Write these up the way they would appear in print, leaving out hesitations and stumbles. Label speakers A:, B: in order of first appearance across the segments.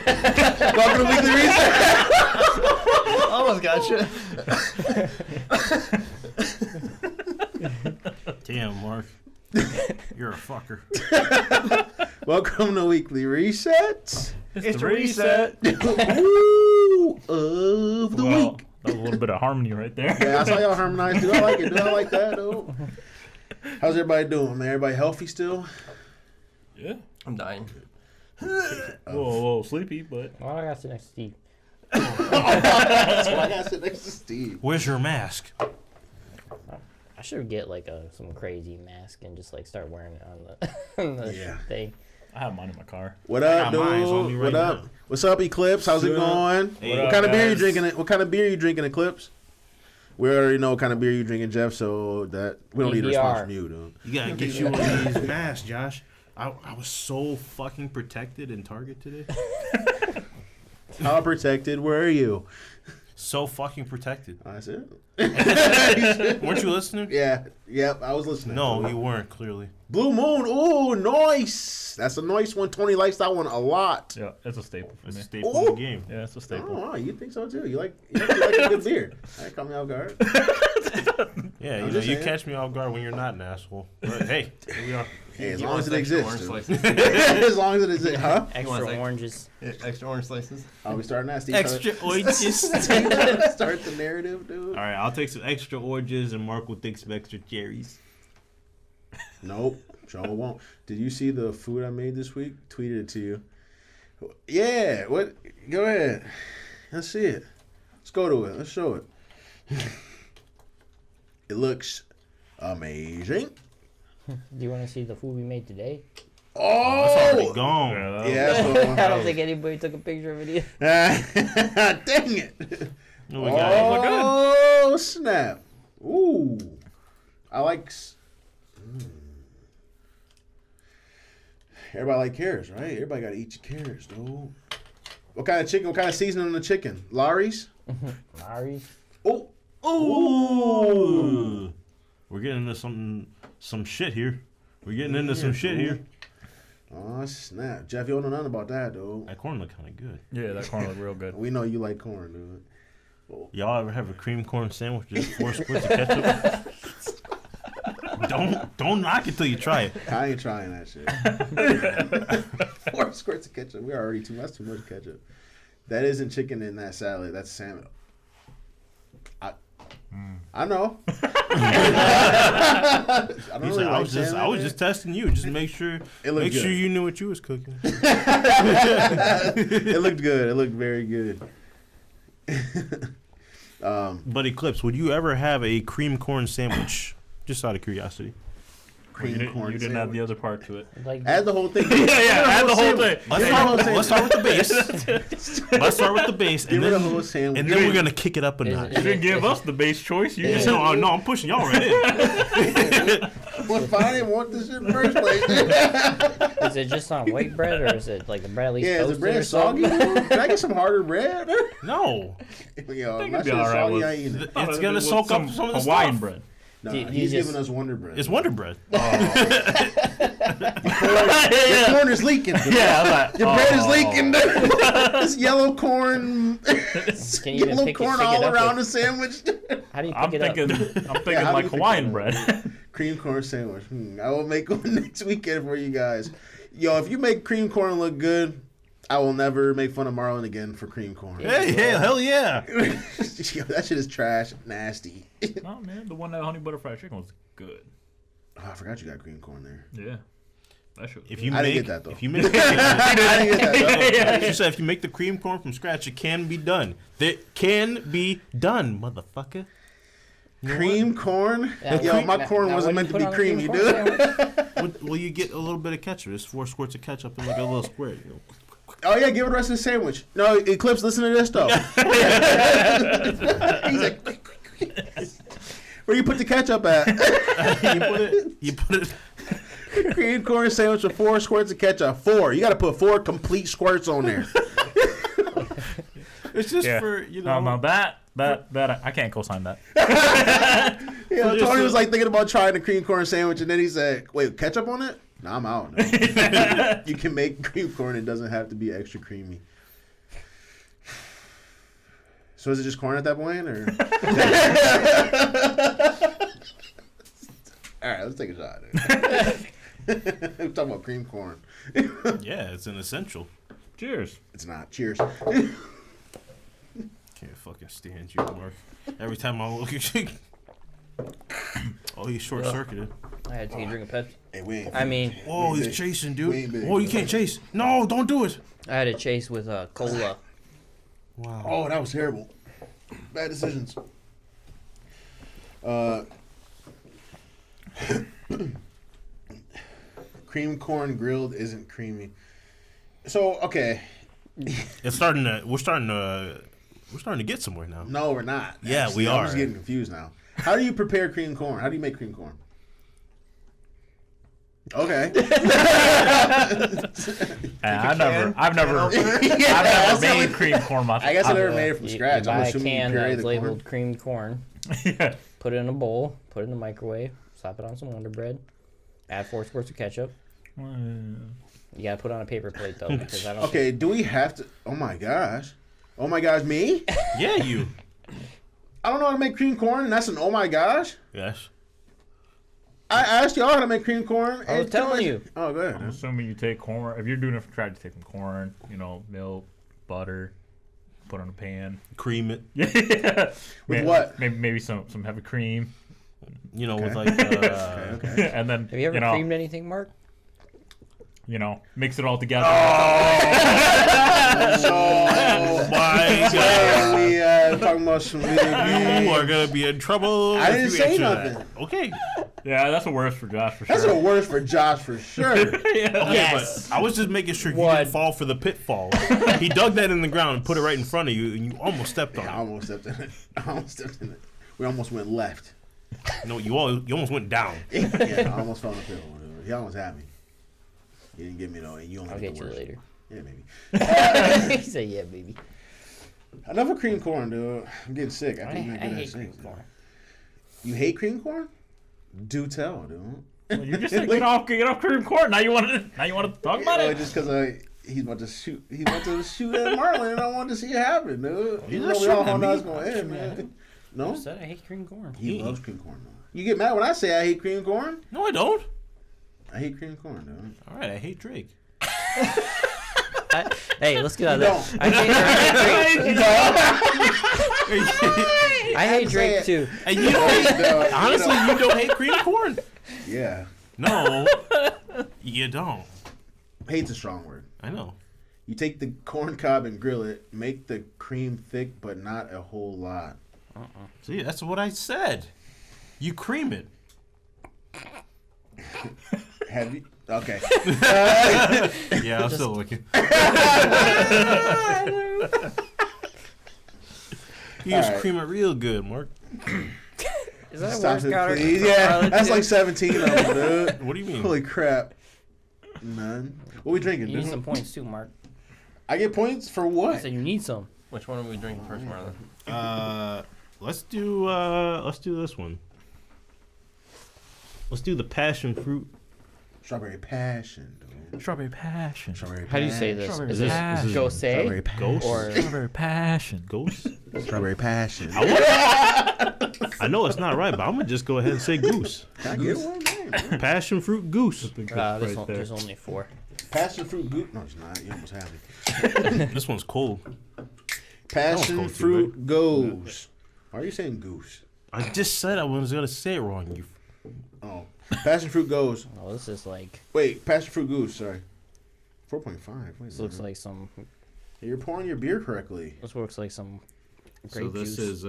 A: Welcome to Weekly Reset.
B: Almost got you.
C: Damn, Mark. You're a fucker.
A: Welcome to Weekly Reset.
B: It's the reset.
A: Ooh, of the week.
D: That was a little bit of harmony right there.
A: Yeah, I saw y'all harmonize. Do I like it? Do I like that, though? How's everybody doing, man? Everybody healthy still?
D: Yeah.
B: I'm dying.
D: Whoa, sleepy, but.
E: Well, I got to sit next to Steve.
A: That's why I got to sit next to Steve.
C: Where's your mask?
E: I should get like some crazy mask and just like start wearing it on the thing.
D: I have mine in my car.
A: What up,
C: mine on me
A: dude?
C: right
A: What up?
C: now.
A: What's up, Eclipse? How's it going?
C: Hey,
A: What kind of beer you drinking? What kind of beer you drinking, Eclipse? We already know what kind of beer you drinking, Jeff. So that we don't need a response from you, dude.
C: You gotta get you one of these masks, Josh. I was so fucking protected in Target today.
A: How protected were you?
C: So fucking protected.
A: That's it.
C: Weren't you listening?
A: Yeah. Yep. I was listening.
C: No, you weren't, clearly.
A: Blue Moon. Ooh, nice. That's a nice one. Tony likes that one a lot.
D: Yeah, it's a staple for
C: It's a
D: me.
C: staple in the game.
D: Yeah, it's a
A: Oh,
D: staple.
A: wow, you think so too? You like a good beer? That caught me off guard.
C: Yeah,
A: I'm
C: you
A: just saying.
C: catch me off guard when you're not an asshole. But hey, here we are.
A: Hey, as
B: You
A: long as it
B: want extra
A: exists.
B: orange
A: dude.
B: slices?
A: As long as it exists, huh?
E: Extra
B: like-
E: oranges.
B: Yeah, extra orange slices.
A: Are we starting that? Steve?
C: Extra oranges.
A: Start the narrative, dude.
C: All right, I'll take some extra oranges, and Mark will take some extra cherries.
A: Nope, Joe won't. Did you see the food I made this week? Tweeted it to you. Yeah, what? Go ahead. Let's see it. Let's go to it. Let's show it. It looks amazing.
E: Do you want to see the food we made today?
C: That's already
A: Oh!
C: gone.
A: Yeah, that's what
E: I don't think anybody took a picture of it either.
A: Dang it.
C: Oh, we got it.
A: Oh, snap. Ooh. I like... Everybody like carrots, right? Everybody got to eat your carrots, dude. What kind of chicken? What kind of seasoning on the chicken? Lawry's?
E: Lawry's.
A: Oh.
C: Ooh. We're getting into some shit here. We're getting into some shit here.
A: Oh, snap. Jeff, you don't know nothing about that, dude.
C: That corn look kind of good.
D: Yeah, that corn looked real good.
A: We know you like corn, dude.
C: Y'all ever have a cream corn sandwich with just 4 squirts of ketchup? Don't knock it till you try it.
A: I ain't trying that shit. 4 squirts of ketchup. We're already that's too much ketchup. That isn't chicken in that salad. That's salmon. I know. I don't really
C: I
A: like
C: was just
A: salmon.
C: just testing you, just to make sure
A: looked good.
C: you knew what you was cooking.
A: It looked good. It looked very good.
C: But Eclipse, would you ever have a cream corn sandwich? Just out of curiosity.
A: Cream corn
D: You didn't add
A: sandwich.
D: the other part to it.
E: Like
A: Add the whole thing.
D: Add the whole thing.
C: Let's start with the base. Let's start with the base,
A: Give it a whole sandwich.
C: and then we're gonna kick it up a
E: Is
C: notch.
E: it-
D: You didn't give us the base choice. You just
C: No, I'm pushing y'all right in.
A: Well, if I didn't want this shit in the first place.
E: Is it just on white bread or is it like the bread at least
A: Yeah, is the
E: toasted
A: bread
E: or
A: soggy?
E: something?
A: Dude? Can I get some harder bread?
C: No,
A: Yo,
D: think
A: my
D: it'd be
A: shit's
D: all right
A: soggy.
D: with-
A: I ain't eating it.
C: it's gonna soak up some of the
D: Hawaiian
C: stuff.
D: bread.
A: No,
E: Do you
A: he's
E: just-
A: giving us Wonder Bread.
C: It's Wonder Bread.
A: Your corn is leaking.
D: Yeah, I'm like,
A: Your bread is leaking. This yellow corn.
E: Can you even
A: yellow
E: pick
A: corn
E: it
A: all
E: up
A: around
E: with-
A: the sandwich.
E: How do you
D: I'm
E: pick it up?
D: thinking
A: how do
D: like
A: you pick
D: Hawaiian
A: it up?
D: bread.
A: Cream corn sandwich. I will make one next weekend for you guys. Yo, if you make cream corn look good, I will never make fun of Marlon again for cream corn.
C: Hey, hell yeah!
A: Yo, that shit is trash, nasty.
D: No, man, the one that honey butter fried chicken was good.
A: Oh, I forgot you got cream corn there.
D: Yeah, that shit.
C: If you
A: I didn't
C: make,
A: get that, though.
C: if you make,
A: I didn't get that.
C: she said, if you make the cream corn from scratch, it can be done. It can be done, motherfucker.
A: Cream corn?
E: Yeah,
A: Yo, my corn
E: now
A: wasn't
E: what
A: meant
E: do
A: to
E: you
A: be
E: put on the
A: creamy,
E: cream corn
A: dude.
E: sandwich?
C: Well, you get a little bit of ketchup. There's 4 squirts of ketchup in like a little square. You know?
A: Oh, yeah, give it the rest of the sandwich. No, Eclipse, listen to this, though. He's like, where you put the ketchup at?
C: You put it.
A: Cream corn sandwich with 4 squirts of ketchup. 4. You got to put 4 complete squirts on there.
C: It's just
D: Yeah.
C: for, you know.
D: No, that I can't co-sign that.
A: Yeah, Tony was like thinking about trying the cream corn sandwich, and then he said, "Wait, ketchup on it? No, I'm out." No. You can make cream corn; it doesn't have to be extra creamy. So is it just corn at that point, or? All right, let's take a shot. We're talking about cream corn.
C: Yeah, it's an essential.
D: Cheers.
A: It's not. Cheers.
C: Can't fucking stand you, Mark. Every time I look at you. Oh, he's short circuited.
E: I had to take a drink of Pepsi.
A: Hey, we ain't.
E: I mean,
C: Oh, he's
A: big.
C: chasing,
A: We ain't
C: dude.
A: big,
C: Oh, you
A: bro.
C: can't chase. No, don't do it.
E: I had to chase with cola.
C: Wow.
A: Oh, that was terrible. Bad decisions. Cream corn grilled isn't creamy. So okay,
C: It's starting to. We're starting to get somewhere now.
A: no, we're not.
C: Yeah, we
A: I'm
C: are.
A: just getting confused now. How do you prepare cream corn? How do you make cream corn? Okay.
D: I've never made cream corn myself.
A: I guess I never made it from
E: You
A: scratch. I'm
E: buy a
A: assuming you
E: can
A: puree
E: that's
A: the
E: labeled
A: corn.
E: creamed corn.
D: Yeah.
E: Put it in a bowl. Put it in the microwave. Slap it on some Wonder Bread. Add 4 squirts of ketchup. You gotta put it on a paper plate though, because I don't.
A: Okay, do we have to? Oh my gosh. Oh my gosh, me?
C: Yeah, you.
A: I don't know how to make cream corn, and that's an oh my gosh.
C: Yes.
A: I asked y'all how to make cream corn.
E: I was
A: and
E: telling you.
A: Oh, go
D: I'm
A: ahead.
D: assuming you take corn. If you're doing it for try to take some corn, milk, butter, put on a pan.
C: Cream it.
D: Yeah.
A: With what?
D: Maybe some heavy cream.
C: With like.
A: Okay.
D: And then
E: Have you ever creamed anything, Mark?
D: Mix it all together.
A: Oh
C: My God.
A: we talking about some really
C: You are gonna be in trouble.
A: I
C: if
A: didn't
C: you
A: say
C: answer
A: nothing.
C: that. Okay.
D: Yeah, that's a worse for Josh for
A: That's
D: sure.
A: a worst for Josh for sure.
C: Okay,
E: Yes.
C: but I was just making sure you
E: What?
C: didn't fall for the pitfall. He dug that in the ground and put it right in front of you, and you almost stepped on
A: I
C: it.
A: almost stepped in it. We almost went left.
C: No, you almost went down.
A: Yeah, I almost fell in the pit. He almost had me. He didn't get me though, and you only
E: I'll
A: get
E: get
A: the
E: you
A: worst.
E: later.
A: Yeah, maybe.
E: He said, "Yeah, baby."
A: Enough of cream corn, dude. I'm getting sick. I
E: I
A: think you're good at
E: hate
A: things,
E: cream corn.
A: You hate cream corn? Do tell, dude.
D: Well, you just said get off cream corn. Now you want to talk about it?
A: Just because he's about to shoot. He's about to shoot at Marlon, and I wanted to see it happen, dude.
C: He's
A: You
C: not
A: know we all
C: shooting at
A: know
C: me.
A: it's going to end, man. No,
E: I said I hate cream corn.
A: he loves cream corn. Though. You get mad when I say I hate cream corn?
C: No, I don't.
A: I hate cream corn, dude.
C: All right, I hate Drake.
E: Hey, let's get out of
A: You
E: that. I hate Drake
A: it.
E: too.
C: And you don't hate,
A: No,
C: honestly, you don't hate cream corn.
A: Yeah,
C: No, you don't.
A: hate's a strong word.
C: I know.
A: You take the corn cob and grill it, make the cream thick, but not a whole lot.
C: See, that's what I said. You cream it.
A: Have you? Okay.
C: Yeah, I'm still looking. You just
A: Alright.
C: cream it real good, Mark.
E: Is that a
A: Stop
E: worst
A: it,
E: counter?
A: please. Yeah, that's like 17 of them, dude.
C: What do you mean?
A: Holy crap. None. What we drinking,
E: You need
A: dude?
E: some points too, Mark.
A: I get points for
E: I
A: what?
E: said you need some.
B: Which one are we drinking first, Marlon?
C: Let's do this one. Let's do the passion fruit.
A: Strawberry passion, dude.
D: Strawberry passion.
A: Strawberry
E: How do you say this?
D: Strawberry
E: Is this
D: passion.
E: Gose
A: Strawberry passion.
E: or
D: Strawberry passion.
C: Ghost?
A: Strawberry passion.
C: I know it's not right, but I'm gonna just go ahead and say goose.
A: Can I get one? Man?
C: Passion fruit goose.
E: there's only 4.
A: Passion fruit goose. No, it's not. You almost have me.
C: This one's cold.
A: Passion
C: Don't go too
A: fruit goose. Why are you saying goose?
C: I just said I was gonna say it wrong. You.
A: Oh, passion fruit goes.
E: Oh, this is like
A: Wait, passion fruit goose. Sorry. 4.5. Wait,
E: this looks like some.
A: you're pouring your beer correctly.
E: This looks like some
C: So
E: grape
C: this
E: juice.
C: is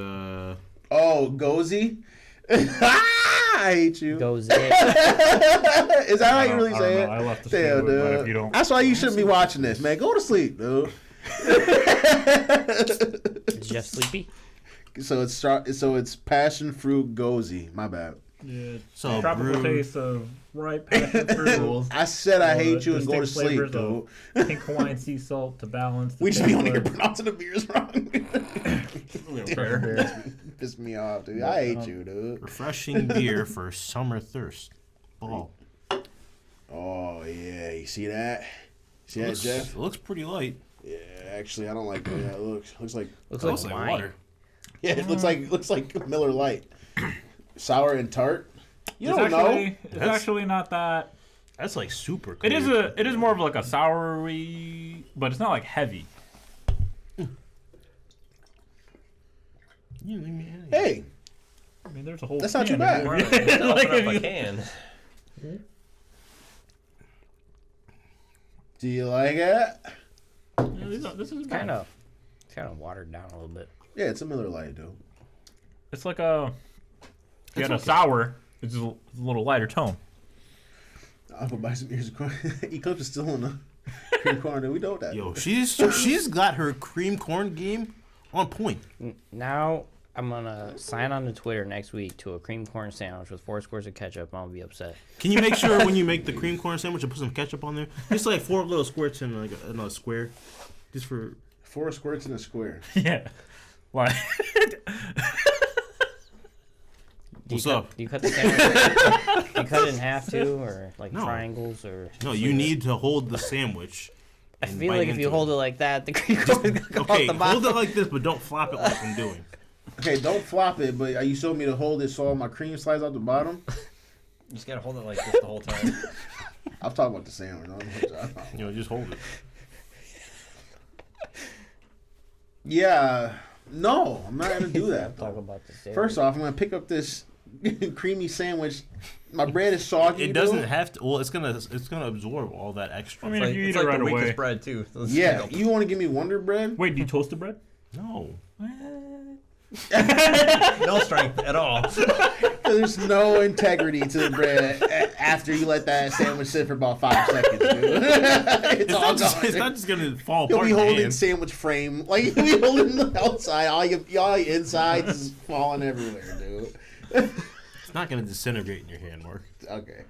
A: Oh, Gose. I hate you.
E: Gose.
A: Is that how you really say it?
D: I left the
A: Damn,
D: studio, but if
A: dude.
D: you don't,
A: That's why you shouldn't be watching this, man. Go to sleep, dude.
E: Is Jeff sleepy?
A: So it's passion fruit Gose. My bad.
D: yeah,
C: So
D: tropical
C: brewed-
D: taste of ripe passion fruit.
A: I said I hate you and go to
D: distinct
A: sleep,
D: flavors
A: dude.
D: of Pink Hawaiian sea salt to balance. The
A: We just be on here
D: taste
A: pronouncing the beers wrong.
D: bud.
A: Piss me off, dude. I hate you, dude.
C: refreshing beer for summer thirst. Ball.
A: Oh yeah, you see that? See that, Jeff?
C: Looks pretty light.
A: Yeah, actually, I don't like the way that looks. Looks like
E: Looks
C: Looks
E: like
C: like
E: wine.
C: water.
A: Yeah, it looks like Miller Lite. Sour and tart. You don't know.
D: It's actually not that.
C: That's like super clear.
D: It is more of like a soury, but it's not like heavy.
C: You leave me in.
A: Hey,
D: I mean, there's a whole.
A: that's not too
D: can
A: bad.
D: of
B: Like
D: it. Like,
B: open
D: if
B: up
D: you-
B: a can.
A: do you like it?
D: This is
E: Kind of watered down a little bit.
A: Yeah, it's a Miller Lite, dude.
D: It's like a. You got a sour. It's just a little lighter tone.
A: I'm gonna buy some ears of corn. Eclipse is still on the cream corn, dude. We know that.
C: Yo, she's got her cream corn game on point.
E: Now I'm gonna sign on to Twitter next week to a cream corn sandwich with 4 squares of ketchup. I'll be upset.
C: Can you make sure when you make the cream corn sandwich, you put some ketchup on there? Just like 4 little squirts in like a square, just for.
A: 4 squirts in a square.
D: Yeah. Like.
C: What's up?
E: Do you cut the sandwich? Do you cut it in half too, or like
C: No.
E: triangles, or?
C: No, you need to hold the sandwich.
E: I
C: and
E: feel
C: bite
E: like if you
C: into
E: hold it like that, the cream corn is gonna come
C: Okay,
E: off the bottom.
C: hold it like this, but don't flop it like I'm doing.
A: Okay, don't flop it, but are you showing me to hold it so all my cream slides out the bottom?
B: You just gotta hold it like this the whole time.
A: I'm talking about the sandwich.
C: You know, just hold it.
A: Yeah, no, I'm not gonna do that.
E: Talk
A: though.
E: about the sandwich.
A: First off, I'm gonna pick up this creamy sandwich. My bread is soggy.
C: It doesn't
A: dude.
C: have to. Well, it's gonna absorb all that extra.
D: I mean,
B: It's
D: if you
B: it's
D: eat it right
B: the
D: away.
B: weakest bread too. So it's
A: Yeah,
B: like
A: you want to give me Wonder Bread?
D: Wait, do you toast the bread?
C: No.
B: no strength at all.
A: There's no integrity to the bread after you let that sandwich sit for about 5 seconds, dude. it's all gone.
C: It's not just gonna fall
A: You'll
C: apart.
A: be
C: in your
A: holding
C: hand.
A: sandwich frame, like you'll be holding the outside, all your insides is falling everywhere, dude.
C: It's not gonna disintegrate in your hand, Mark.
A: Okay.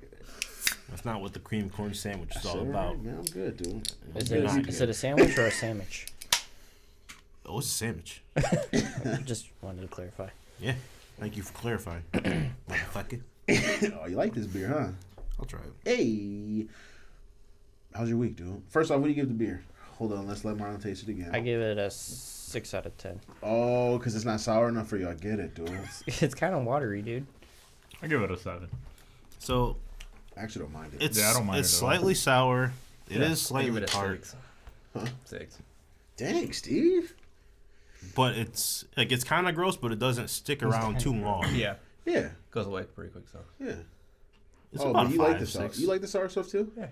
C: That's not what the cream corn sandwich is all
A: All
C: about.
A: right, man, I'm good, dude.
E: Is it a sandwich or a sandwich?
C: Oh, it's a sandwich.
E: Just wanted to clarify.
C: Yeah. Thank you for clarifying, motherfucker.
A: Oh, you like this beer, huh?
C: I'll try it.
A: Hey. How's your week, dude? First off, what do you give the beer? Hold on, let's let Marlon taste it again.
E: I give it a 6 out of 10.
A: Oh, because it's not sour enough for you. I get it, dude.
E: It's kind of watery, dude.
D: I give it a 7.
C: So
A: I actually don't mind it.
C: it's
D: Yeah, I don't mind
C: it's
D: it at all.
C: slightly sour. It
D: Yeah.
C: is
B: I give
C: slightly
B: it a
C: tart,
B: 6.
A: Huh?
B: 6.
A: Dang, Steve.
C: but it's kind of gross, but it doesn't stick around too long.
B: Yeah.
A: Yeah,
B: Goes away pretty quick, so.
A: yeah.
C: It's
A: Oh,
C: about
A: but
C: a
A: you like
C: 5,
A: the sour.
C: 6.
A: You like the sour stuff too?
B: Yeah.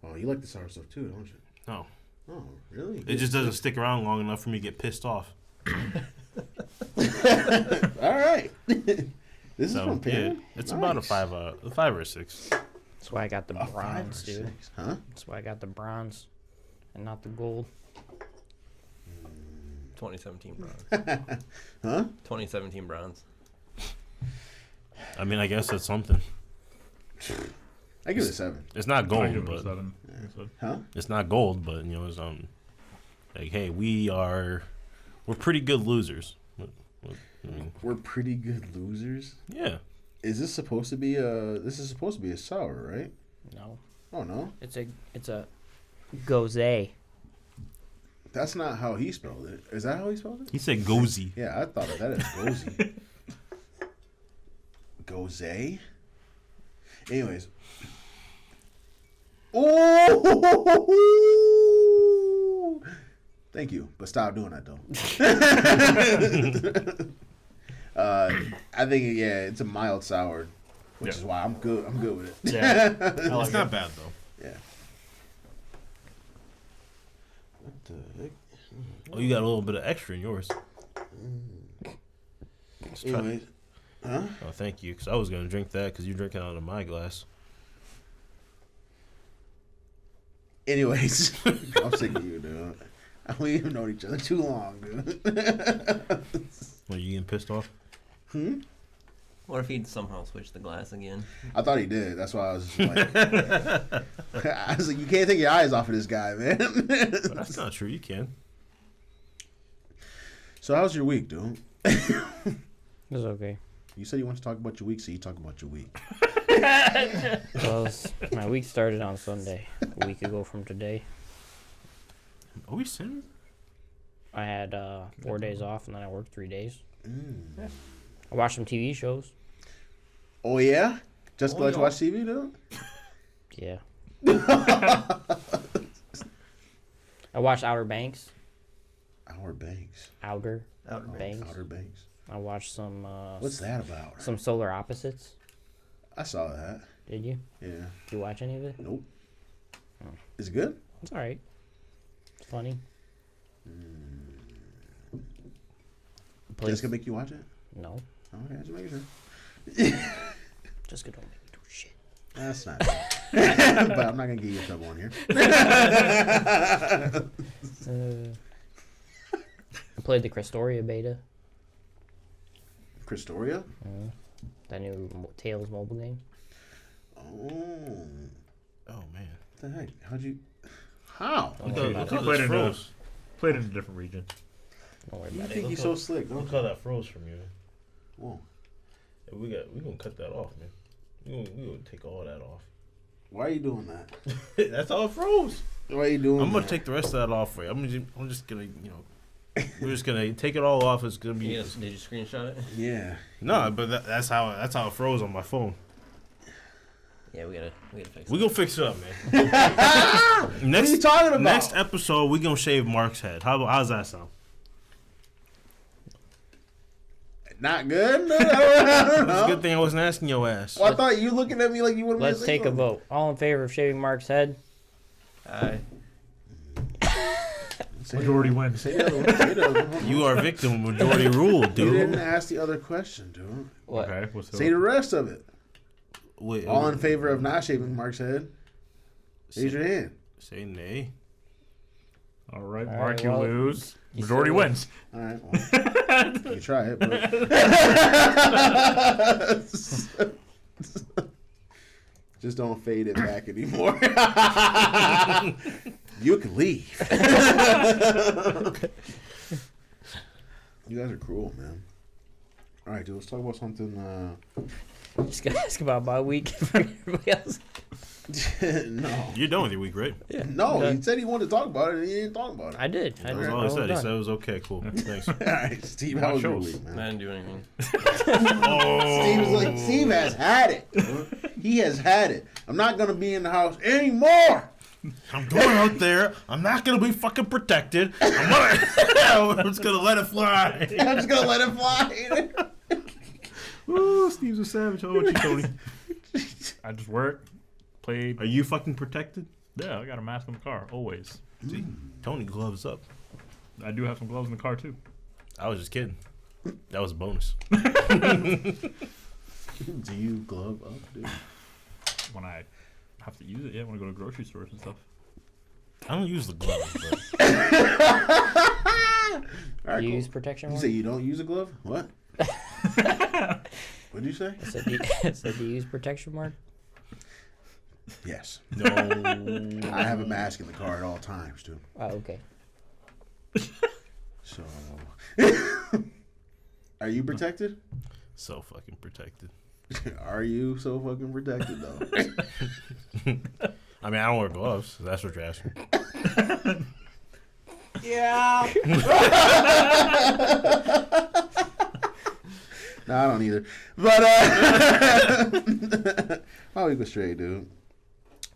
A: Oh, you like the sour stuff too, don't you?
C: No,
A: Oh, really?
C: it just doesn't stick around long enough for me to get pissed off.
A: All right. This is
C: So
A: from
C: yeah,
A: Perrin?
C: it's about a
A: Nice.
C: 5 or a 6.
E: That's why I got the
A: A 5 or
E: bronze, dude.
A: 6, huh?
E: That's why I got the bronze and not the gold.
B: 2017 bronze.
A: Huh?
B: 2017 bronze.
C: I mean, I guess that's something.
A: I give it a 7.
C: It's not
D: I
C: gold,
D: give it a
C: but
D: 7.
A: Huh?
C: it's not gold, but you know, it's like, hey, we're pretty good losers. I mean,
A: We're pretty good losers.
C: yeah.
A: Is this supposed to be a? This is supposed to be a sour, right?
E: No,
A: Oh no,
E: it's a Gose.
A: that's not how he spelled it. Is that how he spelled it?
C: He said Gose.
A: Yeah, I thought of that as Gose. Gose. Anyways. Oh! Thank you, but stop doing that though. I think it's a mild sour, which
D: Yeah.
A: is why I'm good. I'm good with it.
D: Yeah. I
C: It's
D: like
C: not
D: it.
C: bad though.
A: Yeah. What the heck?
C: Oh, you got a little bit of extra in yours. Let's try-
A: Anyways, huh?
C: Oh, thank you, because I was gonna drink that because you're drinking out of my glass.
A: Anyways, I'm sick of you, dude. We even known each other too long, dude.
C: Are you getting pissed off?
B: What if he'd somehow switch the glass again?
A: I thought he did. That's why I was just like, I was like, you can't take your eyes off of this guy, man.
C: But that's not true. You can.
A: So how's your week, dude?
E: It's okay.
A: You said you want to talk about your week, so you talk about your week.
E: Well, my week started on Sunday, a week ago from today.
C: Are we sinners?
E: I had 4 days off, and then I worked 3 days.
A: Mm.
E: I watched some TV shows.
A: Oh yeah, just
B: Oh,
A: to let you
B: yeah.
A: watch TV, dude.
E: Yeah. I watched Outer Banks.
A: Outer Banks.
E: Outer
B: Outer
E: Banks.
A: Outer Banks.
E: I watched some.
A: What's that about?
E: Some Solar Opposites.
A: I saw that.
E: Did you?
A: Yeah.
E: Did you watch any of it?
A: Nope.
E: Oh.
A: Is it good?
E: It's all right. It's funny.
A: Jessica make you watch it?
E: No.
A: Okay, just making sure.
E: Jessica don't make me do shit.
A: That's not. But I'm not gonna get you in trouble on here.
E: I played the Crestoria beta.
A: Christoria?
E: That new Tales mobile game.
A: Oh.
C: Oh man.
A: What the heck? How'd you? How?
E: Don't
C: Look
E: worry
C: how,
E: about
C: look
E: it.
C: how
D: Played
C: this
D: in
C: froze.
D: Played in a different region.
E: Don't worry
A: You
E: about
A: think
E: it.
A: he's so slick, don't
C: Look
A: you?
C: how that froze from you.
A: Whoa.
C: We gonna cut that off, man. We gonna take all that off.
A: Why are you doing that?
C: That's how it froze.
A: Why are you doing
C: I'm gonna
A: that?
C: take the rest of that off for you. I'm just gonna, we're just gonna take it all off. It's gonna be
B: Did you screenshot it?
A: Yeah.
C: no, but that's how it froze on my phone.
B: Yeah, we gotta fix
C: We
B: it.
C: gonna fix it up, man.
A: What are you talking about?
C: Next episode, we gonna shave Mark's head. How's that sound?
A: Not good? No, I
C: It's
A: don't
C: a
A: know.
C: good thing I wasn't asking your ass.
A: Well, I thought you looking at me like you wanted me to
E: Let's
A: say
E: take a
A: something.
E: vote. All in favor of shaving Mark's head?
B: Aye.
D: Majority wins.
A: Say the other one. Say the other one.
C: You are victim of majority rule,
A: You didn't
C: dude.
A: ask the other question, dude.
E: What?
D: Okay, what's
A: Say the rest of it.
C: Wait,
A: All in favor of not shaving Mark's head? Raise your hand.
C: Say nay.
D: All right,
E: All
D: Mark,
E: right,
D: you
E: well,
D: lose.
E: you
D: Majority
E: still-
D: wins.
A: All right. Well, you can try it, but just don't fade it back anymore. You can leave. You guys are cruel, man. All right, dude. Let's talk about something.
E: Just gonna ask about my week for everybody else.
A: No.
C: You're done with your week, right?
E: Yeah.
A: No,
E: Okay.
A: he said he wanted to talk about it, and he didn't talk about it.
E: I did.
C: That was all he said. He said it was okay, cool. Thanks.
A: All right, Steve, how was your
D: shows.
A: week, man?
B: I didn't do anything.
C: Oh.
A: Steve has had it. He has had it. I'm not gonna be in the house anymore.
C: I'm going out there. I'm not gonna be fucking protected. I'm just gonna let it fly.
A: I'm just gonna let it fly.
C: Ooh, Steve's a savage. How about you, Tony?
D: I just worked, played.
C: Are you fucking protected?
D: Yeah, I got a mask in the car, always.
C: See, Tony gloves up.
D: I do have some gloves in the car, too.
C: I was just kidding. That was a bonus.
A: Do you glove up, dude?
D: When I have to use it, yeah, when I go to grocery stores and stuff.
C: I don't use the gloves, but
A: All right,
E: You
A: cool.
E: use protection
A: You
E: one?
A: say you don't use a glove? What? What'd you say?
E: I said, do you use protection mark?
A: Yes.
C: no.
A: I have a mask in the car at all times, dude.
E: Oh, okay.
A: So, are you protected?
C: So fucking protected.
A: Are you so fucking protected though?
C: I mean, I don't wear gloves. So that's what you're asking.
A: Yeah. No, I don't either. But my week was straight, dude.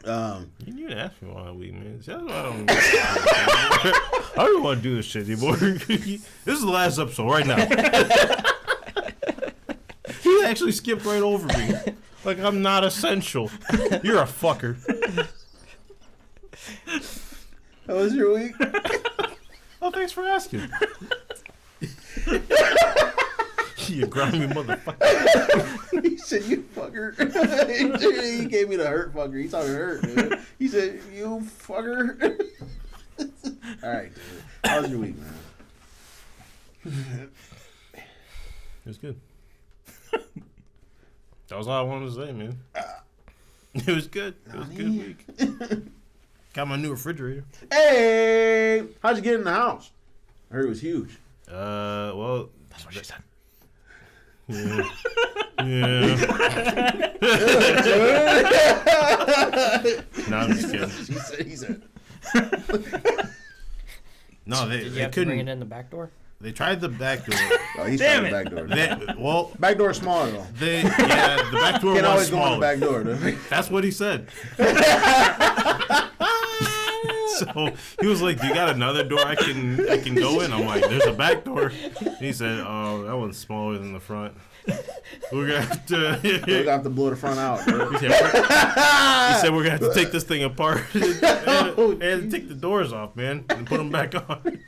C: You didn't even ask me all that week, man. See, that's why I don't want to do this shit anymore. This is the last episode right now. He actually skipped right over me. Like I'm not essential. You're a fucker.
A: How was your week?
C: Oh, thanks for asking. You grimy motherfucker.
A: He said, "You fucker." He gave me the hurt fucker. He talking hurt, dude. He said, "You fucker." All right, dude. How was your week, man?
C: It was good. That was all I wanted to say, man. It was good. It was a good week. Got my new refrigerator.
A: Hey, how'd you get in the house? I heard it was huge.
C: Well,
D: That's what she said.
C: yeah. Yeah. No, I'm just kidding.
A: He said.
C: No,
E: Did you
C: they
E: have to bring it
C: couldn't.
E: in the back door?
C: They tried the back door.
A: Oh, he's
D: Damn
A: trying the back door.
C: Well,
A: Back door small though.
C: the back door
A: Can't
C: was
A: always go in
C: smaller.
A: the back door. Though.
C: That's what he said. So he was like, "Do you got another door I can go in?" I'm like, "There's a back door." He said, "Oh, that one's smaller than the front. We're gonna have to."
A: We're gonna have to blow the front out. Bro.
C: He said, "We're gonna have to take this thing apart and take the doors off, man, and put them back on."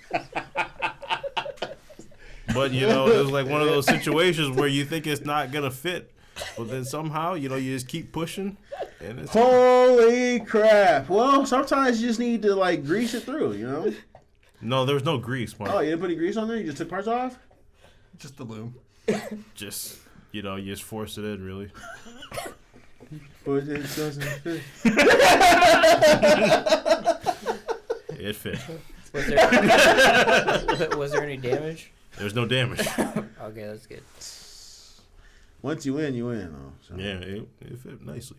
C: But it was like one of those situations where you think it's not gonna fit, but then somehow, you just keep pushing, and it's
A: Holy crap! Well, sometimes you just need to like grease it through.
C: No, there was no grease, Mark.
A: Oh, you didn't put any grease on there? You just took parts off?
B: Just the lube.
C: Just you just force it in, really.
A: But it doesn't fit.
C: It fit.
E: Was there any damage?
C: There's no damage.
E: Okay, that's good.
A: Once you win, though. So.
C: Yeah, it fit nicely.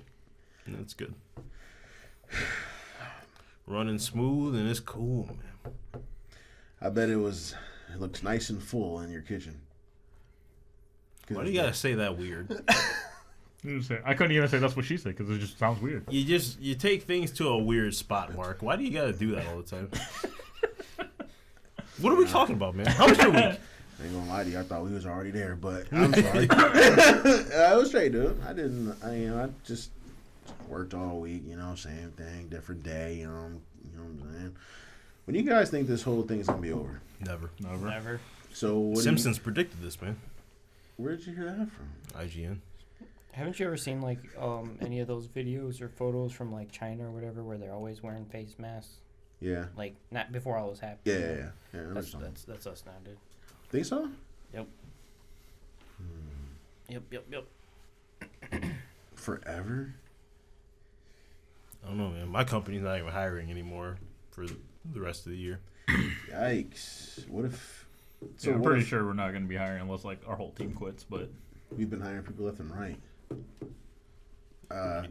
C: And that's good. Running smooth, and it's cool, man.
A: I bet it looks nice and full in your kitchen.
C: Why do you gotta say that weird?
D: I couldn't even say that's what she said because it just sounds weird.
C: You take things to a weird spot, Mark. Why do you gotta do that all the time? What are we talking about, man? How was your week?
A: I ain't gonna lie to you, I thought we was already there, but I'm sorry. I was straight, dude. I just worked all week, same thing, different day, you know what I'm saying? When do you guys think this whole thing is gonna be over?
C: Never.
A: So what
C: Simpsons predicted this, man.
A: Where did you hear that from?
C: IGN.
E: Haven't you ever seen any of those videos or photos from China or whatever where they're always wearing face masks?
A: Yeah.
E: Not before all this happened.
A: Yeah.
E: That's us now, dude.
A: Think so?
E: Yep. Yep.
A: Forever?
C: I don't know, man. My company's not even hiring anymore for the rest of the year.
A: Yikes. What if...
D: So I'm pretty sure we're not going to be hiring unless our whole team quits, but...
A: We've been hiring people left and right.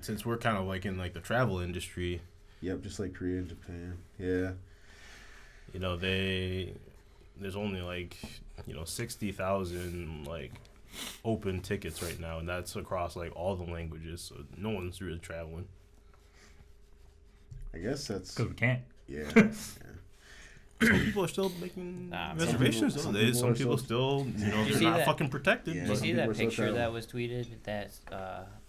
C: Since we're kind of in the travel industry...
A: Yep, just like Korea and Japan. Yeah.
C: There's only 60,000 open tickets right now, and that's across all the languages, so no one's really traveling.
A: I guess that's
D: because we can't.
A: Yeah.
C: Some people are still making reservations. Some people still, they're not fucking protected.
A: Yeah.
E: Did you see that picture
A: traveling.
E: that was tweeted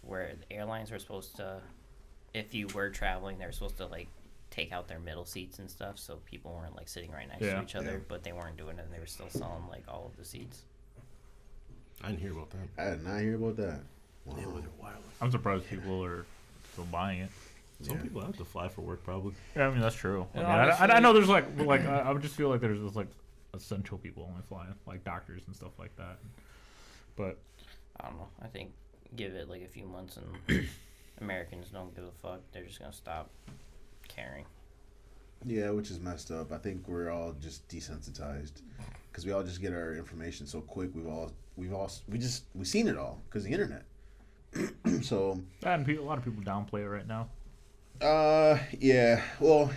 E: where the airlines were supposed to, if you were traveling, they were supposed to take out their middle seats and stuff, so people weren't sitting right next to each other, but they weren't doing it, and they were still selling all of the seats.
C: I didn't hear about that.
A: I did not hear about that. Wow.
C: They're wild.
D: I'm surprised people are still buying it.
C: Some people have to fly for work, probably.
D: Yeah, I mean that's true.
E: Yeah,
D: I know there's I would just feel like there's just essential people only flying, like doctors and stuff like that. But
E: I don't know. I think give it a few months and Americans don't give a fuck. They're just gonna stop caring.
A: Yeah, which is messed up. I think we're all just desensitized because we all just get our information so quick. We've seen it all because of the internet. So
D: and a lot of people downplay it right now.
A: Yeah. Well,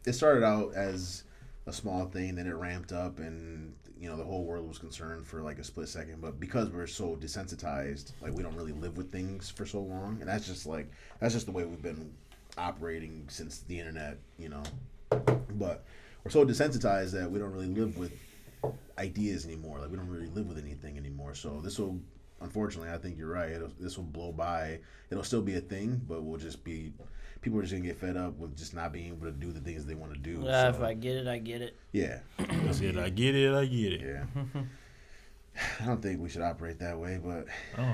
A: it started out as a small thing, then it ramped up, and the whole world was concerned for a split second. But because we're so desensitized, we don't really live with things for so long, and that's just the way we've been operating since the internet, But we're so desensitized that we don't really live with ideas anymore. We don't really live with anything anymore. So this will, unfortunately, I think you're right. This will blow by. It'll still be a thing, but we'll just be. People are just gonna get fed up with just not being able to do the things they want to do.
E: If I get it, I get it.
A: Yeah.
C: That's it. I get it.
A: Yeah. I don't think we should operate that way, but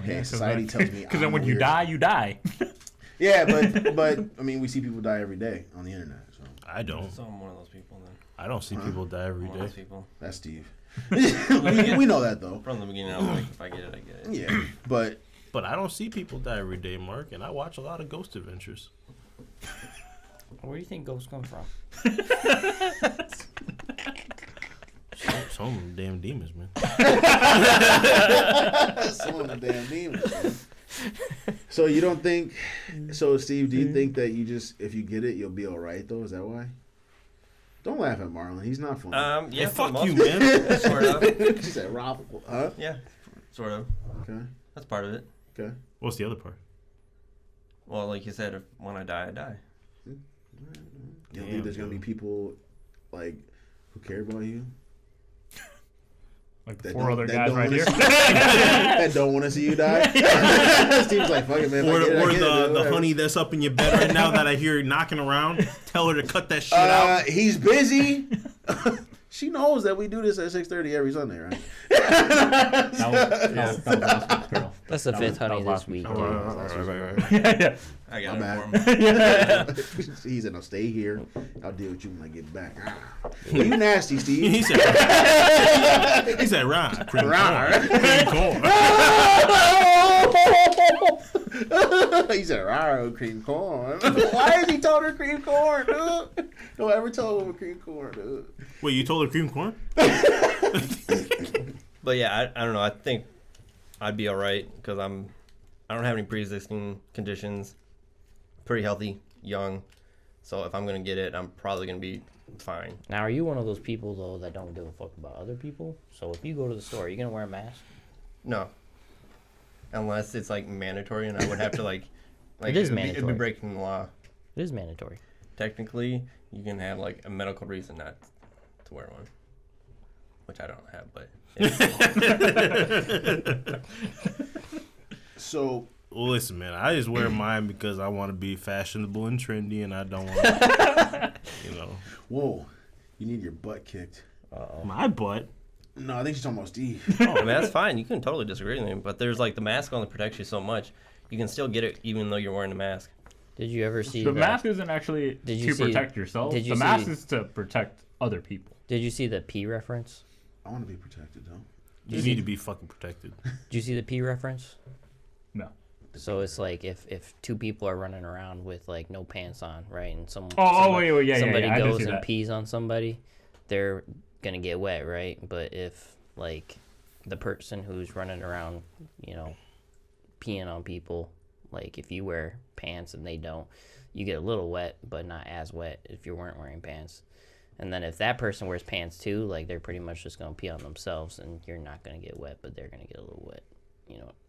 D: yeah,
A: society tells me.
D: Because then when you die, you die.
A: Yeah, but I mean, we see people die every day on the internet. So
C: I don't.
B: So I'm one of those people then.
C: I don't see people die every
B: One of
C: day.
B: those people.
A: that's Steve. we know that though.
B: From the beginning, I was like, if I get it, I get it.
A: Yeah, but
C: But I don't see people die every day, Mark, and I watch a lot of Ghost Adventures.
E: Where do you think ghosts come from?
C: Some damn demons, man.
A: some of the damn demons. Man. So you don't think? So Steve, do you think that if you get it, you'll be all right though? Is that why? Don't laugh at Marlon. He's not funny.
B: Yeah,
C: Hey,
B: for the
C: fuck you,
B: most-
C: man.
B: Sort of.
A: She said, "Rob, huh?"
B: Yeah, sort of.
A: Okay.
B: That's part of it.
A: Okay.
C: What's the other part?
B: Well, like you said, when I die, I die.
A: You don't think there's gonna be people like who care about you?
D: Like the
A: That
D: 4
A: don't-
D: other
A: that
D: guys
A: don't
D: right
A: wanna
D: here.
A: that don't want to see you die. Steve's like, "Fuck it, man."
C: Or,
A: If I get it, I
C: or
A: get it,
C: the
A: whatever.
C: honey that's up in your bed right now that I hear knocking around. Tell her to cut that shit out.
A: He's busy. She knows that we do this at 6:30 every Sunday, right?
D: That was last week's girl.
E: That's the
D: That
E: fifth
D: was- that
E: honey
D: was
E: this week.
C: Oh,
E: dude.
D: Yeah.
B: I got
A: My
B: it
A: bad.
B: for him.
A: He said, "No, stay here. I'll deal with you when I get back." You nasty, Steve.
C: He said, Ron, cream
A: Ron.
C: corn. Cream corn.
A: He said, "Raro, cream corn." Why is he told her cream corn, dude? Don't ever tell him cream corn, dude.
C: Wait, you told her cream corn?
B: But yeah, I don't know. I think I'd be all right because I don't have any pre-existing conditions. Pretty healthy, young. So if I'm gonna get it, I'm probably gonna be fine.
E: Now, are you one of those people though that don't give a fuck about other people? So if you go to the store, are you gonna wear a mask?
B: No. Unless it's like mandatory, and I would have to like
E: It is
B: it'd be
E: mandatory.
B: breaking the law.
E: It is mandatory.
B: Technically, you can have like a medical reason not to wear one, which I don't have, but.
A: So,
C: Well, listen, man, I just wear mine because I want to be fashionable and trendy, and I don't want to,
A: whoa, you need your butt kicked.
C: My butt.
A: No, I think she's talking about Steve.
B: I mean, that's fine. You can totally disagree with me, but there's like the mask only protects you so much. You can still get it even though you're wearing a mask.
E: Did you ever see
D: The mask isn't actually
E: Did you
D: to
E: see-
D: protect yourself.
E: did you
D: The mask
E: see-
D: is to protect other people.
E: Did you see the P reference?
A: I want to be protected, though.
C: You need to be fucking protected.
E: Did you see the P reference?
D: No.
E: So it's like if 2 people are running around with like no pants on, right, and
D: Wait, yeah,
E: somebody
D: I did
E: goes
D: see
E: and
D: that.
E: pees on somebody, they're gonna get wet, right? But if like the person who's running around, peeing on people, like if you wear pants and they don't, you get a little wet, but not as wet if you weren't wearing pants. And then if that person wears pants too, like they're pretty much just gonna pee on themselves, and you're not gonna get wet, but they're gonna get a little wet.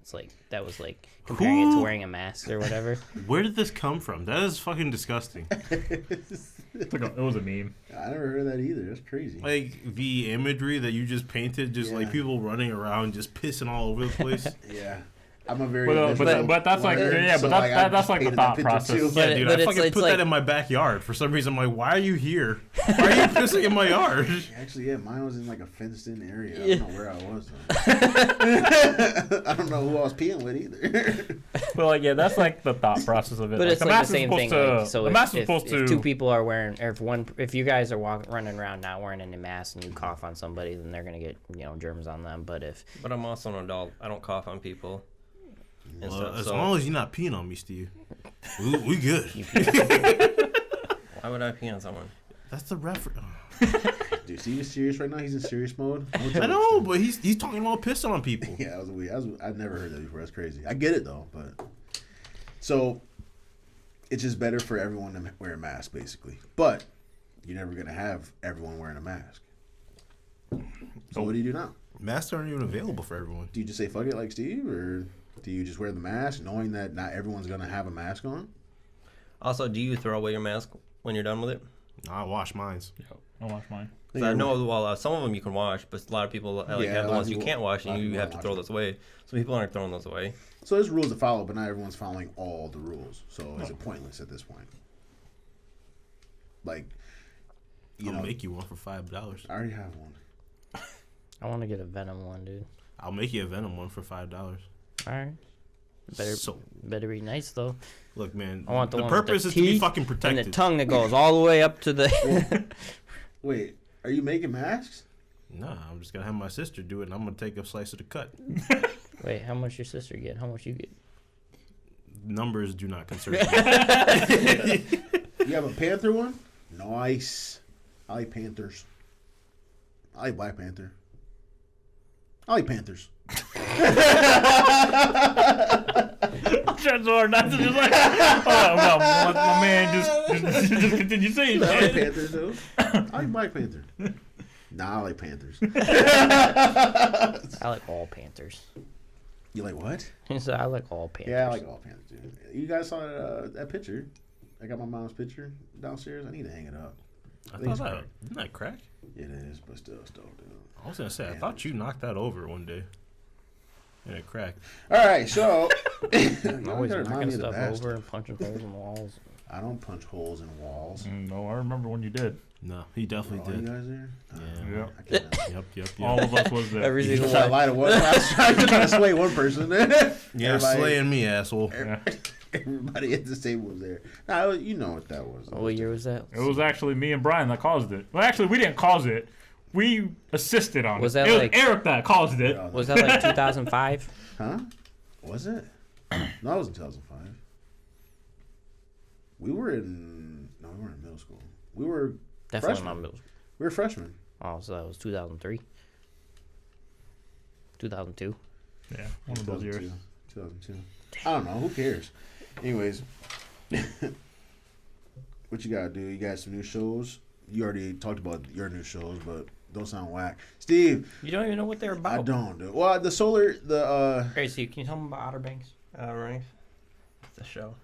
E: It's like that was like comparing it to wearing a mask or whatever.
C: Where did this come from? That is fucking disgusting.
D: It was a meme.
A: I never heard of that either. That's crazy.
C: Like the imagery that you just painted, just like
A: Yeah.
C: people running around, just pissing all over the place.
A: Yeah. I'm a very
D: But that's like that's like the thought process.
C: Yeah,
E: But
C: dude,
E: but
C: I
E: it's-
C: fucking
E: it's
C: put
E: like-
C: that in my backyard. For some reason, I'm like, why are you here? Why are you pissing in my yard?
A: Actually, yeah, mine was in like a fenced-in area. I
E: Yeah.
A: don't know where I was. I don't know who I was peeing with either.
D: But like, yeah, that's like the thought process of it.
E: But
D: Like,
E: it's like
D: mask
E: the
D: is
E: same
D: supposed
E: thing.
D: to-
E: Like, so
D: the
E: if,
D: mask is
E: if,
D: supposed
E: if
D: to.
E: 2 people are wearing, or if you guys are running around not wearing any masks and you cough on somebody, then they're gonna get germs on them. But if
B: But I'm also an adult. I don't cough on people. And
C: Well,
B: stuff,
C: as
B: so
C: long as you're not peeing on me, Steve, we good.
B: why would I pee on someone?
C: That's the reference.
A: Dude, Steve is serious right now. He's in serious mode.
C: I know, but he's talking about pissing on people.
A: Yeah, that was weird. I've never heard that before. That's crazy. I get it though, but so it's just better for everyone to wear a mask, basically. But you're never gonna have everyone wearing a mask. So what do you do now?
C: Masks aren't even available for everyone.
A: Do you just say fuck it like Steve, or do you just wear the mask knowing that not everyone's gonna have a mask on?
B: Also, do you throw away your mask when you're done with it?
C: I wash mines.
D: I'll wash mine.
B: 'Cause I know, well, some of them you can wash, but a lot of people
A: Yeah,
B: have
A: a
B: the
A: lot
B: ones
A: of
B: you
A: people-
B: can't wash,
A: a lot
B: and
A: of
B: you
A: people
B: have to
A: don't
B: throw
A: wash
B: those away. So people aren't throwing those away.
A: So there's rules to follow, but not everyone's following all the rules. So it's pointless at this point. Like,
C: I'll make you one for $5.
A: I already have one.
E: I want to get a Venom one, dude.
C: I'll make you a Venom one for $5.
E: All right. Better be nice though.
C: Look, man.
E: I want the one
C: purpose
E: with
C: is
E: the
C: to be
E: teeth
C: fucking
E: and
C: protected.
E: the tongue that goes all the way up to the.
A: Wait, are you making masks?
C: Nah, I'm just gonna have my sister do it, and I'm gonna take a slice of the cut.
E: Wait, how much your sister get? How much you get?
C: Numbers do not concern me.
A: You have a Panther one? Nice. I like Panthers. I like Black Panther. I like Panthers.
D: I'm trying so hard not to just like, oh, well, my man can't just continue saying
A: I like
D: shit.
A: Panthers though. I like Black Panther. Nah, I like Panthers.
E: I like all Panthers.
A: You like what?
E: So I like all Panthers.
A: Yeah, I like all Panthers. Dude. You guys saw that picture? I got my mom's picture downstairs. I need to hang it up.
C: I
A: think
C: thought
A: it's
C: isn't that crack?
A: It is, but still, dude.
C: I was gonna say, I thought you knocked that over one day. And it cracked.
A: All right, so
E: I'm always
A: gotta remind
E: knocking
A: me of the
E: stuff
A: bad
E: over
A: stuff.
E: and punching holes in walls.
A: I don't punch holes in walls.
D: No, I remember when you did.
C: No, he definitely
A: All you
C: did.
A: guys there?
C: Yeah.
D: Yep.
A: I can't.
C: Yep.
D: All of us was there.
E: Every
A: You
E: single
A: try to
E: one.
A: lie to one. I was trying to slay one person.
C: Yeah,
A: Everybody-
C: slaying me, asshole.
D: Yeah.
A: Everybody at the table was there. Nah, you know what that was.
E: What year was that?
D: It was actually me and Brian that caused it. Well, actually, we didn't cause it. We assisted on
E: Was
D: it.
E: that
D: It was
E: like-
D: Eric that caused it.
E: Was that like 2005?
A: Huh? Was it? No, it was in 2005. We weren't in middle school. We were
E: Definitely
A: freshmen.
E: not middle school.
A: We were freshmen.
E: Oh, so that was 2003? 2002?
D: Yeah, one of those years.
A: 2002. I don't know. Who cares? Anyways, what you gotta do? You got some new shows. You already talked about your new shows, but don't sound whack. Steve,
E: You don't even know what they're about.
A: I don't do. Well,
E: Hey, Steve, can you tell them about Outer Banks?
B: Right. It's a show.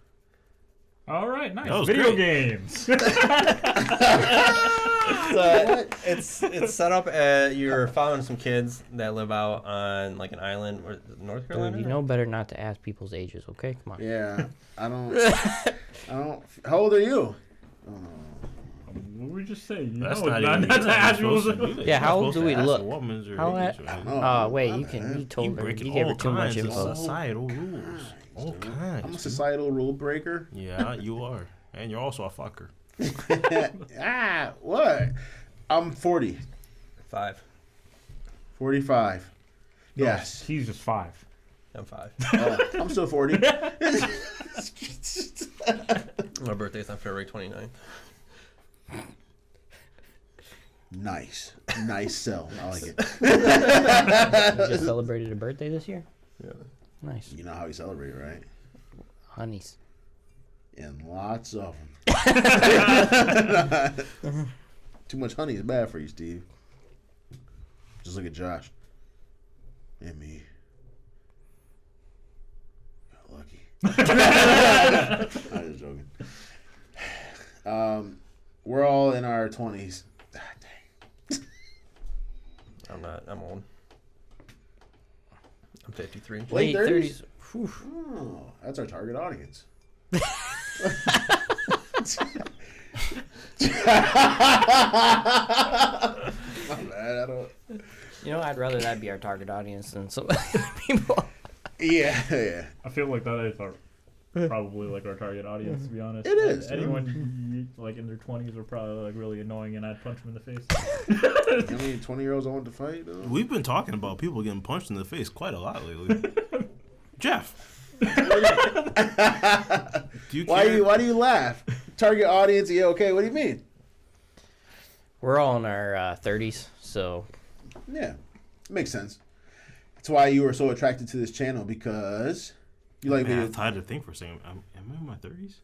D: All right, nice.
C: That was
D: Video
C: great.
D: games.
B: It's set up. You're following some kids that live out on like an island or North Carolina.
E: Dude, you know better not to ask people's ages, okay? Come on.
A: Yeah, I don't. How old are you?
D: What did we just say? You
C: That's
D: know,
C: not
D: it's
C: even.
D: not
C: You're
D: to
C: not
D: ask
C: even supposed to
D: people's
C: do that.
E: Yeah,
C: You're
E: how
C: not
E: old
C: supposed
E: do we
C: to ask
E: look?
C: a woman's or
E: How
C: age,
E: I-
C: right?
A: Oh,
E: wait,
A: my
E: you
A: bad.
E: told her.
C: breaking
E: You gave her
C: all
E: too much
C: kinds of
E: info.
C: societal rules. All kinds.
A: I'm a societal rule breaker.
C: Yeah, you are, and you're also a fucker.
A: What? I'm 40.
B: 5.
A: 45.
D: No,
A: Yes.
D: He's just 5.
B: I'm 5.
A: I'm still 40.
B: My birthday's on February 29th.
A: Nice. Nice sell. I like it.
E: You just celebrated a birthday this year?
B: Yeah.
E: Nice.
A: You know how we celebrate, right?
E: Honeys.
A: And lots of them. Too much honey is bad for you, Steve. Just look at Josh. And me. Got lucky. I'm just joking. We're all in our 20s. Ah, dang.
B: I'm not. I'm old. I'm 53.
A: Late 30s?
E: 30s. Whew.
A: Oh, that's our target audience. My bad, I don't.
E: You know, I'd rather that be our target audience than some people.
A: Yeah.
D: I feel like that is probably like our target audience, to be honest.
A: It is,
D: Anyone like in their 20s are probably like really annoying, and I'd punch them in the face.
A: I mean, 20-years-olds I want to fight, though.
C: We've been talking about people getting punched in the face quite a lot lately. Jeff, do you care?
A: Why do you laugh? Target audience, yeah, okay. What do you mean?
E: We're all in our 30s, so
A: Yeah, makes sense. That's why you were so attracted to this channel, because you like
C: Man, I
A: video.
C: had to think for a second. Am I in my 30s?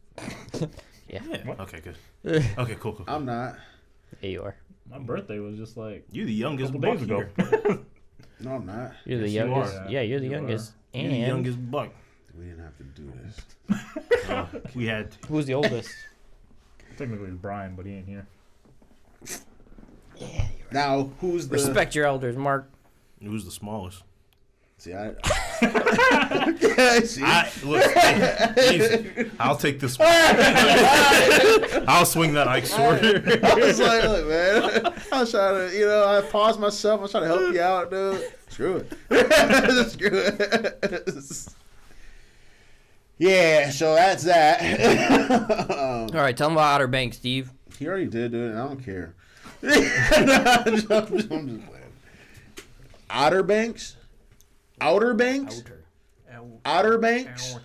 E: yeah.
C: Yeah. Okay, good. Okay, cool.
A: I'm not.
E: Yeah, you are.
D: My birthday was just like
C: You the youngest
D: couple days
C: buck
D: ago.
C: here.
A: No, I'm not.
E: You're the
D: Yes, you
E: youngest.
D: are.
E: Yeah, you're the
D: You
E: youngest.
C: You the
E: And
C: youngest buck.
A: We didn't have to do this.
C: We had to.
E: who's the oldest?
D: Technically it's Brian, but he ain't here.
A: Now, who's the...
E: Respect your elders, Mark.
C: Who's the smallest?
A: See, I see.
C: Look, easy. I'll take this one. I'll swing that Ike sword.
A: I was like, look, man. I was trying to, I paused myself. I was trying to help you out, dude. Screw it. Screw it. Yeah, so that's that.
E: All right, tell them about Outer Banks, Steve.
A: He already did, dude, and I don't care. I'm just playing. Outer Banks? Outer Banks? Outer Banks?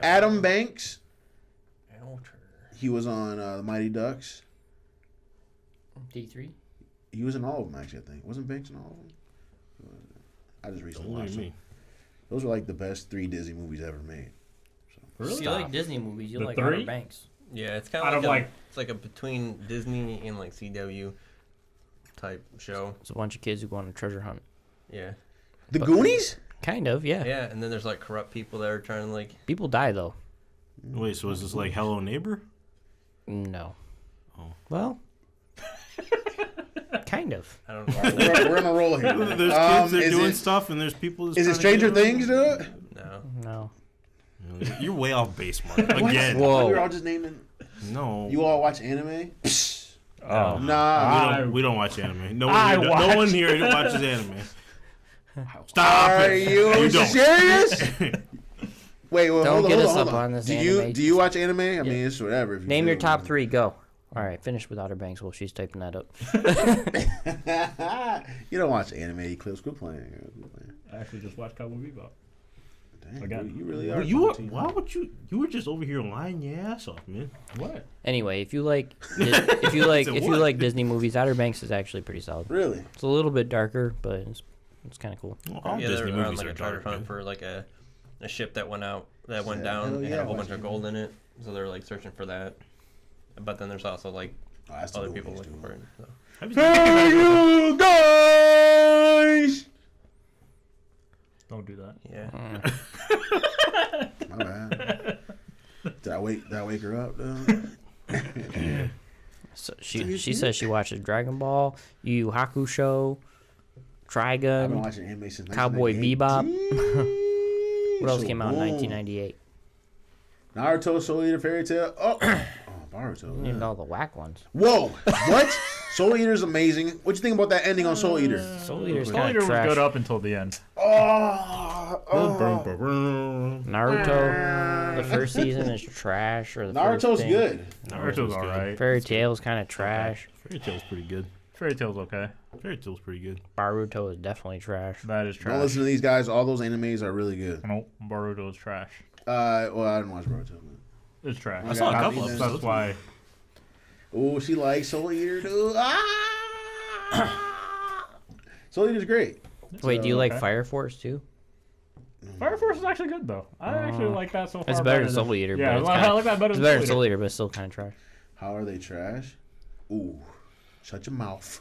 A: Adam Banks? He was on the Mighty Ducks.
E: D3.
A: He was in all of them, actually, I think. Wasn't Banks in all of them? I just recently
C: Only
A: watched
C: me.
A: them. Those were like the best 3 Disney movies ever made.
E: If you like Disney movies, you
D: The
E: like
D: three?
E: Outer Banks.
B: Yeah, it's kind
D: Out
B: of
D: of,
B: like,
D: like-
B: it's like a between Disney and like CW type show.
F: It's a bunch of kids who go on a treasure hunt.
B: Yeah.
A: The Goonies?
F: Kind of, yeah.
B: Yeah, and then there's like corrupt people that are trying to like.
F: People die though.
C: Wait, so is this like Hello Neighbor?
F: No.
C: Oh.
F: Well. Kind of.
B: I don't know.
A: We're on a roll here.
C: There's kids that are
A: is
C: doing
A: it-
C: stuff, and there's people. That's
A: Is it
C: trying to
A: Stranger
C: get
A: Things, dude?
B: No.
F: No.
C: them. You're way off base, Mark. Again.
F: Whoa.
A: We were all just naming.
C: No.
A: You all watch anime?
D: Oh.
A: Nah.
C: We don't watch anime. No
D: I
C: one, here, no one
D: watch-
C: here watches anime. Stop
A: Are
C: it.
A: you
C: don't.
A: serious? Wait, well,
F: Don't
A: hold on,
F: get
A: hold
F: us
A: on,
F: up
A: hold on.
F: on this
A: Do
F: anime.
A: you watch anime? I mean, it's whatever. If you
F: Name
A: do.
F: your top 3. Go. All right, finish with Outer Banks while she's typing that up.
A: You don't watch anime, Eclipse. Quit playing.
D: I actually just watched Cowboy Bebop.
A: Dang,
D: Again.
A: you really are.
C: Why would you? You were just over here lying your ass off, man.
D: What?
F: Anyway, if you like
C: what?
F: like Disney movies, Outer Banks is actually pretty solid.
A: Really?
F: It's a little bit darker, but it's kind of cool.
C: Well, all
B: Yeah,
C: Disney
B: they're on
C: movies
B: like
C: are
B: a treasure
C: dark,
B: hunt
C: man.
B: for like a ship that went
A: Hell
B: down. It had
A: yeah,
B: a whole
A: watch
B: bunch of
A: it.
B: gold in it, so they're like searching for that. But then there's also like
A: Oh, that's the
B: other
A: Goonies,
B: people
A: dude.
B: looking for it. So.
C: Have you seen-
A: Hey, you guys!
D: Don't do that.
B: Yeah.
A: My bad. Did I wake her up though?
F: So she says she watches Dragon Ball, Yu Yu Hakusho,
A: I've been
F: Trigun.
A: watching anime since
F: Cowboy
A: 1998.
F: What else
A: So
F: came out in
A: boom.
F: 1998?
A: Naruto, Soul Eater, Fairy Tail. Oh, Naruto.
F: Even
A: Yeah.
F: all the whack ones.
A: Whoa! What? Soul Eater's amazing. What you think about that ending on Soul Eater?
F: Soul Eater's
D: Soul
F: kind
D: Eater
F: of
D: was
F: trash.
D: good up until the end.
F: Naruto, the first season is trash. Or the first
A: Naruto's
F: thing.
A: good.
D: Naruto's alright.
F: Fairy Tail's kind of trash.
C: Fairy Tail's pretty good.
D: Fairy Tail's okay.
C: Fairy Tail's pretty good.
F: Baruto is definitely trash.
D: That is
A: Don't
D: trash.
A: listen to these guys. All those animes are really good.
D: Nope, Boruto is trash.
A: Well, I didn't watch Naruto.
D: It's trash.
A: I saw a couple
D: That's
A: episodes.
D: why.
A: Oh, she likes Soul Eater, dude. Ah! Soul Eater's great.
F: Wait, do you like
D: okay.
F: Fire Force too?
D: Fire Force is actually good though. I actually like that so far.
F: It's better than Soul Eater,
D: Yeah,
F: but it's
D: I
F: kinda-
D: like that better
F: It's
D: than
F: better than
D: Soul
F: Soul
D: Eater.
F: Eater, but it's still kind of trash.
A: How are they trash? Ooh, shut your mouth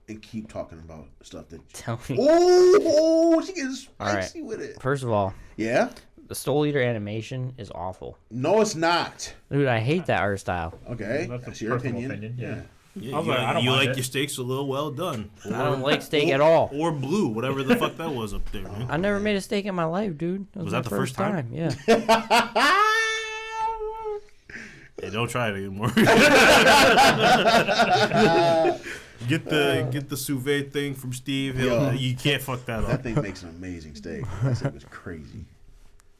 A: and keep talking about stuff that.
F: Tell me.
A: Oh, she gets
F: All right.
A: spicy with it.
F: First of all,
A: Yeah?
F: the Soul Eater animation is awful.
A: No, it's not.
F: Dude, I hate that art style.
A: Okay,
D: That's a
A: that's your
D: personal
A: opinion.
D: opinion, yeah.
C: Yeah,
D: I was
C: you
D: like, I don't
C: you
D: mind
C: like
D: it.
C: your steaks a little well done.
F: I don't like steak at all.
C: Or blue, whatever the fuck that was up there, man.
F: I never made a steak in my life, dude. It
C: Was
F: my
C: that the first time?
F: Yeah.
C: Hey, don't try it anymore. Get the sous vide thing from Steve.
A: Yo.
C: You can't fuck that
A: That
C: up.
A: thing makes an amazing steak. That steak was crazy.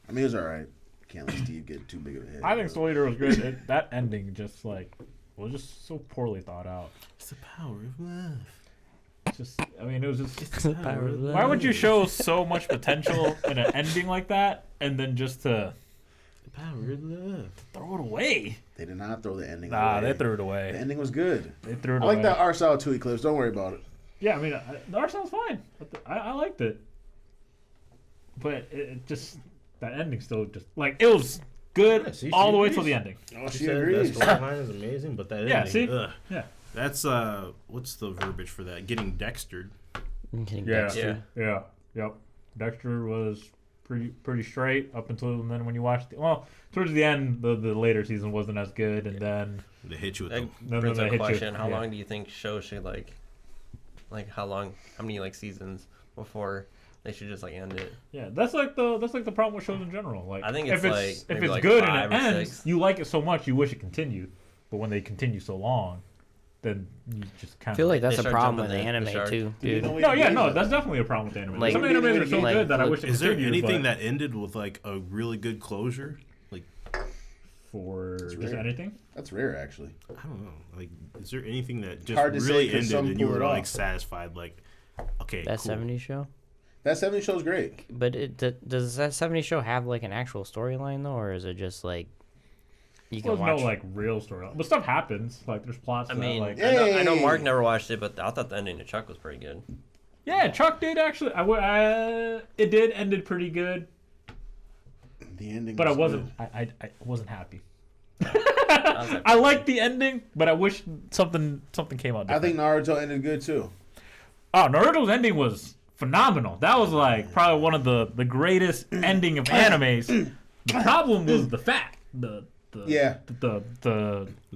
A: I mean, it was all right. Can't let Steve get too big of a head.
D: I think Soul Eater was good. That ending just was just so poorly thought out.
C: It's the power of love.
D: Just, I mean, it was just.
F: The power of
D: Why would you
F: love.
D: show so much potential in an ending like that, and then just to
C: The power of love.
D: throw it away?
A: They did not throw the ending
D: Nah,
A: away.
D: they threw it
A: The
D: away.
A: ending was good.
D: They threw it
A: I
D: away.
A: like that art style too, Eclipse. Don't worry about it.
D: Yeah, I mean, the art sounds fine. I liked it, but it just that ending still just like it was good
C: Yeah, see,
D: all
C: she
D: the way
C: agrees.
D: till the ending.
A: Oh,
C: She
A: she
C: said
A: agrees.
C: that storyline is amazing, but that
D: Yeah,
C: ending,
D: see?
C: ugh.
D: Yeah.
C: That's what's the verbiage for that? Getting dextered.
F: I'm kidding,
D: Yeah.
F: Dexter.
B: Yeah.
D: Yep. Dexter was pretty straight up until and then when you watched towards the end the later season wasn't as good and then
C: They hit you with
B: That
C: the
D: No,
B: brings
D: they
B: up
D: hit
B: a
D: you.
B: question: How
D: Yeah.
B: long do you think shows should like how many like seasons before they should just like end it?
D: yeah that's like the problem with shows in general. Like
B: I think
D: if
B: it's
D: it's
B: like
D: if
B: maybe
D: it's
B: like
D: good
B: 5
D: and it
B: or
D: ends
B: 6.
D: you like it so much you wish it continued, but when they continue so long then you just kind
F: I feel like that's
B: They
F: a
B: start
F: problem with
B: jumping the
F: anime
B: shark.
F: too,
A: Do you
F: dude.
A: know what
D: no
A: you
D: yeah
A: mean?
D: no that's definitely a problem with anime.
F: Like-
D: Some animes are so
F: like-
D: good that I wish it
C: Is there
D: continued.
C: anything
D: but
C: that ended with like a really good closure? Like
D: for just
A: rare.
D: anything
A: That's rare, actually.
C: I don't know. Like, is there anything that just
A: Hard to say
C: really
A: 'cause
C: ended
A: some
C: and you
A: pull
C: were
A: it
C: like
A: off.
C: satisfied? Like, okay,
F: That
C: cool.
F: 70s show?
A: That 70 show's great.
F: But does that 70s show have like an actual storyline though, or is it just like you can
D: there's
F: watch?
D: no like real story, but stuff happens. Like there's plots.
B: I
D: that,
B: mean,
D: like
B: I know
A: Hey!
B: Mark never watched it, but I thought the ending to Chuck was pretty good.
D: yeah, Chuck did actually. It did ended pretty good.
A: The ending
D: But I
A: was
D: wasn't.
A: good.
D: I wasn't happy. I like the ending, but I wish something came out.
A: I
D: Different.
A: think Naruto ended good too.
D: Oh, Naruto's ending was phenomenal. That was like probably one of the greatest ending of animes. The problem was the fat. The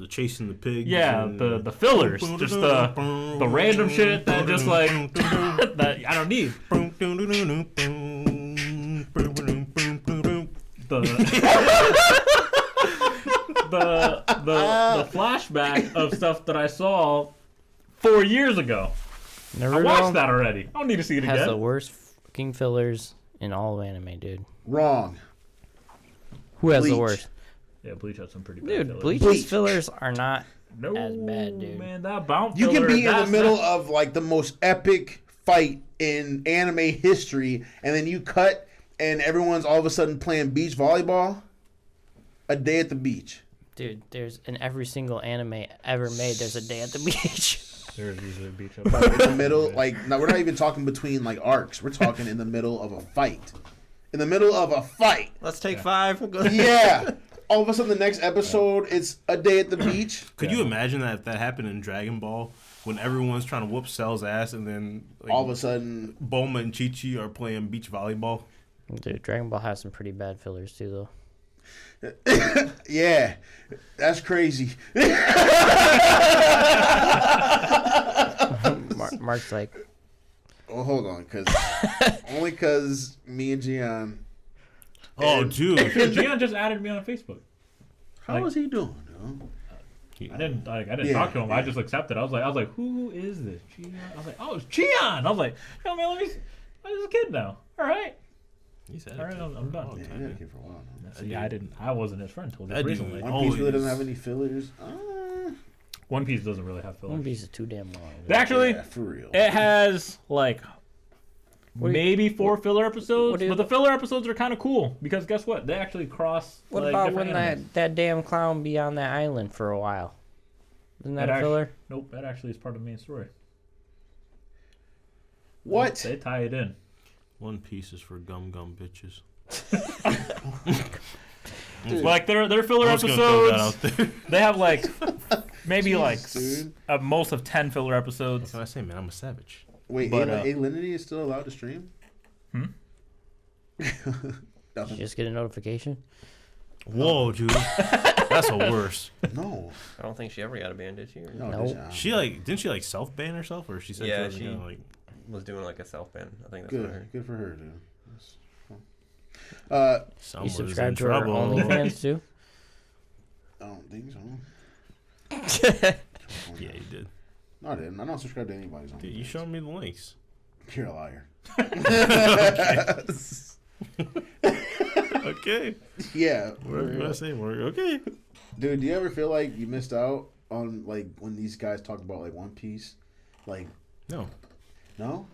C: chasing the pigs.
D: yeah,
C: and
D: the fillers, just the random shit that just like that I don't need. The flashback of stuff that I saw 4 years ago. I watched that already. I don't need to see it
F: has
D: again.
F: the worst fucking fillers in all of anime, dude.
A: Wrong.
F: Who has
A: Bleach.
F: the worst?
D: Yeah, Bleach has some pretty bad
F: Dude,
D: fillers.
F: Bleach's fillers are not
D: No,
F: as bad, dude.
D: Man, that bounce
A: You
D: filler,
A: can be in the
D: that's-
A: middle of like the most epic fight in anime history, and then you cut, and everyone's all of a sudden playing beach volleyball. A day at the beach.
F: Dude, there's in every single anime ever made, there's a day at the beach.
D: There's usually a beach up
A: In the middle, like, no, we're not even talking between like arcs. We're talking in the middle of a fight. In the middle of a fight.
B: Let's take 5.
A: Yeah. All of a sudden, the next episode, it's a day at the beach.
C: Could you imagine that if that happened in Dragon Ball, when everyone's trying to whoop Cell's ass, and then like,
A: All of a sudden,
C: Bulma and Chi-Chi are playing beach volleyball?
F: Dude, Dragon Ball has some pretty bad fillers too, though.
A: yeah, that's crazy.
F: Mark's like,
A: Well, hold on, only because me and Gian.
C: Oh, dude.
D: Gian just added me on Facebook.
A: How is he doing? Dude?
D: I didn't
A: Yeah,
D: talk to him. I
A: yeah.
D: just accepted. I was like, who is this? Gian? I was like, oh, it's Gian. I was like, yo, man, I'm just a kid now. All right.
C: He said
D: All right, I'm done.
A: Yeah, he had a kid for a while. Now.
D: So, yeah, I wasn't his friend until
C: That
D: just
C: dude-
D: recently.
A: One Piece really doesn't
C: Always.
A: have any fillers.
D: One Piece doesn't really have
F: One
D: fillers.
F: Piece is too damn long.
D: Actually,
A: Yeah, for real.
D: it has like
F: What do you-
D: maybe 4 filler episodes,
F: what do you-
D: but the filler episodes are kind of cool because guess what? They actually cross.
F: What
D: like,
F: about when
D: different animes.
F: that damn clown be on that island for a while? Isn't that
D: That
F: a
D: actu-
F: filler?
D: Nope, that actually is part of the main story.
A: What?
D: They tie it in.
C: One Piece is for gum bitches.
D: Like their filler
C: I'm just gonna throw that out
D: episodes,
C: there.
D: they have like maybe
A: Jesus, dude.
D: a most of 10 filler
C: What
D: episodes.
C: can I say, man? I'm a savage.
A: Wait,
D: But,
A: Alinity is still allowed to stream?
D: Hmm?
F: Did
A: Nothing.
F: you just get a notification?
C: Whoa, dude. That's a worse.
A: No.
B: I don't think she ever got a band, did she? Or
A: No.
F: Nope.
C: She didn't she self-ban herself, or she said
B: Yeah,
C: she wasn't
B: she-
C: gonna like.
B: was doing like a self ban. I think that's what I
A: Good.
B: heard.
A: Good for her, dude. That's fun.
F: You
C: Someone's
F: subscribe
C: in
F: to our
C: trouble.
F: OnlyFans too?
A: I don't think so.
C: Yeah, you did.
A: No, I didn't. I don't subscribe to anybody's.
C: Dude, you showed me the links.
A: You're a liar.
C: Okay.
A: Yeah.
C: What did I say? Okay.
A: Dude, do you ever feel like you missed out on like when these guys talk about like One Piece? Like,
C: No,
A: no?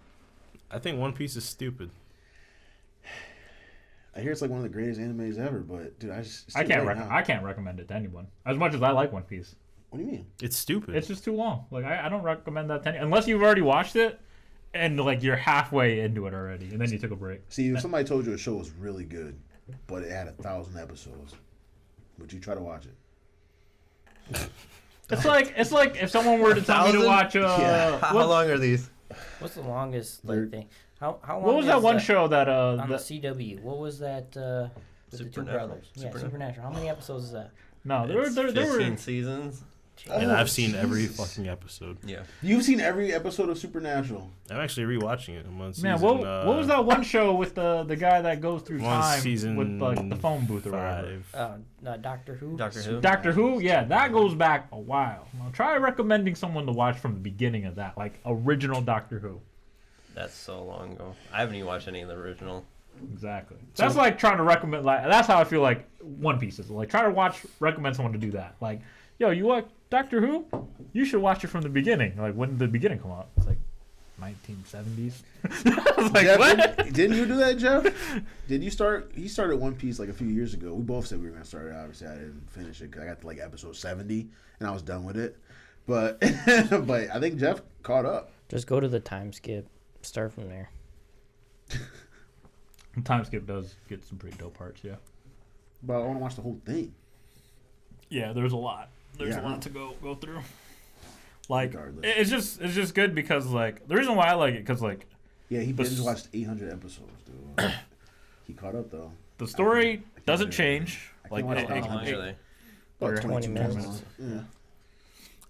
C: I think One Piece is stupid.
A: I hear it's like one of the greatest animes ever, but dude, it's
D: I
A: too
D: can't
A: late now.
D: I can't recommend it to anyone. As much as I like One Piece,
A: What do you mean?
C: It's stupid.
D: it's just too long. Like I don't recommend that to anyone unless you've already watched it and like you're halfway into it already, and then you took a break.
A: See, if somebody told you a show was really good, but it had 1,000 episodes, would you try to watch it?
D: It's like if someone were to tell me to
B: 1,000?
D: watch
A: Yeah.
B: How
D: what,
B: long are these?
E: What's the longest
A: They're-
E: like thing? How long?
D: what was that
E: is
D: one show that
E: on the
D: that,
E: CW? What was that? With the two
B: Supernatural.
E: brothers. Yeah,
B: Supernatural.
E: Supernatural. How many episodes is that?
D: no there
B: It's
D: were
B: 15 seasons.
C: and
A: Oh,
C: I've seen every
A: Jesus.
C: fucking episode.
B: Yeah.
A: You've seen every episode of Supernatural.
C: I'm actually rewatching it. I'm on season,
D: man what was that one show with the guy that goes through
C: I'm on
D: time
C: season
D: with like the phone booth or whatever.
C: 5.
E: Doctor Who.
B: Doctor Who.
D: Doctor Who, yeah, that goes back a while. Now try recommending someone to watch from the beginning of that, like original Doctor Who.
B: That's so long ago. I haven't even watched any of the original.
D: Exactly. That's like trying to recommend. Like that's how I feel like One Piece is. Like try to recommend someone to do that. Like, yo, you like Doctor Who? You should watch it from the beginning. Like when did the beginning come out? It's like 1970s. I was like,
A: Jeff,
D: what?
A: didn't you do that, Jeff? Did you start? He started One Piece like a few years ago. We both said we were gonna start it. Obviously, I didn't finish it because I got to like episode 70 and I was done with it. But but I think Jeff caught up.
F: Just go to the time skip. Start from there.
D: Time skip does get some pretty dope parts, yeah.
A: But I want to watch the whole thing.
D: Yeah, there's a lot. There's
A: Yeah.
D: a lot to go through. Like
A: Regardless.
D: it's just good because like the reason why I like it because like
A: Yeah, he
D: The
A: binge
D: s-
A: watched 800 episodes, dude. He caught up though.
D: the story
A: can't
D: doesn't
A: do it.
D: change.
A: I
D: Like
A: can't watch
D: it-
A: that
B: How much
D: it-
B: are they?
A: About
F: 20
A: 22
F: minutes.
A: Yeah,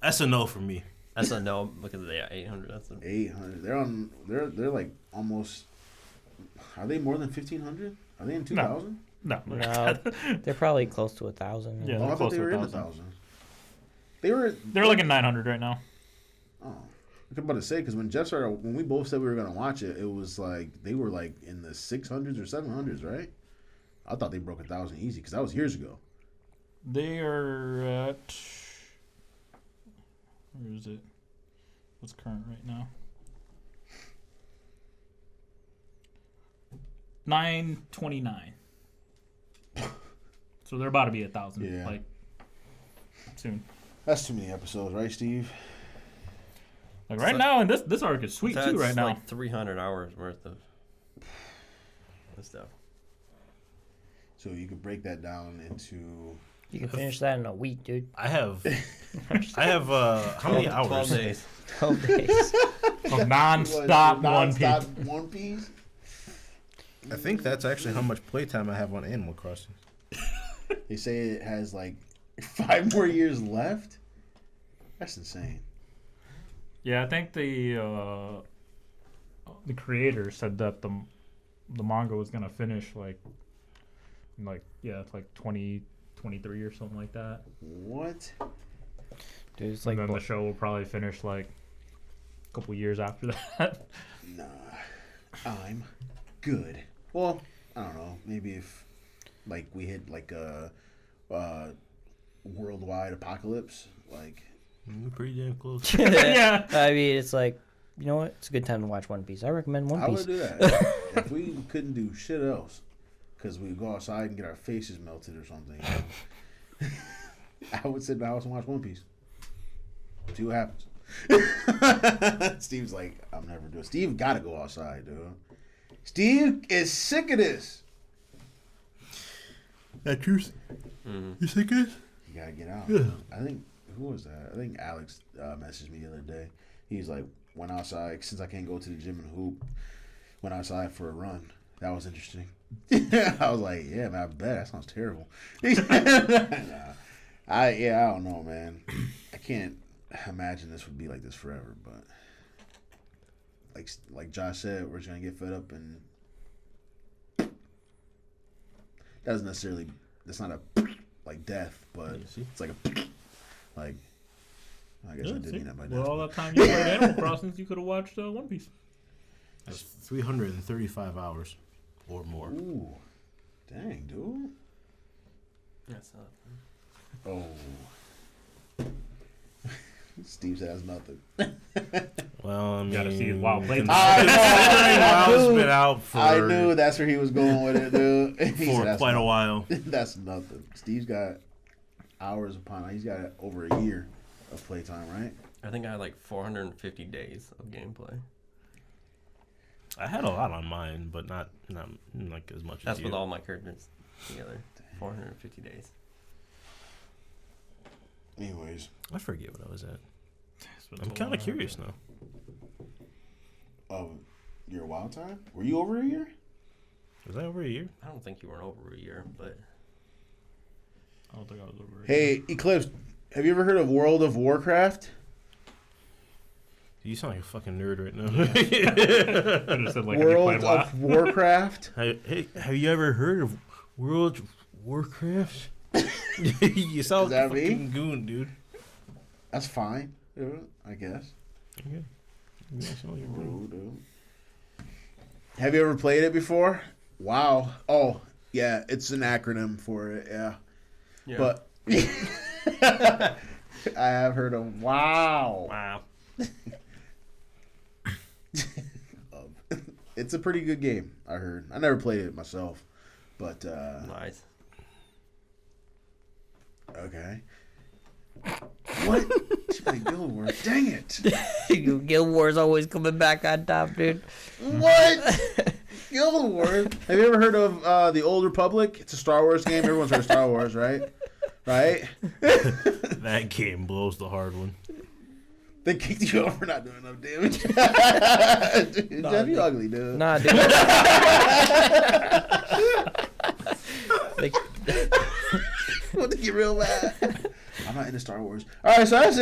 C: That's a no for me.
B: That's a no because they are 800. That's a
A: 800. They're on. They're like almost. Are they more than 1,500? Are they in 2,000?
D: no,
F: No, they're probably close to 1,000.
D: Yeah.
A: Oh,
D: they're
A: I thought
D: close
A: they
D: to
A: were in
D: 1,000.
A: 1,000. They were.
D: they're like in 900 right now.
A: Oh, I'm about to say because when Jeff started, when we both said we were gonna watch it, it was like they were like in the 600s or 700s, right? I thought they broke 1,000 easy because that was years ago.
D: They are at where is it? What's current right now? 929. So they're about to be 1,000.
A: Yeah.
D: Like soon.
A: That's too many episodes, right, Steve?
D: Like right now, and this arc is sweet
B: that's
D: too. Right now,
B: like 300 hours worth of this stuff.
A: So you could break that down into.
F: You can finish that in a week, dude.
C: I have how many
B: 12
C: hours?
B: days.
F: 12 days.
D: of non-stop One Piece.
A: Non-stop One Piece.
C: I think that's actually how much playtime I have on Animal Crossing.
A: They say it has like 5 more years left. That's insane.
D: Yeah, I think the creator said that the manga was gonna finish like it's like 2023 or something like that.
A: What?
F: Dude, it's
D: And
F: like
D: then the show will probably finish like a couple years after that.
A: Nah, I'm good. Well, I don't know. Maybe if like we hit like a worldwide apocalypse, like
C: We're pretty damn close.
D: Yeah.
F: I mean, it's like, you know what? It's a good time to watch One Piece. I recommend One
A: I
F: Piece.
A: would do that if we couldn't do shit else, because we go outside and get our faces melted or something. You know? I would sit in the house and watch One Piece. See what happens. Steve's like, I'm never doing. Steve got to go outside, dude. Steve is sick of this.
C: That truth? You think it is?
A: You gotta get out.
C: Yeah.
A: I think who was that? I think Alex messaged me the other day. He's like, went outside since I can't go to the gym and hoop. Went outside for a run. That was interesting. I was like, yeah, man, I bet that sounds terrible. I don't know, man. I can't imagine this would be like this forever, but like Josh said, we're just gonna get fed up, and that's not a like death, but it's like a like. I guess I did mean that by death.
D: Well, all that time you played Animal Crossing, you could have watched One Piece.
C: That's 335 hours or more.
A: Ooh, dang, dude.
B: That's
A: Oh. Steve says nothing.
C: Well, I mean,
D: Gotta see his wild play.
C: considering Wild's been out for
A: I knew that's where he was going with it, dude. He said,
C: for
A: "That's
C: quite a
A: nothing."
C: while.
A: That's nothing. Steve's got hours upon. He's got over a year of playtime, right?
B: I think I had like 450 days of gameplay.
C: I had a lot on mine, but not like as much
B: That's
C: as
B: with
C: you.
B: all my characters together. 450 days.
A: Anyways,
C: I forget what I was at. I'm kind of curious now.
A: your wild time? Were you over a year?
C: Was that over a year?
B: I don't think you were over a year, but
D: I don't think I was over it.
A: Hey, Eclipse, have you ever heard of World of Warcraft?
C: You sound like a fucking nerd right now.
D: I just said, like, have you
A: World
D: played WoW?
A: of Warcraft?
C: Hey, have you ever heard of World of Warcraft? You sound
A: Is
C: like a
A: that me?
C: fucking goon, dude.
A: That's fine, dude, I guess.
C: Okay. You sound like a goon.
A: Ooh, dude. Have you ever played it before? Wow. Oh, yeah, it's an acronym for it, yeah. But I have heard of WoW.
B: wow.
A: It's a pretty good game, I heard. I never played it myself, but
B: Nice.
A: okay. What? She played Guild Wars. Dang it!
F: Guild Wars always coming back on top, dude.
A: What? Guild Wars? Have you ever heard of the Old Republic? It's a Star Wars game. Everyone's heard of Star Wars, right? right?
C: That game blows the hard one.
A: They kicked you out for not doing enough damage. Dude, Jeff, you ugly, dude.
F: Nah, dude. Like,
A: Want to get real mad. I'm not into Star Wars. All right, so that's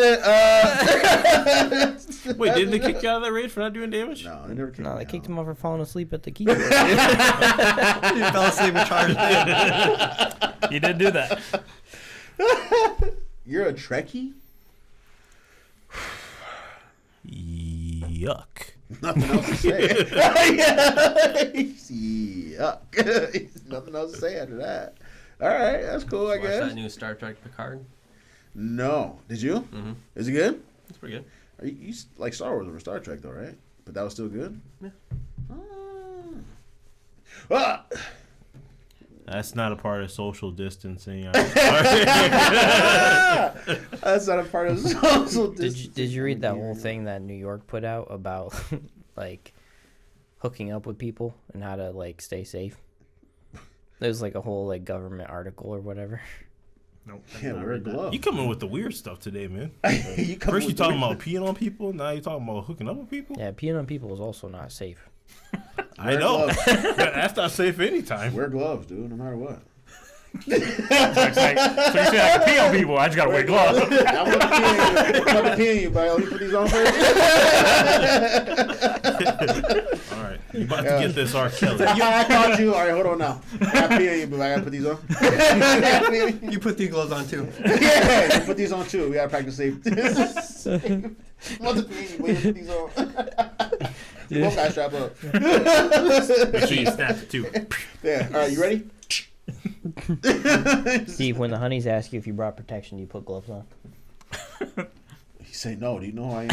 A: it.
C: Wait, didn't they kick you out of that raid for not doing damage?
A: No, they never kicked
F: no,
A: me
F: they
A: out.
F: kicked him out for falling asleep at the keyboard.
B: You fell asleep and charged in.
D: You did do that.
A: You're a Trekkie?
C: Yuck.
A: Nothing else to say. Yuck. Nothing else to say after that. All right, that's cool, I
B: Watch
A: guess.
B: that new Star Trek Picard.
A: No. Did you?
B: Mm-hmm.
A: Is it good?
B: It's pretty good.
A: Are you like Star Wars over Star Trek, though, right? But that was still good?
B: Yeah.
A: Ah!
C: That's not a part of social distancing.
A: That's not a part of social distancing.
F: Did you read that whole thing that New York put out about like hooking up with people and how to like stay safe? There's like a whole like government article or whatever.
D: Nope.
A: Yeah, wear a glove.
C: You coming with the weird stuff today, man.
A: You come
C: First you
A: with
C: talking
A: the-
C: about peeing on people, now you talking about hooking up with people?
F: Yeah, peeing on people is also not safe.
C: I
A: Wear
C: know.
A: gloves.
C: That's not safe anytime.
A: Wear gloves, dude, no matter what.
D: So you're saying I can pee on people, I just gotta wear gloves.
A: I'm gonna pee on you, but let me put these on first.
C: All right. You about to get this R. Kelly.
A: I caught you. All right, hold on now. I gotta pee on you, but I gotta put these on.
B: You put these gloves on too.
A: Yeah, put these on too. We gotta practice safety. I'm about to pee on you, but you put these on. You both gotta strap up.
C: Make sure you snap it too.
A: Yeah. All right, you ready?
F: Steve, when the honeys ask you if you brought protection, do you put gloves on?
A: He say no. Do you know who I am?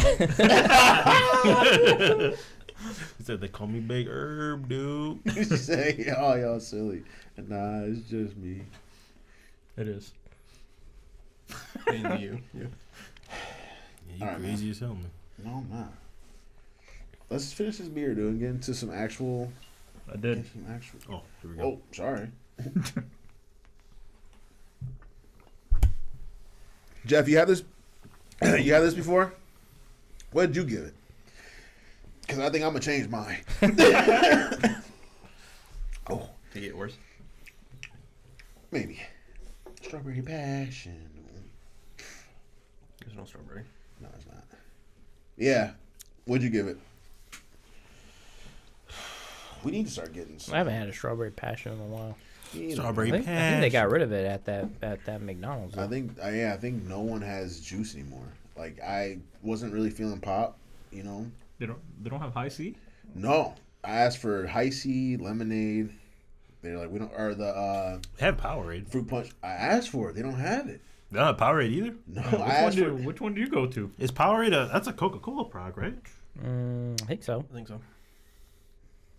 C: He said they call me Big Herb, dude.
A: He say, "Oh, y'all silly." Nah, it's just me.
D: It is.
B: Mainly you.
C: Yeah, you
A: All right,
C: crazy as hell, man.
A: No, I'm not. Let's finish this beer, dude, and get into some actual.
D: I did.
C: Oh, here we go.
A: Oh, sorry. Jeff, you had this. You had this before. What did you give it? Because I think I'm gonna change mine. Oh,
B: To get worse.
A: maybe. Strawberry passion.
B: There's no strawberry.
A: No, it's not. Yeah. What'd you give it? We need to start getting some.
F: I haven't had a strawberry passion in a while.
C: Strawberry
F: I think they got rid of it at that McDonald's.
A: I think no one has juice anymore. Like I wasn't really feeling pop, you know.
D: They don't have high C?
A: No, I asked for high C lemonade. They're like, we don't, or the
C: They have Powerade.
A: fruit punch. I asked for it. They don't have it.
C: They don't have Powerade either.
A: No, I asked for.
D: Which one do you go to?
C: Is Powerade that's a Coca-Cola product, right?
F: I think so.
B: I think so.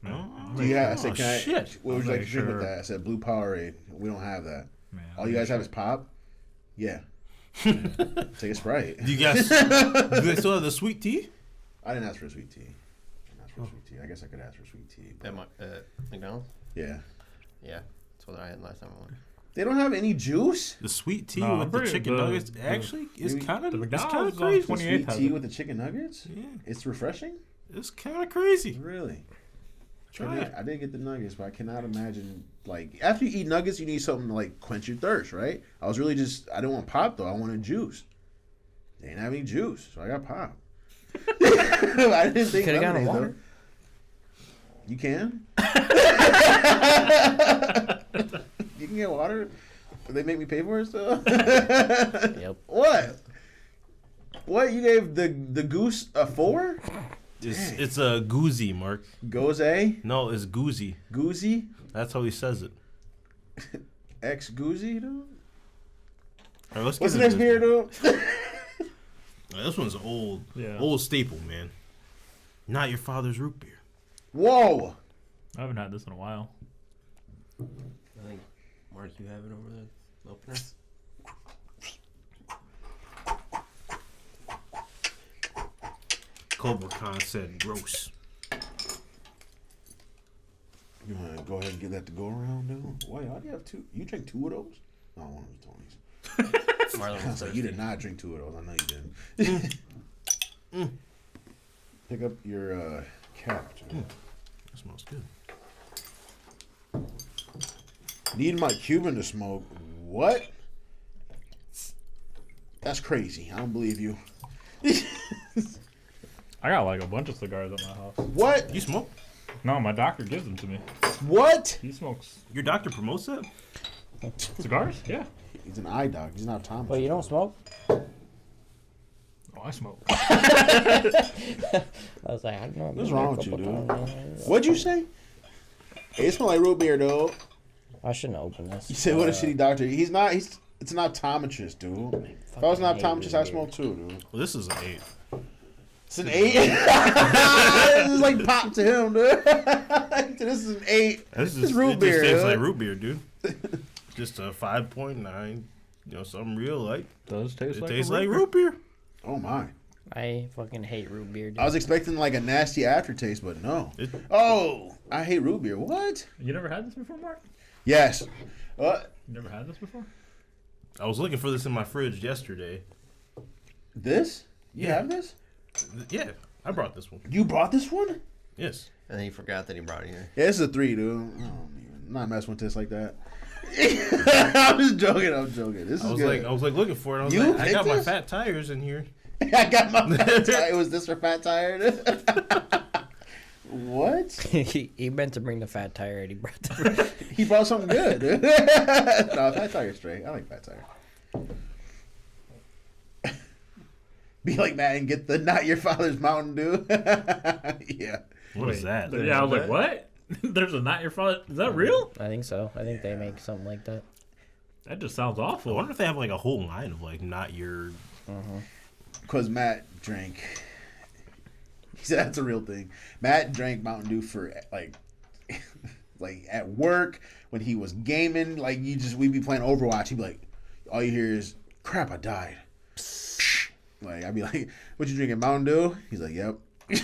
C: No.
A: Do you have? I said,
C: Oh,
A: can I?
C: shit.
A: What would you
D: I'm
A: like to
D: not
A: drink with
D: sure.
A: that? I said blue Powerade. We don't have that.
D: Man,
A: All you guys have is pop. Yeah. Take a Sprite.
C: Do you guys still have the sweet tea?
A: I didn't ask for a sweet tea. I didn't ask for sweet tea. I guess I could ask for sweet tea. But
B: At McDonald's?
A: yeah.
B: Yeah. That's what I had last time I went.
A: They don't have any juice.
C: The sweet tea
D: No,
C: with
D: I'm
C: the
D: pretty-
C: chicken
D: the-
C: nuggets
D: the-
C: actually is
A: maybe
C: kind
D: the
C: of
D: McDonald's is on
C: crazy.
D: 28th
A: Sweet
D: has
A: tea
D: it.
A: with the chicken nuggets.
C: Yeah,
A: It's refreshing.
C: it's kind of crazy.
A: Really.
C: Try it.
A: I did get the nuggets, but I cannot imagine like after you eat nuggets, you need something to like quench your thirst, right? I was really just I didn't want pop though. I wanted juice. They didn't have any juice, so I got pop. I didn't think
F: Coulda gotten
A: lemonade,
F: water.
A: though. You can. You can get water. They make me pay for it still.
F: Yep.
A: What? What you gave the goose a 4?
C: It's a Gose, Mark.
A: Gose,
C: No, it's Gose.
A: Goosey,
C: That's how he says it.
A: ex Goosey, dude.
C: All right, let's
A: What's the
C: get
A: next
C: into
A: beer,
C: this.
A: dude?
C: This one's old,
D: Yeah.
C: old staple, man. Not your father's root beer.
A: Whoa.
D: I haven't had this in a while.
B: I think, Mark, you have it over there? The opener?
C: Cobra Khan said gross.
A: You want to go ahead and give that to go around, dude? Why, how do you have 2? You drink 2 of those? No, one of those Tony's.
E: Marlon
A: I
E: was
A: was like, you did not drink 2 of those. I know you didn't. Pick up your cap.
C: That smells good.
A: Need my Cuban to smoke. What? That's crazy. I don't believe you.
D: I got like a bunch of cigars at my house.
A: What?
C: You smoke?
D: No, my doctor gives them to me.
A: What?
D: He smokes
C: Your doctor promotes that?
D: cigars. Yeah.
A: He's an eye dog. He's not Tom.
F: Well, you don't smoke?
D: Oh, I smoke.
F: I was like, I don't know.
A: What's wrong with you, dude?
F: dude?
A: What'd you say? Hey, it smell like root beer, though.
F: I shouldn't open this.
A: You said, what a shitty doctor. He's not. It's an optometrist, dude. If I was an optometrist, I'd smoke too, dude.
C: Well, this is an 8.
A: It's an 8? This is like pop to him, dude. This is an 8.
C: This
A: It's
C: is
A: root
C: it
A: beer,
C: just tastes
A: dude.
C: like root beer, dude. Just a 5.9. You know, something real like.
D: Does taste
C: It
D: like
C: tastes
D: a
C: like
D: beer.
C: root beer.
A: Oh, my.
F: I fucking hate root beer, dude.
A: I was expecting like a nasty aftertaste, but no. Oh, I hate root beer. What?
D: You never had this before, Mark?
A: Yes. What?
D: You never had this before?
C: I was looking for this in my fridge yesterday.
A: This? You
C: Yeah.
A: have this?
C: Yeah, I brought this one.
A: You brought this one?
C: Yes.
B: And he forgot that he brought it here.
A: Yeah, this is a 3, dude. I'm not messing with this like that. I'm just joking. I'm joking. This is
C: I was
A: good.
C: like looking for it. I was
A: You
C: like, I got
A: picked
C: my
A: this?
C: fat tires in here.
A: I got my fat tire. Was this for fat tire? What?
F: he meant to bring the fat tire and he brought the.
A: He brought something good. No, fat tire's straight. I like fat tire. Be like Matt and get the not your father's Mountain Dew. Yeah.
C: What is that?
D: Yeah, I was like, what? There's a not your father. Is that real?
F: I think so. I think they make something like that.
D: That just sounds
C: I
D: awful.
C: wonder if they have like a whole line of like not your.
A: Because Matt drank. He said that's a real thing. Matt drank Mountain Dew for like at work when he was gaming. Like we'd be playing Overwatch. He'd be like, all you hear is crap. I died. Like I'd be like, what you drinking, Mountain Dew? He's like, yep. He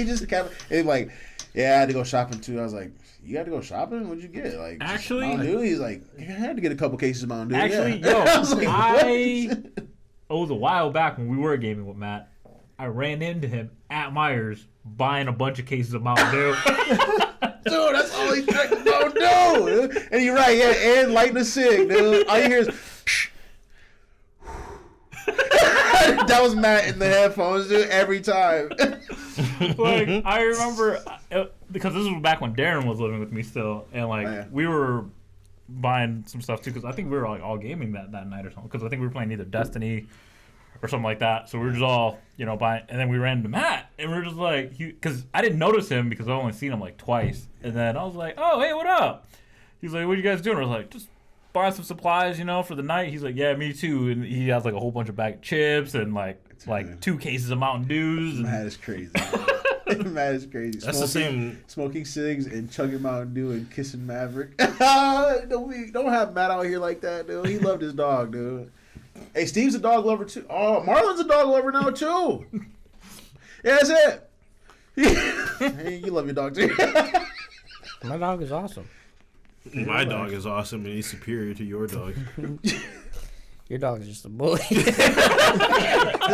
A: just kept. He'd be like, yeah, I had to go shopping too. I was like, you had to go shopping? What'd you get? Like just
D: Actually-
A: Mountain Dew. He's like, I had to get a couple cases of Mountain Dew.
D: Actually,
A: yeah.
D: yo,
A: I was like, what?
D: it was a while back when we were gaming with Matt. I ran into him at Myers buying a bunch of cases of Mountain Dew.
A: Dude, that's all he's drinking Mountain Dew. Dude. And you're right, yeah, and lighting a cig, dude. All you hear is. That was Matt in the headphones, dude, every time.
D: Like I remember because this was back when Darren was living with me still, and like
A: yeah.
D: we were buying some stuff too because I think we were like all gaming that night or something because I think we were playing either Destiny or something like that. So we were just all buying, and then we ran into Matt, and we were just like, because I didn't notice him because I've only seen him like twice, and then I was like, oh hey, what up? He's like, what you guys doing? I was like, just buying some supplies, for the night. He's like, yeah, me too. And he has like a whole bunch of bag of chips and like 2 cases of Mountain Dews. And
A: Matt is crazy. Matt is crazy.
C: That's the same.
A: Smoking cigs and chugging Mountain Dew and kissing Maverick. Don't have Matt out here like that, dude. He loved his dog, dude. Hey, Steve's a dog lover too. Oh, Marlon's a dog lover now too. Yeah, that's it. Hey, you love your dog too.
F: My dog is awesome.
C: My dog is awesome and he's superior to your dog.
F: Your dog is just a bully.
A: This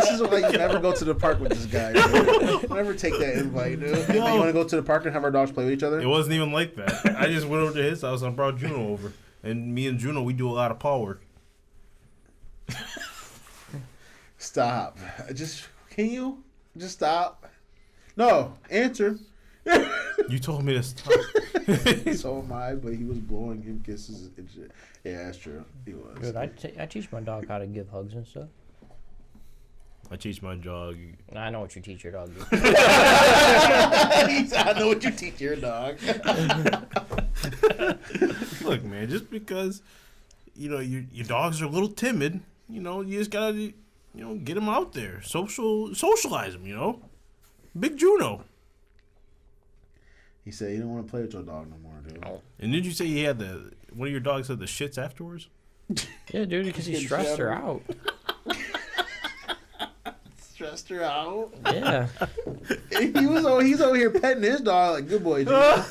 A: is why you never go to the park with this guy. Dude. Never take that invite, dude. Hey, man, you want to go to the park and have our dogs play with each other?
C: It wasn't even like that. I just went over to his house and brought Juno over. And me and Juno, we do a lot of paw work.
A: Stop. Can you just stop? No, answer.
C: You told me to stop.
A: So am I, but he was blowing him kisses and shit. Yeah, that's true. He was.
F: Dude, I teach my dog how to give hugs and stuff.
C: I teach my dog.
F: I know what you teach your dog. Dude.
A: I know what you teach your dog.
C: Look, man, just because your dogs are a little timid, you just gotta get them out there, socialize them. Big Juno.
A: He said, "You don't want to play with your dog no more, dude."
C: And did you say he had one of your dogs had the shits afterwards?
F: Yeah, dude, because he stressed her out.
A: Stressed her out.
F: Yeah.
A: He's over here petting his dog like, good boy, dude. That's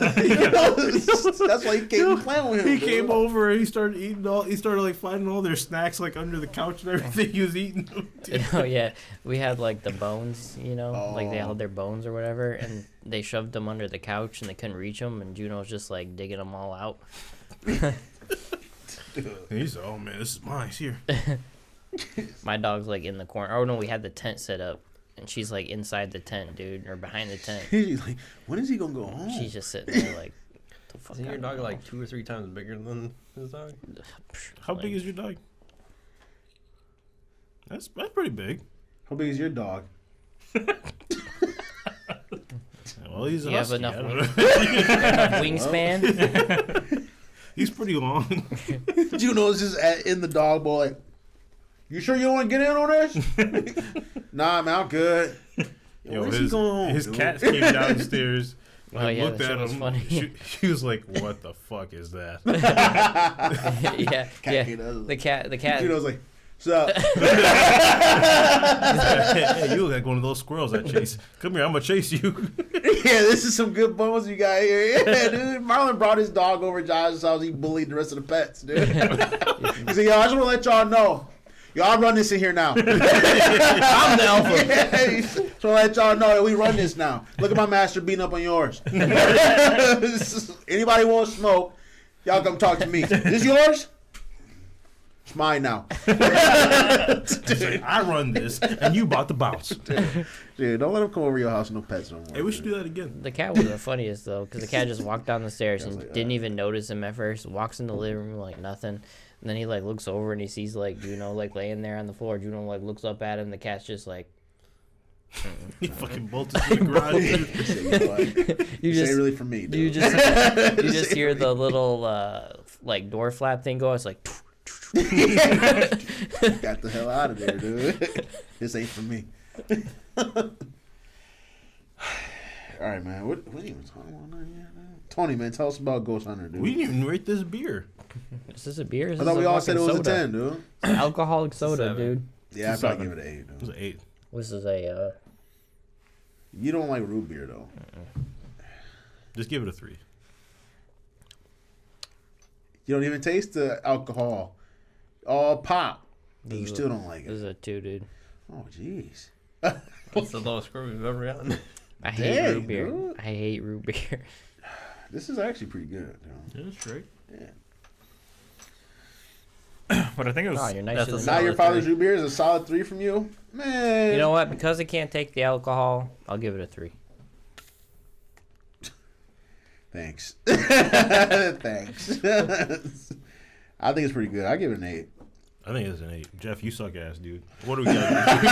A: why he came playing with him.
C: He came over and he started eating he started like finding all their snacks like under the couch and everything. He was eating them.
F: Oh yeah, we had like the bones, like they held their bones or whatever, and they shoved them under the couch and they couldn't reach them, and Juno was just like digging them all out.
C: He's oh man, this is mine. It's here.
F: My dog's like in the corner. Oh no, we had the tent set up, and she's like inside the tent, dude, or behind the tent.
A: He's like, when is he gonna go home?
F: She's just sitting there like, the fuck.
B: Isn't your dog like 2 or 3 times bigger than his dog?
C: How big is your dog? That's pretty big.
A: How big is your dog?
C: Well, he's a
F: You have
C: husky.
F: enough
C: I don't know.
F: wingspan?
C: He's pretty long.
A: Juno's just in the dog bowl like, you sure you don't want to get in on this? Nah, man, I'm good.
C: Yo,
A: Where's he going home,
C: his
A: dude?
C: cat came downstairs.
F: Oh,
C: I
F: yeah,
C: looked
F: that
C: at
F: shit was
C: him.
F: funny.
C: She was like, "What the fuck is that?"
F: Yeah,
A: Cat
F: yeah.
A: hate us.
F: The cat.
A: Juno's like, what's up?
C: Hey, you look like one of those squirrels I chase. Come here, I'm gonna chase you.
A: Yeah, this is some good bones you got here. Yeah, dude. Marlon brought his dog over to Josh's house. He bullied the rest of the pets, dude. He said, yo, I just want to let y'all know. Yo, I run this in here now. I'm the alpha. Yeah, just want to let y'all know that we run this now. Look at my master beating up on yours. Anybody want smoke, y'all come talk to me. This yours? It's mine now.
C: Say, I run this, and you about to bounce.
A: Dude, don't let him come over your house with no pets no more.
C: Hey, we should do that again.
F: The cat was the funniest though, because the cat just walked down the stairs and
A: like,
F: didn't even notice him at first. Walks in the living room like nothing, and then he like looks over and he sees like Juno like laying there on the floor. Juno like looks up at him. The cat's just like.
C: He fucking bolted to the garage.
F: You
A: This
F: just
A: ain't really for me, dude.
F: you just hear the little like door flap thing go. It's like.
A: Got the hell out of there, dude. This ain't for me. All right, man. What even talking about now? Yeah, man. Tony, man, tell us about Ghost Hunter, dude.
C: We didn't even rate this beer.
F: Is this a beer? Is
A: I
F: this
A: thought we
F: a
A: all said it
F: fucking
A: was
F: soda?
A: a 10, dude.
F: It's alcoholic soda,
B: 7.
F: dude.
A: Yeah, I'd
C: It's
A: probably
C: a
A: give it an 8,
C: It was
A: dude.
C: an 8.
F: This is a
A: You don't like root beer, though.
C: Just give it a 3.
A: You don't even taste the alcohol. All pop. And you
F: This is
A: still don't like
F: this
A: it.
F: is a 2, dude.
A: Oh, jeez.
B: That's the lowest score we've ever gotten.
F: I hate
A: Dang,
F: root beer.
A: dude.
F: I hate root beer.
A: This is actually pretty good.
D: Yeah, it's straight.
A: Yeah.
D: But I think it was.
F: Oh, you're nicer
B: That's a
F: than
A: Now
F: me.
B: solid
A: your father's
B: 3.
A: root beer is a solid 3 from you? Man.
F: You know what? Because it can't take the alcohol, I'll give it a 3.
A: Thanks. Thanks. I think it's pretty good. I give it an 8.
C: I think it's an 8. Jeff, you suck ass, dude. What do we got?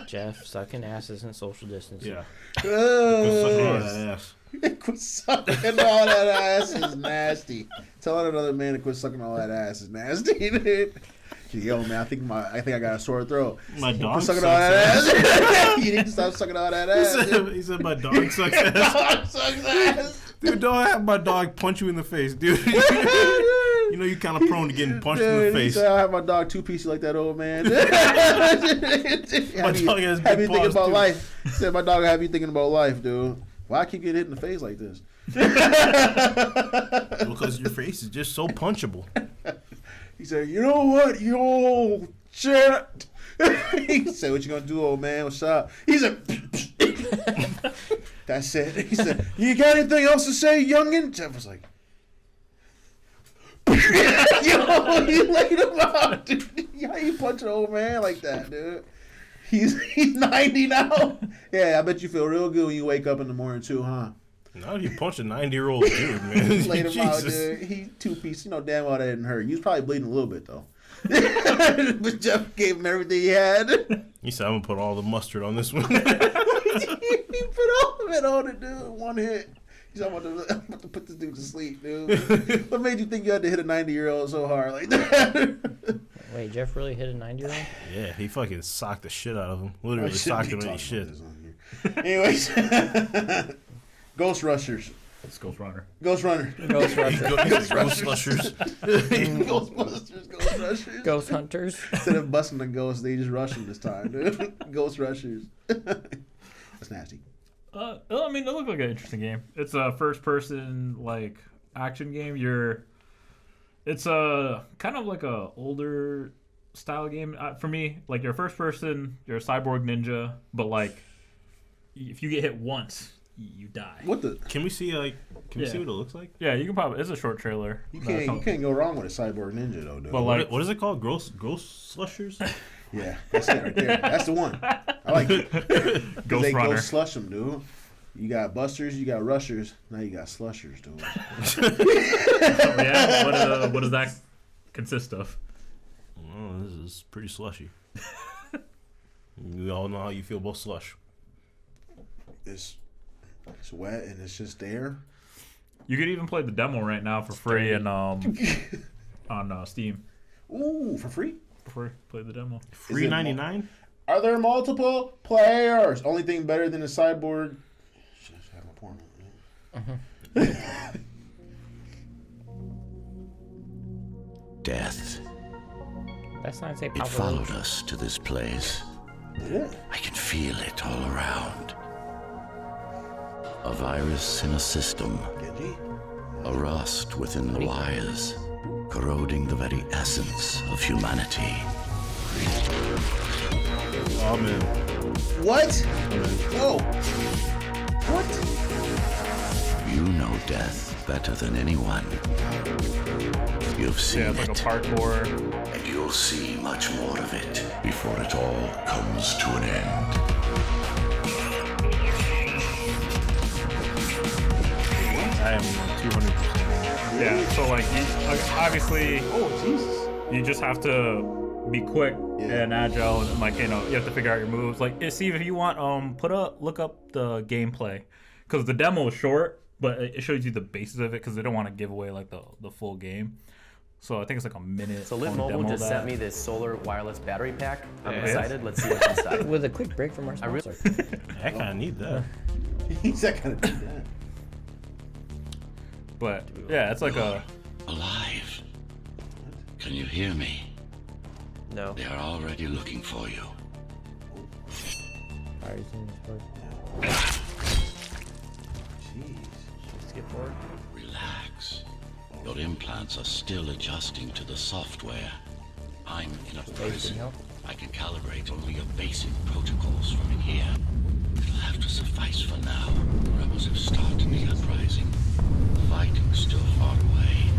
F: Jeff, sucking ass isn't social distancing.
C: Yeah. Go suck all that ass.
A: Quit sucking all that ass is nasty. Telling another man to quit sucking all that ass is nasty, dude. Yo, man, I think I got a sore throat.
C: My dog
A: Quit sucking
C: sucks
A: all that
C: ass.
A: ass. You need to stop sucking all that ass. dude.
C: He said my dog sucks ass.
A: Dog sucks ass.
C: Dude, don't have my dog punch you in the face, dude. You know you're kind of prone to getting punched in the
A: Dude, he
C: face.
A: said I'll have my dog 2-piece like that old man.
C: My dog has
A: have
C: big
A: you thinking
C: paws,
A: about
C: too.
A: life. He said my dog will have you thinking about life, dude. Why I keep getting hit in the face like this?
C: Because your face is just so punchable.
A: He said, you know what, you old shit. He said, what you gonna do, old man? What's up? He said, that's it. He said, you got anything else to say, youngin? Jeff was like, yo, you laid him out, dude. How you punch an old man like that, dude? He's 90 now. Yeah, I bet you feel real good when you wake up in the morning too, huh?
C: Now you punch a 90-year-old dude, man.
A: Laid him out,
C: Jesus.
A: dude. He 2-piece. You know damn well that didn't hurt. He was probably bleeding a little bit though. But Jeff gave him everything he had.
C: He said, I'm going to put all the mustard on this one.
A: He put all of it on it, dude. One hit. He's like, I'm about to put this dude to sleep, dude. What made you think you had to hit a 90-year-old so hard like that?
F: Wait, Jeff really hit a 90-year-old?
C: Yeah, he fucking socked the shit out of him. Literally socked him in his shit.
A: Anyways, Ghost Rushers.
D: It's Ghost Runner.
A: Ghost Runner.
F: Ghost Rushers.
C: Ghost Rushers.
A: Ghostbusters. Ghost Rushers.
F: Ghost Hunters.
A: Instead of busting the ghosts, they just rush them this time, dude. Ghost Rushers. That's nasty.
D: I mean, it looked like an interesting game. It's a first-person like action game. It's a kind of like a older style game for me. Like you're first person, you're a cyborg ninja, but like if you get hit once, you die.
A: What the?
C: Can we see we see what it looks like?
D: Yeah, you can probably. It's a short trailer.
A: You can't go wrong with a cyborg ninja though, dude.
D: But like,
C: What is it called? Ghost slushers?
A: Yeah, that's it right there. That's the one. I like it.
D: Ghost
A: they
D: Runner.
A: go slush them, dude. You got busters, you got rushers, now you got slushers, dude.
D: Yeah. What does that consist of?
C: Oh, this is pretty slushy. We all know how you feel about slush.
A: It's wet and it's just there.
D: You could even play the demo right now for free and on Steam.
A: Ooh, for free?
D: Play the demo.
C: Free 99?
A: Are there multiple players? Only thing better than a cyborg. Shit, I have my porn.
G: Death.
F: That's not say
G: It
F: power.
G: followed us to this place.
A: Yeah.
G: I can feel it all around. A virus in a system.
A: Genji?
G: A rust within the wires. Corroding the very essence of humanity.
C: Oh, man.
A: What? Whoa. What?
G: You know death better than anyone. You've seen
D: Yeah, it's like a
G: it,
D: parkour.
G: and you'll see much more of it before it all comes to an end.
C: I am 200%.
D: Yeah. So like, obviously,
A: Oh, Jesus.
D: you just have to be quick and agile, and like you have to figure out your moves. Like, see if you want, look up the gameplay, because the demo is short, but it shows you the basis of it, because they don't want to give away like the full game. So I think it's like a minute.
H: So Lit
D: long
H: Mobile
D: demo
H: just
D: of
H: sent
D: that.
H: me this solar wireless battery pack. I'm
D: Yeah.
H: excited. Let's see what's inside.
F: With a quick break from our sponsor.
C: I kind of need that.
A: He's that kind of dude. Yeah.
D: But yeah, it's like a.
G: Alive. Can you hear me?
B: No.
G: They are already looking for you.
F: Alright, seen this part.
A: Jeez.
B: Skip forward.
G: Relax. Your implants are still adjusting to the software. I'm in a prison.
F: help?
G: I can calibrate only your basic protocols from in here. It'll have to suffice for now. The rebels have started the uprising. The fighting's still far away.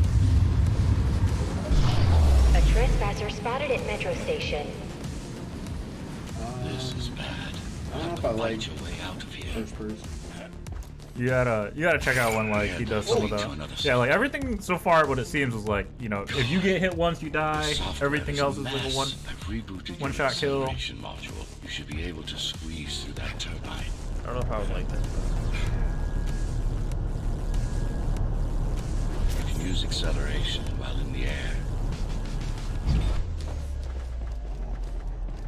I: A trespasser spotted at Metro Station.
G: This is bad.
A: I don't know if I
G: Fight
A: like
G: your way out of here.
A: first person.
D: You gotta check out when like he does some of the everything so far. What it seems is like if you get hit once you die, everything else is like a one shot kill.
G: Module. You should be able to squeeze through that turbine.
B: I don't know if I would like that.
G: You can use acceleration while in the air.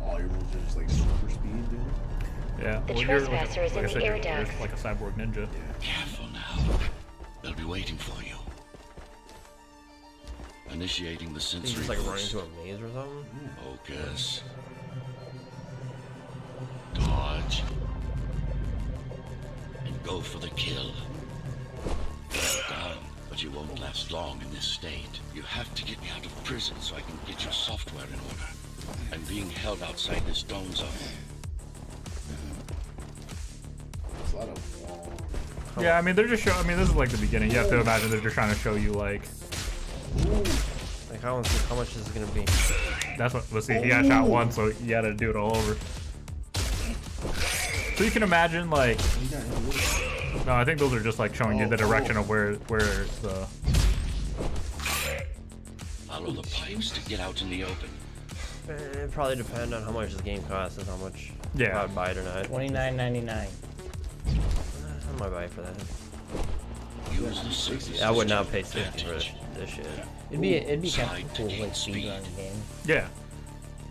A: All your moves are just like super speed, dude.
D: Yeah.
I: The
D: you're
I: trespasser is in the air
D: you're
I: duct.
D: like a cyborg ninja.
G: Careful now. They'll be waiting for you. Initiating the
B: He's
G: sensory
B: just like running
G: boost.
B: into a maze or something.
G: Focus. Dodge. And go for the kill. Get down, but you won't last long in this state. You have to get me out of prison so I can get your software in order. I'm being held outside this dome zone.
A: It's a lot of wall.
D: Yeah, I mean they're just this is like the beginning. You have to imagine they're just trying to show you like
B: Like how much is it gonna be?
D: that's what. Let's see. He got shot once, so you got to do it all over. So you can imagine like. No, I think those are just like showing you the direction of where the.
G: Follow the pipes to get out in the open.
B: It probably depend on how much this game costs and how much
D: Yeah.
B: I'd buy it or not.
F: $29.99.
B: I might buy it for that.
G: Use the surface
B: I would not pay
G: to your
B: 60 for
G: advantage.
B: this shit.
F: It'd be kind of cool like speedrun game.
D: Yeah.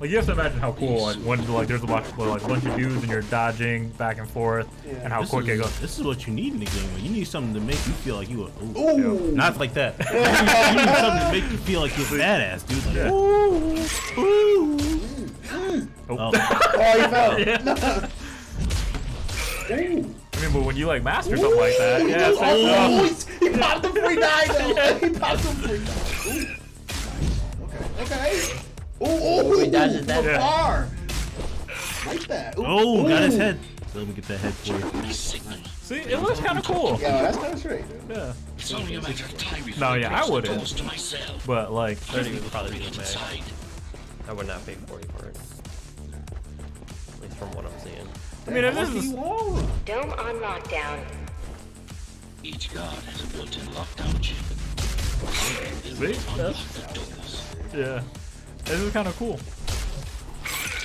D: Like you have to imagine how cool like when like there's a bunch of dudes and you're dodging back and forth and how quick it goes.
C: This is what you need in the game. You need something to make you feel like you a
A: Ooh.
C: not like that. You need something to make you feel like you're a badass, dude. Like,
D: Yeah.
C: Oh.
A: Oh, he fell. Ooh.
D: I mean, but when you like master something like that, yeah.
A: He popped him before he died, though. He popped him before he died. Ooh. Okay. Ooh,
F: he dodges that.
A: from far. Like that. Ooh.
C: Oh, got his
A: Ooh.
C: head. Let me get that head for you.
D: See, it looks kind of cool.
A: Yeah, that's kind of straight, dude.
D: Yeah.
G: It's only a matter of time before
D: No,
G: I
D: yeah,
G: close
D: I
G: the
D: wouldn't.
G: doors to myself.
D: But like,
B: 30 would probably be
G: Get
B: the max.
G: inside.
B: I would not pay 40 for it. At least from what I'm seeing.
D: I mean, this is
I: Dome on lockdown.
G: Each guard has a built-in lockdown chip.
D: see,
G: Unlock the doors.
D: yeah. This is kind of cool.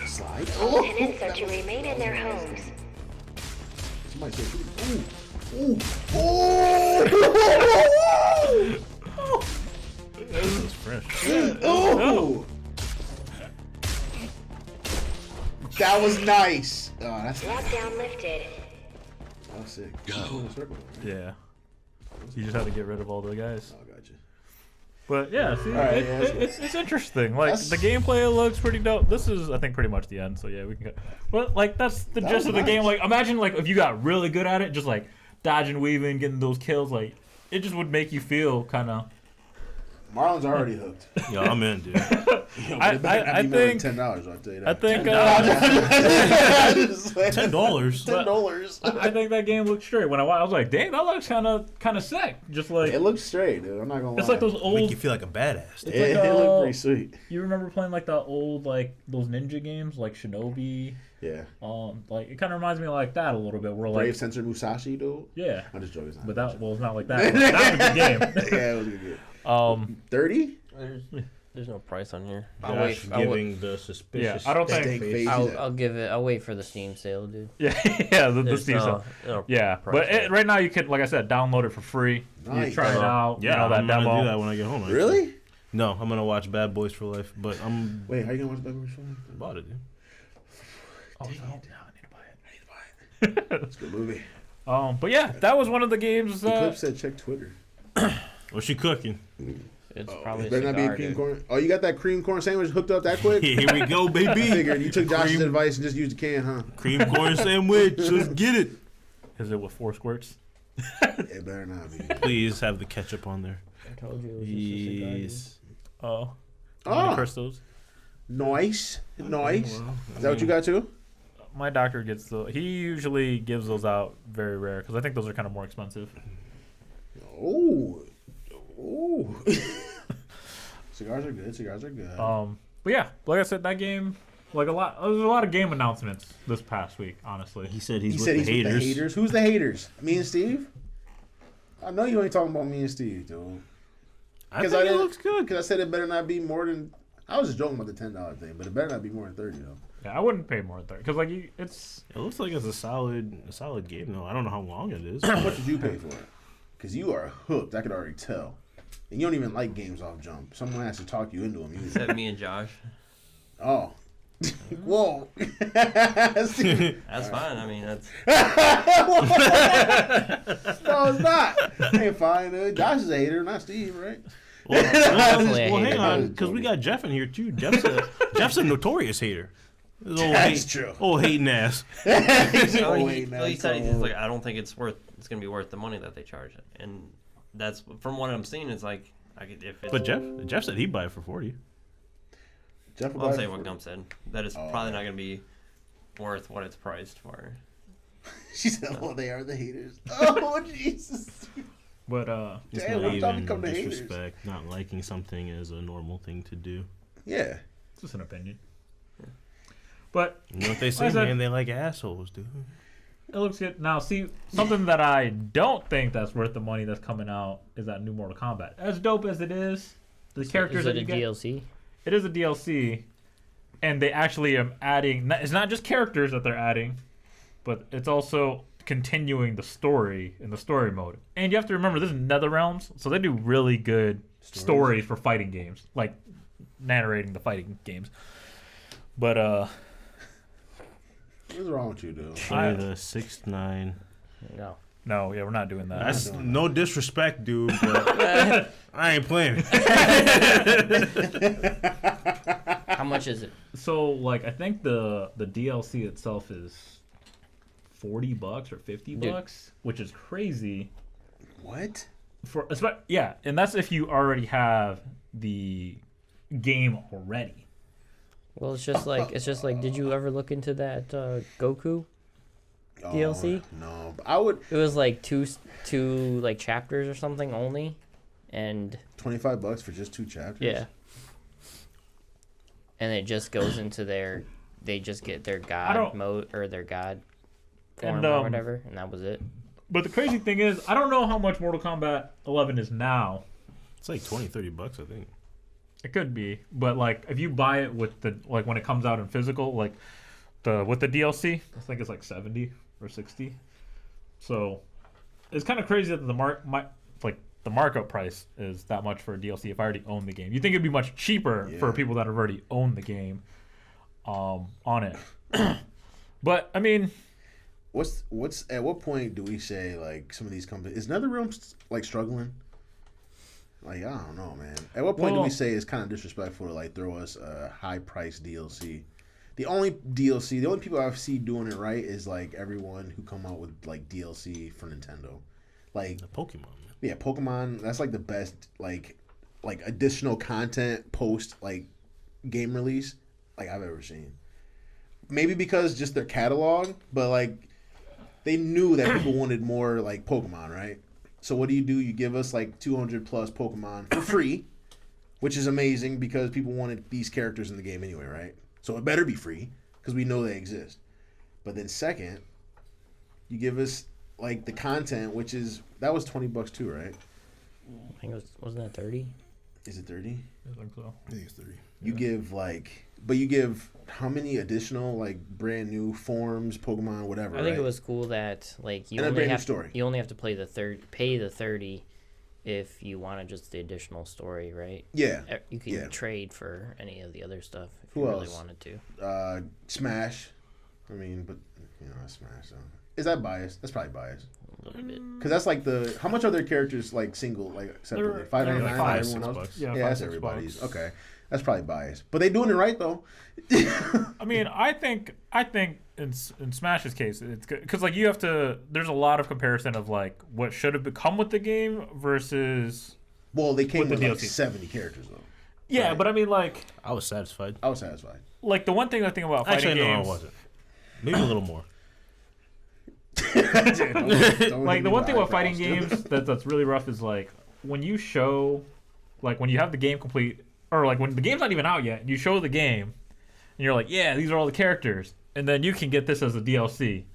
A: slide.
I: All tenants are to remain in their homes.
A: Somebody say, ooh. Ooh.
C: This is fresh.
A: Ooh. That was nice. Oh, that's
I: Lockdown lifted.
A: that was sick.
G: Go.
D: Yeah. You just have to get rid of all the guys.
A: Oh, gotcha.
D: But yeah, see,
A: Alright,
D: it,
A: yeah,
D: it, it's interesting. Like
A: That's-
D: the gameplay looks pretty dope. This is, I think, pretty much the end. So yeah, we can go. But like that's the
A: That
D: gist
A: was
D: of the
A: nice.
D: game. Like imagine like if you got really good at it, just like dodging, weaving, getting those kills. Like it just would make you feel kind of.
A: Marlon's already hooked.
C: Yo, I'm in, dude.
D: I think
A: $10. I'll tell you that.
D: I think
C: $10.
A: $10.
D: I think that game looked straight. When I was like, dang, that looks kind of sick. Just like
A: It looks straight, dude. I'm not gonna lie.
D: it's like those
C: Make
D: old.
C: you feel like a badass.
D: It's
A: It,
D: like,
A: it looked pretty sweet.
D: You remember playing like the old like those ninja games like Shinobi?
A: Yeah.
D: Like it kind of reminds me of like that a little bit. Where like
A: Brave Sensor Musashi, dude.
D: yeah,
A: I'm just joking. It's not
D: but
A: good.
D: that well, it's not like that. But that was a good game.
A: Yeah, it was a good game. 30?
B: There's no price on here.
F: I'll wait.
C: Josh
F: I'll, wait-
C: giving the suspicious.
D: Yeah, I don't think-
A: Steak face.
F: I'll give it. I'll wait for the Steam sale, dude.
D: Yeah, yeah, the
B: There's
D: Steam stuff.
B: no
D: Yeah,
B: price
D: but
B: on it.
D: right now you can, like I said, download it for free. You
A: Nice.
D: try it out.
C: Yeah,
D: you know, that
C: I'm gonna
D: demo.
C: do that when I get home. actually.
A: Really?
C: No, I'm gonna watch Bad Boys for Life, but I'm
A: Wait, how you gonna watch Bad Boys for
C: bought it, dude.
D: Oh, no, I need to buy it.
A: It's a good movie.
D: But yeah, that was one of the games.
A: The clip said check Twitter.
C: What's she cooking?
F: It's
A: It
F: probably a
A: better not be a
F: cigar,
A: cream
F: dude.
A: corn. Oh, you got that cream corn sandwich hooked up that quick?
C: Here we go,
A: I
C: baby.
A: figured you took Josh's
C: Cream-
A: advice and just used the can, huh?
C: Cream corn sandwich. Let's get it.
D: Is it with 4 squirts?
A: It better not be.
C: Please have the ketchup on there.
F: I told you it was just a cigar, dude.
C: Yes.
D: Oh, Monte
A: Oh,
D: Cristos.
A: nice. Nice.
C: Well,
A: Is that what you got too?
D: My doctor gets the. He usually gives those out very rare because I think those are kind of more expensive.
A: Oh. Oh. Cigars are good. Cigars are good.
D: But yeah, like I said, that game, like there's a lot of game announcements this past week. Honestly,
C: He said
A: he
C: he's
A: said
C: with
A: he's
C: the
A: with
C: haters.
A: the haters. Who's the haters? Me and Steve? I know you ain't talking about me and Steve, dude.
C: I think it looks good.
A: Because I said it better not be more than. I was just joking about the $10 thing, but it better not be more than 30 though.
D: yeah, I wouldn't pay more than 30 because like it's.
C: It looks like it's a solid game though. I don't know how long it is.
A: How much did you pay for it? Because you are hooked. I could already tell. And you don't even like games off jump. Someone has to talk you into them.
B: Except me and Josh.
A: Oh. Whoa. Steve.
B: That's fine. I mean, that's
A: No, it's not. Ain't fine. Josh is a hater, not Steve, right?
C: Well,
F: Definitely a
C: well hang
F: hater.
C: on, because we got Jeff in here too. Jeff's a notorious hater. This old
A: That's true.
C: Old hating ass.
B: So
A: Oh,
B: he,
A: wait,
B: well, he
A: man,
B: said
A: come
B: he's
A: on.
B: like, I don't think it's gonna be worth the money that they charge, and that's from what I'm seeing. It's like I could if it's.
C: But Jeff said he'd buy it for 40.
A: Jeff will
B: Well, I'm
A: buy
B: saying
A: it
B: what
A: for-
B: Gump said. That is
A: Oh,
B: probably
A: yeah.
B: not gonna be worth what it's priced for.
A: She said, "Oh, they are the haters." Oh, Jesus.
D: But
C: It's
A: Damn,
C: not
A: what time you
C: even
A: come to haters?
C: disrespect. Not liking something is a normal thing to do.
A: Yeah.
D: it's just an opinion. But
C: You know what they say,
D: Like I said-
C: man? They like assholes, dude.
D: it looks good. Now, see, something that I don't think that's worth the money that's coming out is that new Mortal Kombat. As dope as it is, the characters
F: Is
D: that
F: it
D: you
F: a
D: get,
F: DLC?
D: it is a DLC, and they actually are adding. It's not just characters that they're adding, but it's also continuing the story in the story mode. And you have to remember, this is NetherRealms, so they do really good stories for fighting games, like narrating the fighting games. But
A: What's wrong with you, dude?
C: Play the 6ix9ine.
F: No.
D: no, yeah, we're not doing that.
C: That's no disrespect, dude, but I ain't playing.
F: How much is it?
D: So like I think the DLC itself is $40 or $50, which is crazy.
A: What?
D: Yeah, and that's if you already have the game already.
F: Well, it's just like Did you ever look into that Goku DLC?
A: No, but I would.
F: It was like two like chapters or something only, and
A: $25 for just 2 chapters.
F: yeah. And it just goes into they just get their god mode or their god form or whatever, and that was it.
D: But the crazy thing is, I don't know how much Mortal Kombat 11 is now.
C: It's like $20-$30, I think.
D: It could be, but like if you buy it with the like when it comes out in physical, like with the DLC, I think it's like 70 or 60. So it's kind of crazy that the markup price is that much for a DLC if I already own the game. You think it'd be much cheaper for people that have already owned the game on it. But I mean,
A: what's at what point do we say like some of these companies is NetherRealm like struggling? Like I don't know, man. At what point do we say it's kind of disrespectful to like throw us a high price DLC? The only people I see doing it right is like everyone who come out with like DLC for Nintendo, like
C: The Pokemon. Man.
A: Yeah, Pokemon. That's like the best like additional content post like game release like I've ever seen. Maybe because just their catalog, but like they knew that people wanted more like Pokemon, right? So what do? You give us like 200 plus Pokemon for free, which is amazing because people wanted these characters in the game anyway, right? So it better be free because we know they exist. But then second, you give us like the content, which is that was $20 too, right?
F: I think wasn't that 30?
A: Is it 30?
D: I think so.
C: I think it's 30.
A: You give but you give how many additional like brand new forms, Pokemon, whatever.
F: I think
A: right?
F: it was cool that like you
A: And a
F: only
A: brand new
F: have
A: story.
F: you only have to pay the 30 if you wanted just the additional story, right?
A: Yeah.
F: You can trade for any of the other stuff if
A: Who
F: you really
A: else?
F: wanted to.
A: Smash. I mean, but you know, Smash. So. Is that biased? That's probably biased.
F: A little bit.
A: Because that's like how much are their characters like single, like separately?
D: They're
A: $5.99
D: like
A: like
C: $5,
A: everyone else?
C: $6.
D: Yeah,
A: that's
D: $5-6.
A: everybody's. Okay. That's probably biased. But they doing it right though.
D: I mean, I think in Smash's case, it's good because like you have to. There's a lot of comparison of like what should have become with the game versus.
A: Well, they came with
D: the
A: like
D: DLC.
A: 70 characters though.
D: Yeah,
A: Right.
D: but I mean, like
C: I was satisfied.
A: I was satisfied.
D: the one thing I think about fighting
C: Actually, no, I
D: games,
C: wasn't. Maybe a little more.
D: like the one thing about fighting games that's really rough is like when you show, like when you have the game complete, or like when the game's not even out yet, and you show the game, and you're like, yeah, these are all the characters, and then you can get this as a DLC.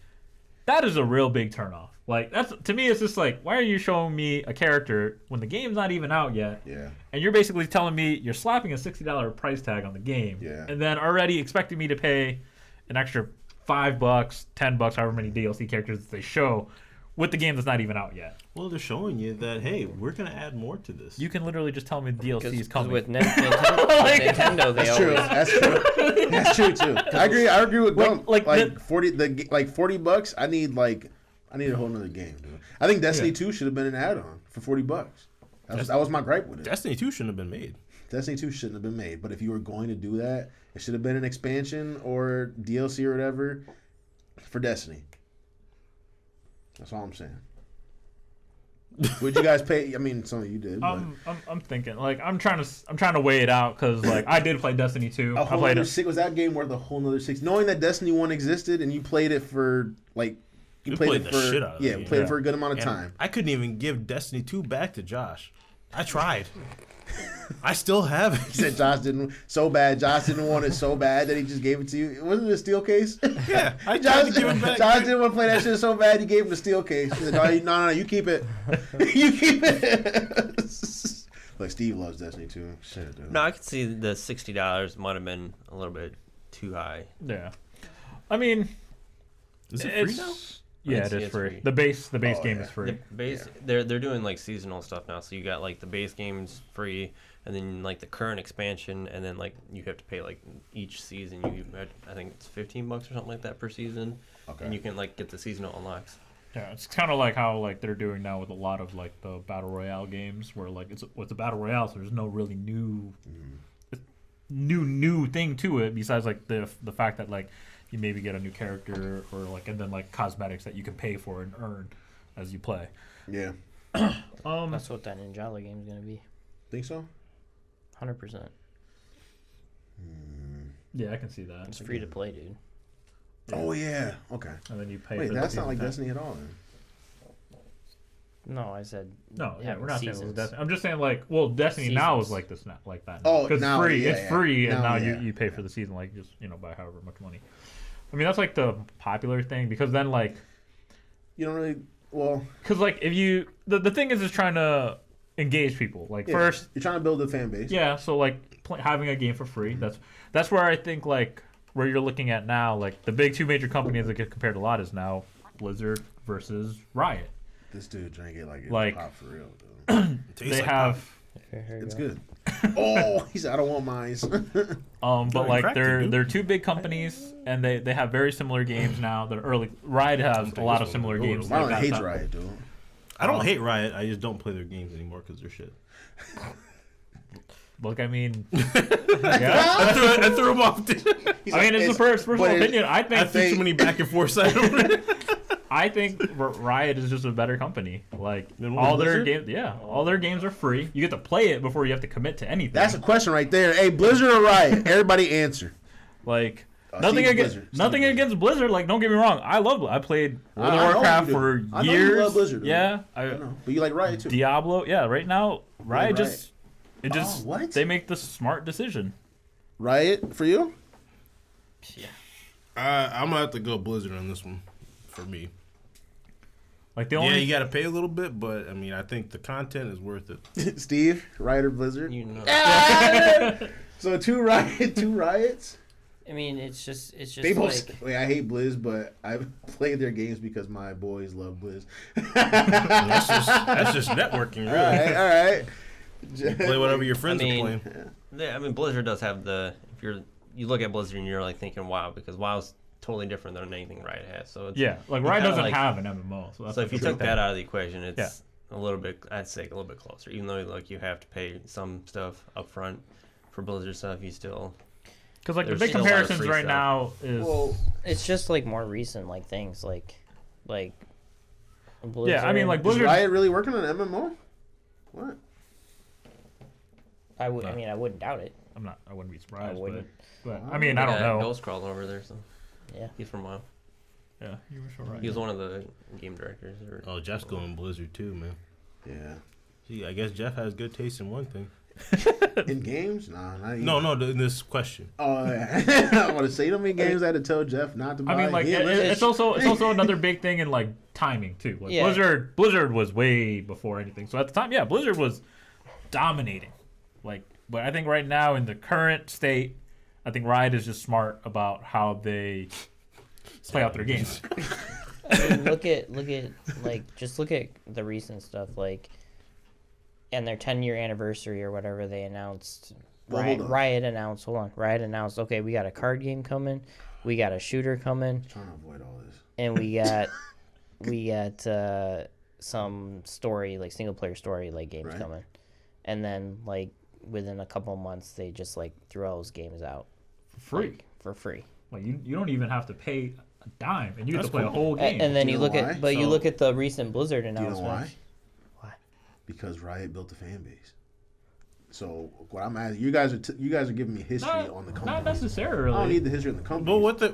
D: That is a real big turnoff. Like that's to me, it's just like, why are you showing me a character when the game's not even out yet?
A: Yeah.
D: And you're basically telling me you're slapping a $60 price tag on the game,
A: Yeah.
D: and then already expecting me to pay an extra $5, $10, however many DLC characters they show, with the game that's not even out yet.
C: Well, they're showing you that, hey, we're going to add more to this.
D: You can literally just tell me the DLC is coming.
F: With Nintendo, they
A: That's true.
F: always
A: That's true. That's true too. I agree with Gump.
D: like
A: $40. I need a whole nother game, dude. I think Destiny 2 should have been an add-on for $40. That was my gripe with it.
C: Destiny 2 shouldn't have been made.
A: Destiny 2 shouldn't have been made. But if you were going to do that, it should have been an expansion or DLC or whatever for Destiny. That's all I'm saying. Would you guys pay? I mean, some of you did. But
D: I'm thinking like I'm trying to weigh it out because like I did play Destiny 2.
A: a whole other was that game worth a whole nother $6? Knowing that Destiny 1 existed and you played it for like
C: You played the shit out of it.
A: we played it for a good amount of
C: And
A: time.
C: I couldn't even give Destiny 2 back to Josh. I tried. I still have
A: He
C: it.
A: said Josh didn't want it so bad that he just gave it to you. Wasn't it a steel case?
C: Yeah, I tried to give it back.
A: Josh didn't want to play that shit so bad he gave him the steel case. He said, no, you keep it. You keep it. Like Steve loves Destiny too. Shit, dude.
B: No, I could see the $60 might have been a little bit too high.
D: Yeah, I mean,
C: Is it free now?
D: Yeah,
B: It's
D: it is free.
B: free.
D: The base game
A: yeah.
D: is free.
B: They're doing like seasonal stuff now, so you got like the base games free, and then like the current expansion, and then like you have to pay like each season. I think it's $15 or something like that per season, and you can like get the seasonal unlocks.
D: Yeah, it's kind of like how like they're doing now with a lot of like the battle royale games, where like it's with the battle royale, so there's no really new thing to it besides like the fact that like you maybe get a new character or like and then like cosmetics that you can pay for and earn as you play.
A: Yeah.
F: That's what that Ninjala game is gonna be.
A: Think so?
F: 100%.
D: Yeah, I can see that.
F: It's free to play, dude.
A: Oh yeah. Okay.
D: And then you pay.
A: Wait,
D: for
A: that's
D: the
A: not like
D: season
A: Destiny at all. Then.
F: No, I said
D: No, yeah,
F: having
D: we're not saying it was
F: seasons.
D: Destiny. I'm just saying like, well, Destiny now is
F: Seasons.
D: like this, not like that.
A: Oh,
D: because
A: now,
D: free,
A: yeah,
D: it's
A: yeah.
D: free, and
A: Now,
D: now
A: yeah,
D: you pay for the season, like just by however much money. I mean, that's like the popular thing because then like,
A: You don't really. Well,
D: because like if you the thing is trying to engage people. Like
A: yeah,
D: first,
A: you're trying to build a fan base.
D: yeah, so like having a game for free. That's where I think like where you're looking at now, like the big two major companies that get compared a lot is now Blizzard versus Riot.
A: This dude drank it like it's
D: Like-
A: pop for real. Though.
D: They have.
A: It's good. Oh, he said I don't want mines.
D: But
C: you
D: like
C: cracked it,
D: they're
C: dude.
D: they're two big companies and they have very similar games now. That early Riot has a lot of similar games.
A: Marlon
D: like
A: hates
D: that.
A: Riot, dude.
C: I don't hate Riot. I just don't play their games anymore because they're shit.
D: Look, I mean,
C: I threw him off. Dude.
D: I mean, it's a personal
A: but
D: opinion. I
C: I
D: think
C: threw too many back and forth sides.
D: I think Riot is just a better company. Like
C: Than
D: all their
C: Blizzard?
D: games, all their games are free. You get to play it before you have to commit to anything.
A: That's a question right there. Hey, Blizzard or Riot? Everybody answer.
D: like
A: Steve Blizzard.
D: nothing
A: Steve
D: against Blizzard. Like, don't get me wrong, I played World
A: I
D: of
A: know
D: Warcraft
A: you do.
D: for
A: I know
D: years.
A: you love Blizzard, dude.
D: Yeah,
A: I know, but you like Riot too.
D: Diablo. Yeah, right now Riot
A: Riot.
D: just it just
A: what?
D: they make the smart decision.
A: Riot for you?
C: I'm gonna have to go Blizzard on this one for me.
D: Like the
C: Yeah,
D: only
C: you got to pay a little bit, but I mean, I think the content is worth it.
A: Steve, Riot or Blizzard?
B: You know.
A: So two riots.
E: I mean, it's just
A: They both.
E: like
A: Wait, I hate Blizz, but I play their games because my boys love Blizz.
C: That's just networking, really.
A: All right.
C: Play whatever your friends
B: I mean,
C: are playing.
B: I mean, Blizzard does have you look at Blizzard and you're like thinking WoW because WoW's totally different than anything Riot has. So it's,
D: like
B: you
D: Riot
B: kinda
D: doesn't
B: like-
D: have an MMO. So, that's
B: So if you
D: the
B: took
D: thing.
B: that out of the equation, it's
D: Yeah.
B: a little bit. I'd say a little bit closer. Even though like you have to pay some stuff up front for Blizzard stuff, you still.
D: Because like the
B: There's
D: big
B: still a lot of
D: comparisons
B: free
D: right
B: stuff.
D: now is
A: Well,
F: It's just like more recent like things like Blizzard.
D: yeah. I mean like
A: is
D: Blizzard.
A: Riot really working on MMO? What?
F: I mean I wouldn't doubt it.
D: I wouldn't be surprised.
F: I wouldn't.
D: But I mean I don't know.
B: Ghost crawling over there, so
F: Yeah.
B: he's from WoW.
D: Yeah, you were so right.
B: He was one of the game directors.
C: Oh, Jeff's going Blizzard too, man.
A: Yeah.
C: Gee, I guess Jeff has good taste in one thing.
A: In games? Nah, not even.
C: No, in this question.
A: Oh, yeah. I want to say how many games I had to tell Jeff not to buy.
D: I mean, like
A: Yeah,
D: it's also another big thing in like timing too. Like
F: Yeah.
D: Blizzard was way before anything. So at the time, yeah, Blizzard was dominating. Like, but I think right now in the current state, I think Riot is just smart about how they play out their games.
F: I mean, look at just look at the recent stuff like and their 10-year anniversary or whatever they announced.
A: Well, hold on.
F: Riot announced, okay, we got a card game coming, we got a shooter coming,
A: trying to avoid all this.
F: and we got some story like single player story like games
A: Right.
F: coming, and then like within a couple months they just like threw all those games out
D: Free.
F: like, for free.
D: Like you don't even have to pay a dime, and you get
C: That's
D: to play a
C: cool.
D: whole game.
F: And then
A: Do
F: you
A: you
F: look
A: know
F: at,
A: why?
F: but you
D: So-
F: look at the recent Blizzard
A: Do you know
F: announcement.
A: why?
F: Why?
A: Because Riot built a fan base. So what I'm asking, you guys are giving me history on the company.
D: Not necessarily.
A: I don't need the history on the company.
C: But what they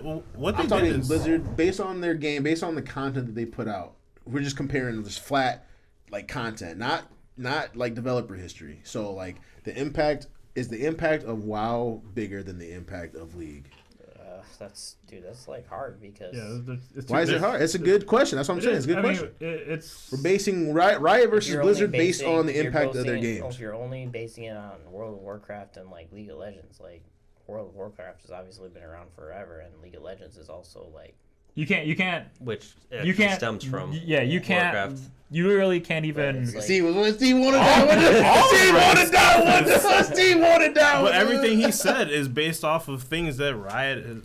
A: I'm
C: did
A: talking
C: is
A: Blizzard, based on their game, based on the content that they put out. We're just comparing this flat, like content, not like developer history. So like the impact of WoW bigger than the impact of League?
F: That's like hard because
A: Why is it hard? It's a good question. That's what I'm saying. It's a good question.
D: It's
A: We're basing Riot versus
F: you're only
A: Blizzard based
F: basing-
A: on the
F: if you're
A: impact of their
F: basing-
A: games.
F: If you're only basing it on World of Warcraft and like League of Legends, like World of Warcraft has obviously been around forever, and League of Legends is also like
D: You can't.
B: which
D: You
B: actually
D: can't.
B: stems from
D: Yeah, you can't.
B: Warcraft.
D: You really can't even.
F: It's like-
A: Steve wanted that one. Steve wanted that one. Steve wanted that one.
C: But everything he said is based off of things that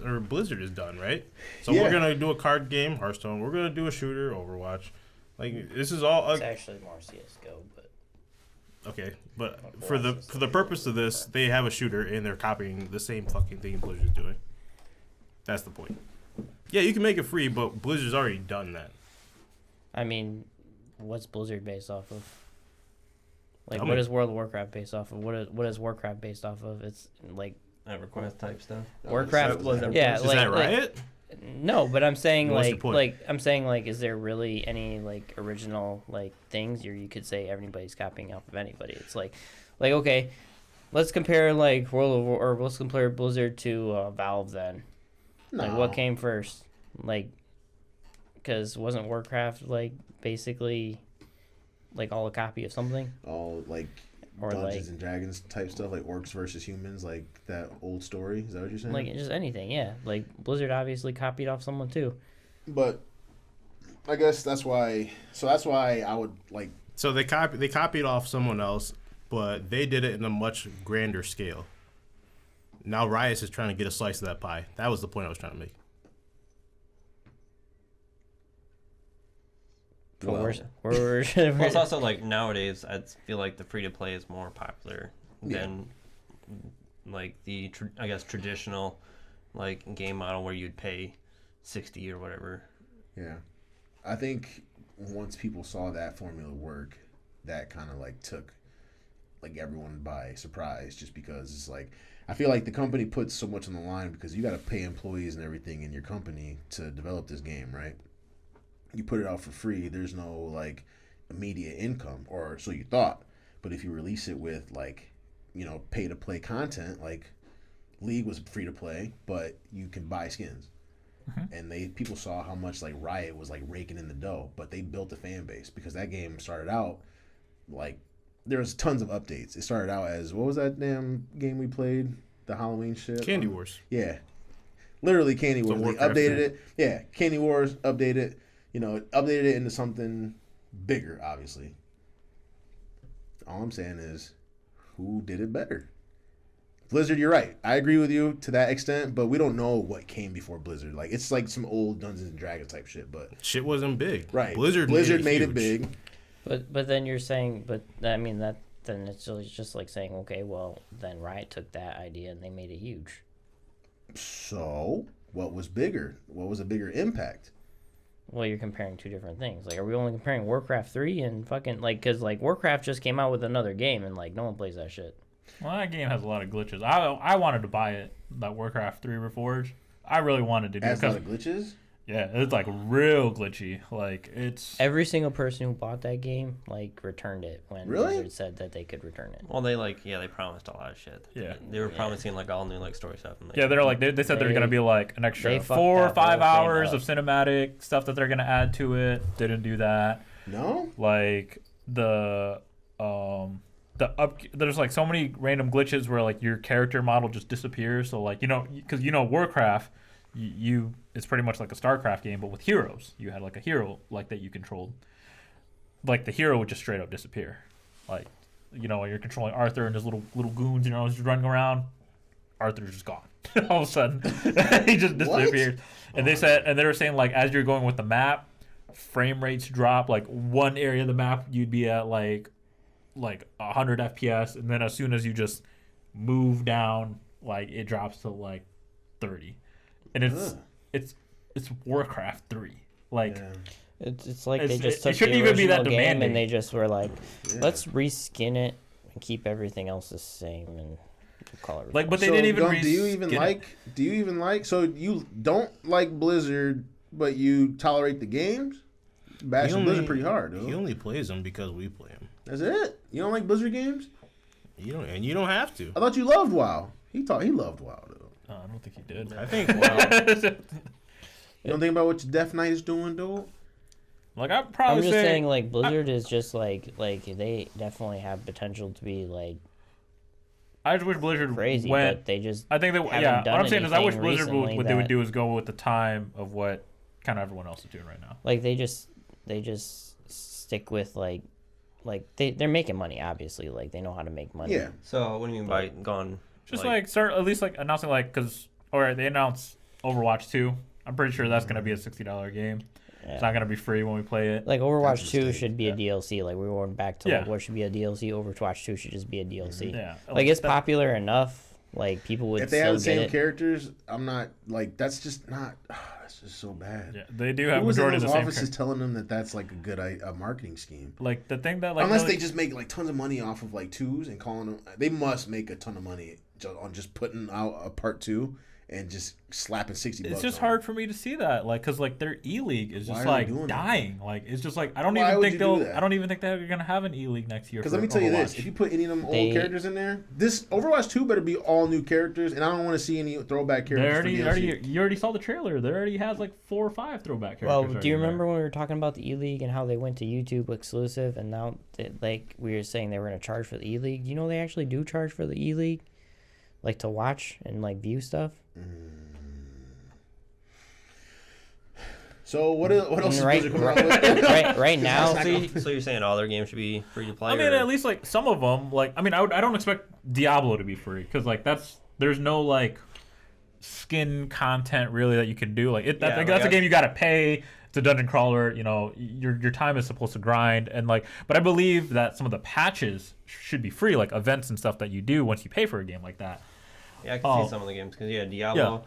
C: or Blizzard has done, right? So
A: Yeah.
C: we're gonna do a card game, Hearthstone. We're gonna do a shooter, Overwatch. Like this is all
F: It's actually more CS:GO, but
C: okay. But for the purpose of this, they have a shooter and they're copying the same fucking thing Blizzard's doing. That's the point. Yeah, you can make it free, but Blizzard's already done that.
F: I mean, what's Blizzard based off of? Like,
C: Tell
F: what
C: me.
F: is World of Warcraft based off of? What is Warcraft based off of? It's like
B: EverQuest type stuff.
F: Warcraft.
B: Blizzard.
F: Yeah,
C: Is
F: like,
C: that
F: like-
C: Riot?
F: no, but I'm saying
C: What's your point?
F: is there really any like original like things you could say everybody's copying off of anybody? It's like okay, let's compare like let's compare Blizzard to Valve then. Like what came first? Like, because wasn't Warcraft like basically like all a copy of something?
A: All like
F: Or
A: Dungeons
F: like
A: and Dragons type stuff, like orcs versus humans, like that old story. Is that what you're saying?
F: like just anything, yeah. Like Blizzard obviously copied off someone too.
A: But I guess that's why. So that's why I would like.
C: So they copied off someone else, but they did it in a much grander scale. Now Riot is trying to get a slice of that pie. That was the point I was trying to make.
F: But
A: Well,
F: we're
B: Well, it's also like nowadays, I feel like the free to play is more popular than like the I guess traditional like game model where you'd pay 60 or whatever.
A: Yeah, I think once people saw that formula work, that kind of like took like everyone by surprise, just because it's like I feel like the company puts so much on the line because you got to pay employees and everything in your company to develop this game, right? You put it out for free, there's no like immediate income, or so you thought. But if you release it with like, you know, pay to play content, like League was free to play, but you can buy skins. And people saw how much like Riot was like raking in the dough, but they built a fan base because that game started out like there was tons of updates. It started out as what was that damn game we played? The Halloween shit?
C: Candy Wars.
A: Yeah. Literally Candy Wars. They
C: Warcraft
A: updated
C: thing.
A: it. Yeah, Candy Wars updated, updated it into something bigger, obviously. All I'm saying is who did it better? Blizzard, you're right. I agree with you to that extent, but we don't know what came before Blizzard. Like it's like some old Dungeons and Dragons type shit, but
C: Shit wasn't big.
A: right.
C: Blizzard
A: made it
C: huge.
A: big.
F: But then you're saying, but I mean that then it's just like saying, okay, well then Riot took that idea and they made it huge.
A: So, what was bigger? What was a bigger impact?
F: Well, you're comparing two different things. Like, are we only comparing Warcraft 3 and fucking like, cause like Warcraft just came out with another game and like no one plays that shit.
D: Well, that game has a lot of glitches. I wanted to buy it, that Warcraft 3 Reforged. I really wanted to do it
A: Has a lot
D: because
A: of glitches?
D: yeah, it's like real glitchy. Like it's
F: Every single person who bought that game like returned it when
A: Really?
F: Blizzard said that they could return it.
B: Well, they promised a lot of shit.
D: Yeah.
B: They were promising like all new like story stuff. And
D: yeah, they're like they said there's gonna be like an
F: they
D: extra
F: fucked
D: 4 or
F: that
D: 5
F: whole thing
D: hours
F: up.
D: of cinematic stuff that they're gonna add to it. Didn't do that.
A: No?
D: Like there's like so many random glitches where like your character model just disappears. So like because Warcraft, you it's pretty much like a StarCraft game, but with heroes. You had like a hero like that you controlled. Like the hero would just straight up disappear. Like you're controlling Arthur and his little goons, just running around. Arthur's just gone. All of a sudden, he just disappeared. And they were saying like as you're going with the map, frame rates drop. Like one area of the map you'd be at like 100 FPS, and then as soon as you just move down, like it drops to like 30. And it's Warcraft 3. Like
A: Yeah.
F: It's like
D: It's-
F: they just
D: it
F: took
D: shouldn't
F: the
D: even be that
F: original game
D: demanding.
F: and they just were like,
A: Yeah.
F: let's reskin it and keep everything else the same and call it.
D: Like, but they
A: So,
D: didn't even.
A: do you even like? So you don't like Blizzard, but you tolerate the games? Bashing Blizzard pretty hard,
C: He
A: though.
C: only plays them because we play them.
A: That's it. You don't like Blizzard games?
C: You don't have to.
A: I thought you loved WoW. He loved WoW though.
D: I don't think he did.
C: I think well,
A: You don't think about what your Death Knight is doing, dude?
D: Like I'm
F: I'm
D: probably
F: just
D: saying,
F: saying, like Blizzard is just like they definitely have potential to be like
D: I just wish Blizzard
F: crazy,
D: went.
F: but they just
D: I think that
F: haven't
D: what
F: done
D: I'm saying is I wish
F: anything
D: Blizzard
F: recently
D: what they would
F: that-
D: do is go with the time of what kind of everyone else is doing right now.
F: Like they just stick with like they're making money, obviously. Like they know how to make money.
A: Yeah.
B: So what do you mean by gone?
D: Just like start at least like announcing like because they announced Overwatch 2. I'm pretty sure that's gonna be a $60 game.
F: Yeah.
D: It's not gonna be free when we play it.
F: Like Overwatch
A: That's a
F: 2
A: mistake.
F: should be a DLC. Like we were going back to like what should be a DLC. Overwatch 2 should just be a DLC.
D: Yeah.
F: Like it's popular enough. Like people would
A: If they
F: still
A: have the
F: get
A: same
F: it.
A: characters, I'm not like that's just not. That's just so bad.
D: Yeah, they do have
A: Who was in
D: majority of
A: those
D: the same.
A: offices telling them that that's like a good a marketing scheme?
D: Like the thing that like
A: Unless
D: really-
A: they just make like tons of money off of like 2s and calling them, they must make a ton of money on just putting out a part 2 and just slapping $60.
D: it's just
A: on it.
D: hard for me to see that, like, cause like their E-League is
A: Why
D: just
A: are they
D: like
A: doing that?
D: dying. Like it's just like I don't
A: Why
D: even
A: would
D: think
A: you do
D: they'll.
A: that?
D: I don't even think they're gonna have an E-League next year.
A: Because
D: for
A: let me tell you this:
D: Overwatch.
A: if you put any of them
F: They-
A: old characters in there, this Overwatch 2 better be all new characters, and I don't want to see any throwback
D: They
A: characters.
D: you already saw the trailer. There already has like 4 or 5 throwback characters.
F: Well,
D: already
F: do you
D: there.
F: remember when we were talking about the E-League and how they went to YouTube exclusive, and now like we were saying they were gonna charge for the E-League? You know they actually do charge for the E-League, like to watch and like view stuff.
A: So what else is
F: Right-
A: Blizzard coming out with?
F: right now,
B: So you're saying all their games should be free to play?
D: I mean,
B: or-
D: at least like some of them. Like I mean, I don't expect Diablo to be free because like there's no like skin content really that you can do. Like
B: Yeah, like,
D: that's a
B: I-
D: game you got to pay. It's a dungeon crawler. You know, your time is supposed to grind and like. But I believe that some of the patches should be free, like events and stuff that you do once you pay for a game like that.
B: Yeah, I can see some of the games because Diablo,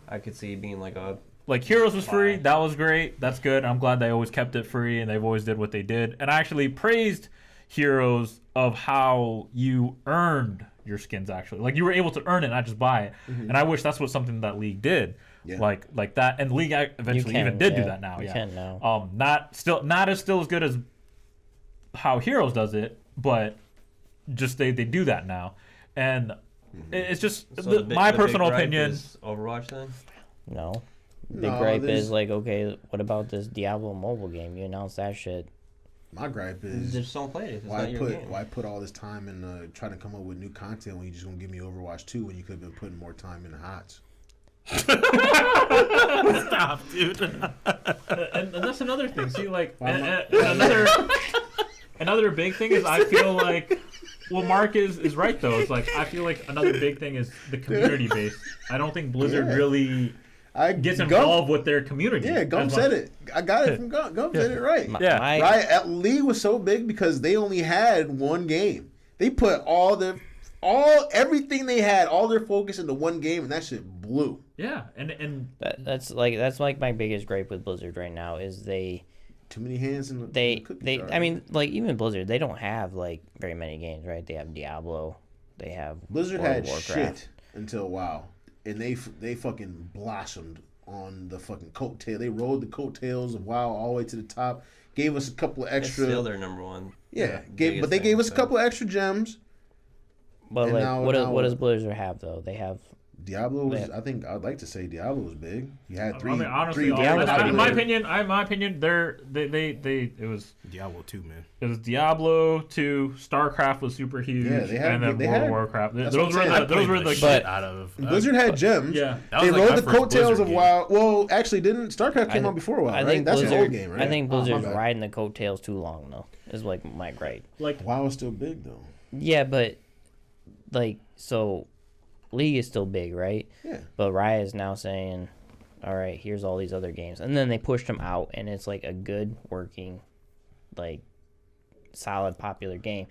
B: I could see being like a.
D: Like Heroes was free, that was great, that's good. I'm glad they always kept it free and they've always did what they did. And I actually praised Heroes of how you earned your skins actually. Like you were able to earn it, not just buy it. And I wish that's what something that League did.
A: Yeah.
D: Like that, and League eventually even did do that now.
F: You
D: Yeah,
F: can now.
D: not as good as how Heroes does it, but just they do that now, and it's just
B: So
D: my
B: the big
D: personal
B: gripe
D: opinion.
B: is Overwatch then.
F: No. Big
A: No,
F: gripe
A: there's-
F: is like, okay, what about this Diablo mobile game? You announced that shit.
A: My gripe is
B: Just don't play it. If it's not your game.
A: why put all this time in trying to come up with new content when you just gonna give me Overwatch 2 when you could have been putting more time in the HOTS?
C: Stop, dude.
D: And that's another thing. See, like another big thing is I feel like, well, Mark is right though. It's like I feel like another big thing is the community base. I don't think Blizzard really gets involved with their community.
A: Yeah, Gum
D: as
A: said
D: much.
A: it. I got it from Gum. Gum said it right.
D: Yeah.
A: Right. League was so big because they only had one game. They put everything they had, all their focus into one game, and that shit blew.
D: Yeah, and
F: That's like my biggest gripe with Blizzard right now is they
A: Too many hands in the
F: they
A: cookie
F: they
A: jar.
F: I mean like even Blizzard they don't have like very many games, right? They have Diablo, they have
A: Blizzard
F: World
A: had
F: of Warcraft.
A: shit until WoW, and they fucking blossomed on the fucking coattail. They rode the coattails of WoW all the way to the top. Gave us a couple of
B: It's
A: extra.
B: still their number one.
A: Yeah,
B: biggest
A: but they
B: thing,
A: gave us a
B: so.
A: couple of extra gems.
F: But
A: And
F: like
A: now-
F: what
A: now-
F: does Blizzard have though? They have
A: Diablo was.
F: Yeah.
A: I think I'd like to say Diablo was big. You had three.
D: I mean, honestly,
A: three
F: Diablo's
A: games.
F: pretty
D: in my
F: big.
D: opinion, it was
C: Diablo 2, man.
D: Diablo 2, StarCraft was super huge,
A: Yeah, they had-
D: and then
A: they
D: World
A: had-
D: of Warcraft.
A: that's
D: Those
A: what I'm saying.
D: were the
C: shit
F: But-
C: out of
A: Blizzard had gems.
D: yeah.
C: That
A: They
C: was like
A: rode
C: my
A: the
C: first
A: coattails
C: Blizzard
A: of
C: game.
A: WoW. Well, actually, didn't StarCraft came
F: I-
A: out before WoW?
F: I
A: Right?
F: think
A: That's
F: Blizzard,
A: an old game, right?
F: I think
A: Oh, my
F: Blizzard's
A: bad.
F: riding the coattails too long though. Is like my gripe.
D: Like
A: WoW is still big though.
F: Yeah, but like so League is still big, right?
A: Yeah.
F: But Riot is now saying, all right, here's all these other games. And then they pushed them out, and it's like a good, working, like, solid, popular game.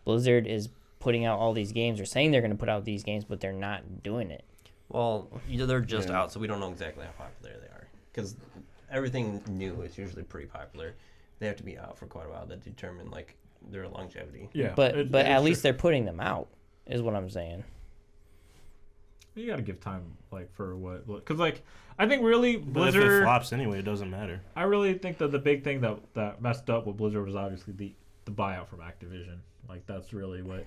F: Blizzard is putting out all these games, or saying they're going to put out these games, but they're not doing it.
B: Well, they're just
A: Yeah.
B: out, so we don't know exactly how popular they are. Because everything new is usually pretty popular. They have to be out for quite a while to determine like their longevity.
D: yeah,
F: But
D: it-
F: at
D: it's
F: least
D: true.
F: they're putting them out, is what I'm saying.
D: You gotta give time, like, for what, because like I think really
C: But if it
D: Blizzard.
C: flops anyway, it doesn't matter.
D: I really think that the big thing that messed up with Blizzard was obviously the buyout from Activision. Like that's really what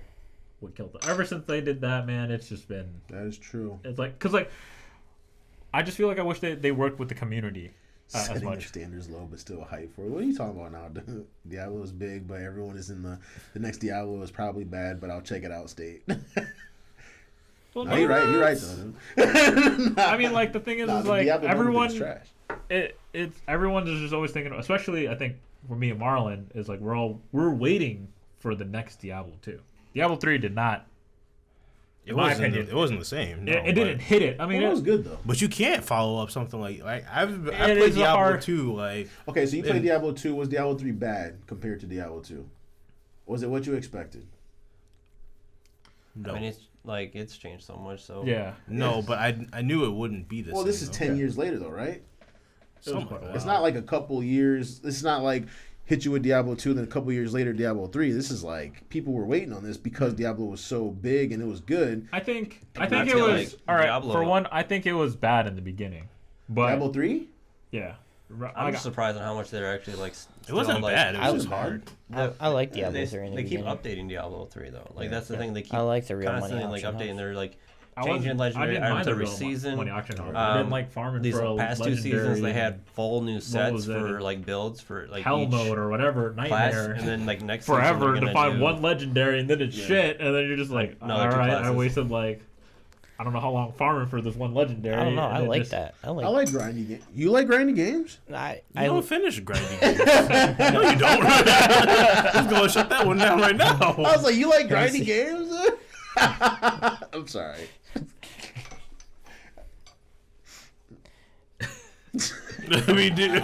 D: killed them. Ever since they did that, man, it's just been.
A: That is true.
D: It's like because like I just feel like I wish they worked with the community as
A: Setting their
D: much.
A: standards low, but still hype for it. What are you talking about now? Diablo is big, but everyone is in the next Diablo is probably bad, but I'll check it out state.
D: Well,
A: No, you're right. You're right though. Dude.
D: I mean, like the thing is,
A: Nah,
D: is
A: the
D: like
A: Diablo movie
D: everyone.
A: is trash.
D: it's everyone's just always thinking, especially I think for me and Marlon, is like we're waiting for the next Diablo 2. Diablo 3 did not.
C: It wasn't the same. No,
D: it didn't hit it. I mean,
A: it was good though.
C: But you can't follow up something like I
D: It
C: played
D: is
C: Diablo
D: hard-
C: 2 like.
A: Okay, so you played Diablo 2. Was Diablo 3 bad compared to Diablo 2? Was it what you expected?
C: No.
B: I mean, it's changed so much. So
D: yeah.
C: No, but I knew it wouldn't be this.
A: Well, this is 10 years later though, right? It's not like a couple years. It's not like hit you with Diablo 2, then a couple years later Diablo 3. This is like people were waiting on this because Diablo was so big and it was good.
D: I think it
B: feel
D: was
B: like
D: all right.
B: Diablo-
D: For one, I think it was bad in the beginning, but
A: Diablo 3?
D: yeah.
B: I'm just surprised on how much they're actually like.
C: It wasn't
B: like,
C: bad. It was just hard.
F: I like Diablo 3 in the
B: They keep
F: beginning.
B: updating Diablo 3 though. Like that's the thing. They keep
F: I like the real money
B: constantly like
F: option
B: updating.
F: house.
B: They're like
D: I
B: changing legendary
D: didn't mind
B: items
D: the
B: every
D: real
B: season.
D: money auction house. I didn't like farming
B: These
D: for a
B: past 2 seasons, they
D: legendary
B: had full new sets
D: was
B: for
D: it?
B: like builds for like
D: hell
B: each
D: mode or whatever
B: class,
D: nightmare,
B: and then like next
D: forever
B: season,
D: to
B: they're
D: find
B: gonna do,
D: one legendary and then it's shit, and then you're just like, all
B: another 2
D: right, I
B: classes.
D: wasted like I don't know how long farming for this one legendary.
F: I don't know.
D: and
F: I
D: then
F: like
D: just-
F: that. I
A: I
F: like.
A: like grinding games. You like grinding games?
F: I
C: You don't finish grinding games. No, you don't. I'm going to shut that one down right now.
A: I was like, you like grinding games? I'm sorry.
C: We do.
A: I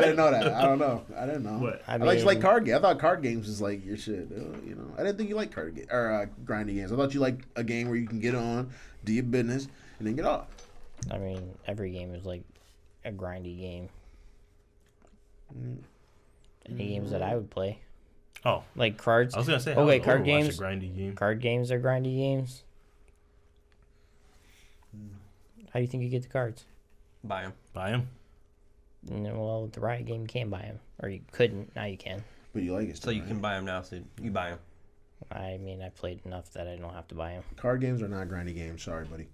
A: didn't know that. I don't know. I didn't know.
D: What?
A: I like you like card games. I thought card games was like your shit. You know, I didn't think you like grinding games. I thought you liked a game where you can get on, do your business, and then get off.
F: I mean, every game is like a grindy game. Any games that I would play,
C: Oh,
F: like cards.
C: I was gonna say.
F: Okay,
C: how
F: card
C: Overwatch
F: games.
C: A grindy game.
F: Card games are grindy games. How do you think you get the cards?
B: buy them.
C: Buy them.
F: Well, with the Riot game, you can buy them, or you couldn't. Now you can.
A: But you like it.
B: So
A: Still,
B: you can buy them now. So you buy them.
F: I mean, I played enough that I don't have to buy them.
A: Card games are not grindy games. Sorry, buddy.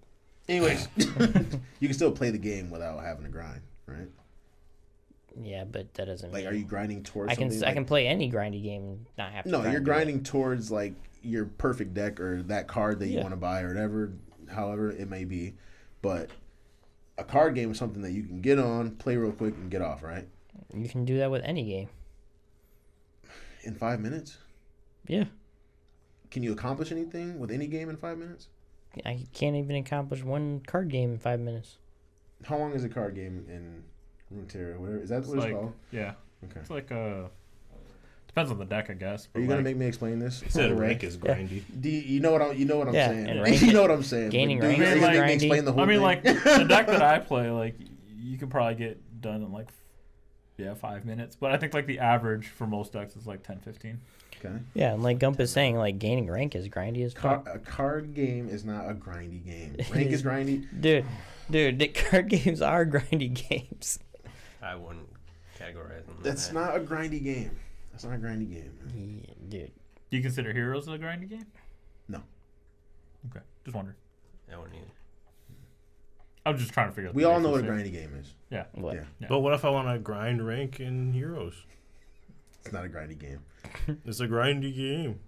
A: Anyways, you can still play the game without having to grind, right?
F: Yeah, but that doesn't.
A: Like,
F: mean
A: are you grinding towards?
F: I can
A: something?
F: I can play any grindy game, not have to.
A: No,
F: grind
A: you're
F: to it.
A: grinding towards like your perfect deck or that card that you
F: Yeah.
A: want to buy or whatever, however it may be. But a card game is something that you can get on, play real quick, and get off, right?
F: You can do that with any game.
A: In 5 minutes.
F: Yeah,
A: Can you accomplish anything with any game in 5 minutes?
F: I can't even accomplish one card game in 5 minutes.
A: How long is a card game in Runeterra? Whatever is that
D: It's
A: what it's
D: like
A: called?
D: yeah,
A: Okay.
D: it's like depends on the deck, I guess.
A: Are
D: but
A: you gonna
D: like-
A: make me explain this?
C: He said
A: All right.
C: rank is grindy.
A: Do you know what I'm
F: Yeah,
A: saying?
F: and
A: right?
F: rank-
A: You know what I'm saying.
F: gaining
A: But
F: rank
A: are you
F: is
A: gonna make me
F: grindy.
A: explain the whole
D: I mean,
A: thing?
D: like the deck that I play, like you could probably get done in like 5 minutes, but I think like the average for most decks is like 10-15.
A: Okay.
F: Yeah, and like Gump is saying, like gaining rank is grindy as fuck.
A: A card game is not a grindy game. Rank is grindy.
F: Dude, the card games are grindy games.
B: I wouldn't categorize them.
A: That's not a grindy game. That's not a grindy game.
F: Yeah, dude.
D: Do you consider Heroes a grindy game?
A: No.
D: Okay, just wondering.
B: I wouldn't either.
D: I'm just trying to figure out.
A: We
D: the
A: all know what a
D: difference
A: grindy game is.
D: here. Yeah.
F: What?
A: Yeah.
D: Yeah.
C: But what if I want to grind rank in Heroes?
A: It's not a grindy game.
C: It's a grindy game.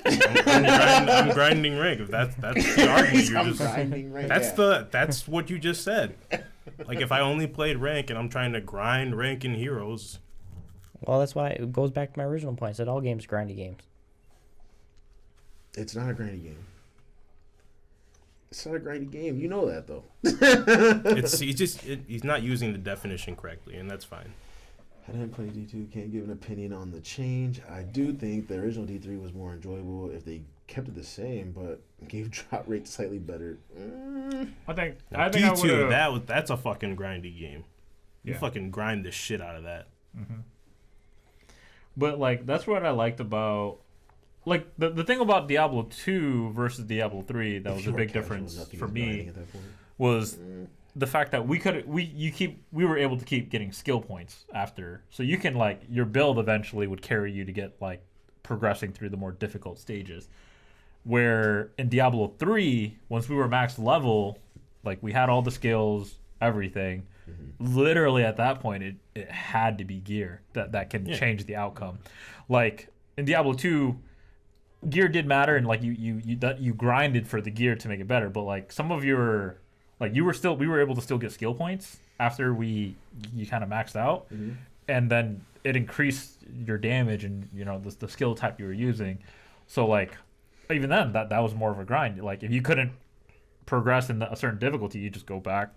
C: I'm grinding rank. If that's the argument you're
A: I'm
C: just.
A: grinding rank.
C: That's what you just said. Like if I only played rank and I'm trying to grind rank in Heroes,
F: Well, that's why it goes back to my original point. I said all games are grindy games.
A: It's not a grindy game. It's not a grindy game. You know that though.
C: he's not using the definition correctly, and that's fine.
A: I didn't play D2. Can't give an opinion on the change. I do think the original D3 was more enjoyable if they kept it the same, but gave drop rate slightly better.
D: I think I would
C: D2, that's a fucking grindy game. You
D: Yeah.
C: fucking grind the shit out of that.
D: But like that's what I liked about like the thing about Diablo 2 versus Diablo 3 that was a big difference for me was the fact that we were able to keep getting skill points after. So you can like your build eventually would carry you to get like progressing through the more difficult stages. Where in Diablo 3, once we were max level, like we had all the skills, everything. Literally at that point it had to be gear that can change the outcome. Like in Diablo 2, gear did matter and like you grinded for the gear to make it better, but like some of your like we were able to still get skill points after you kind of maxed out, and then it increased your damage and the skill type you were using. So like even then that was more of a grind. Like if you couldn't progress in a certain difficulty, you just go back,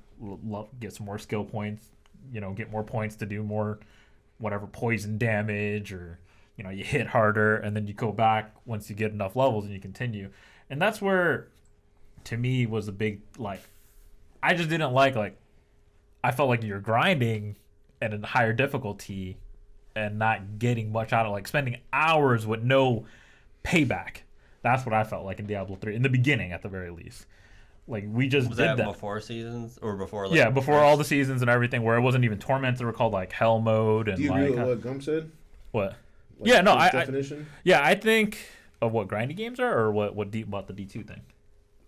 D: get some more skill points, get more points to do more whatever poison damage, or you hit harder, and then you go back once you get enough levels and you continue. And that's where to me was a big, like, I just didn't like I felt like you're grinding at a higher difficulty and not getting much out of, like, spending hours with no payback. That's what I felt like in Diablo 3 in the beginning, at the very least. Like, we just
B: Was
D: did
B: that
D: that
B: before seasons or before? Like,
D: yeah, before all the seasons and everything, where it wasn't even torments. They were called like hell mode and
A: Do you
D: like
A: agree with what Gump said?
D: what?
A: Like,
D: Yeah, no,
A: his
D: I
A: definition.
D: yeah, I think of what grindy games are, or what about the D2 thing.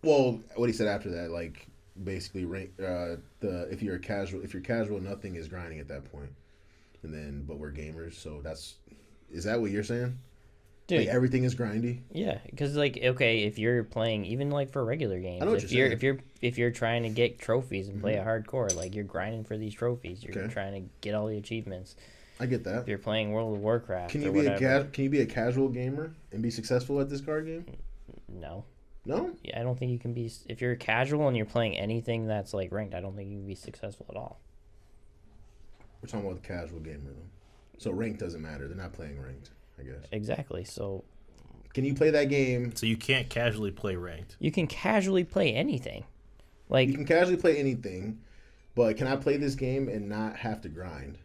A: Well, what he said after that, like basically, if you're casual, nothing is grinding at that point. And then, but we're gamers, so is that what you're saying?
F: Dude,
A: Like everything is grindy.
F: yeah, because like okay, if you're playing even like for regular games,
A: I know what
F: if
A: you're
F: you're
A: saying.
F: if you're trying to get trophies and play a hardcore, like you're grinding for these trophies, you're
A: Okay.
F: trying to get all the achievements.
A: I get
F: If
A: that.
F: you're playing World of Warcraft,
A: Can
F: or
A: you be
F: whatever,
A: can you be a casual gamer and be successful at this card game?
F: no.
A: No.
F: Yeah, I don't think you can be. If you're casual and you're playing anything that's like ranked, I don't think you can be successful at all.
A: We're talking about the casual gamer though. So ranked doesn't matter. They're not playing ranked, I guess.
F: Exactly. So
A: Can you play that game?
C: So you can't casually play ranked.
F: you can casually play anything. Like
A: You can casually play anything, but can I play this game and not have to grind?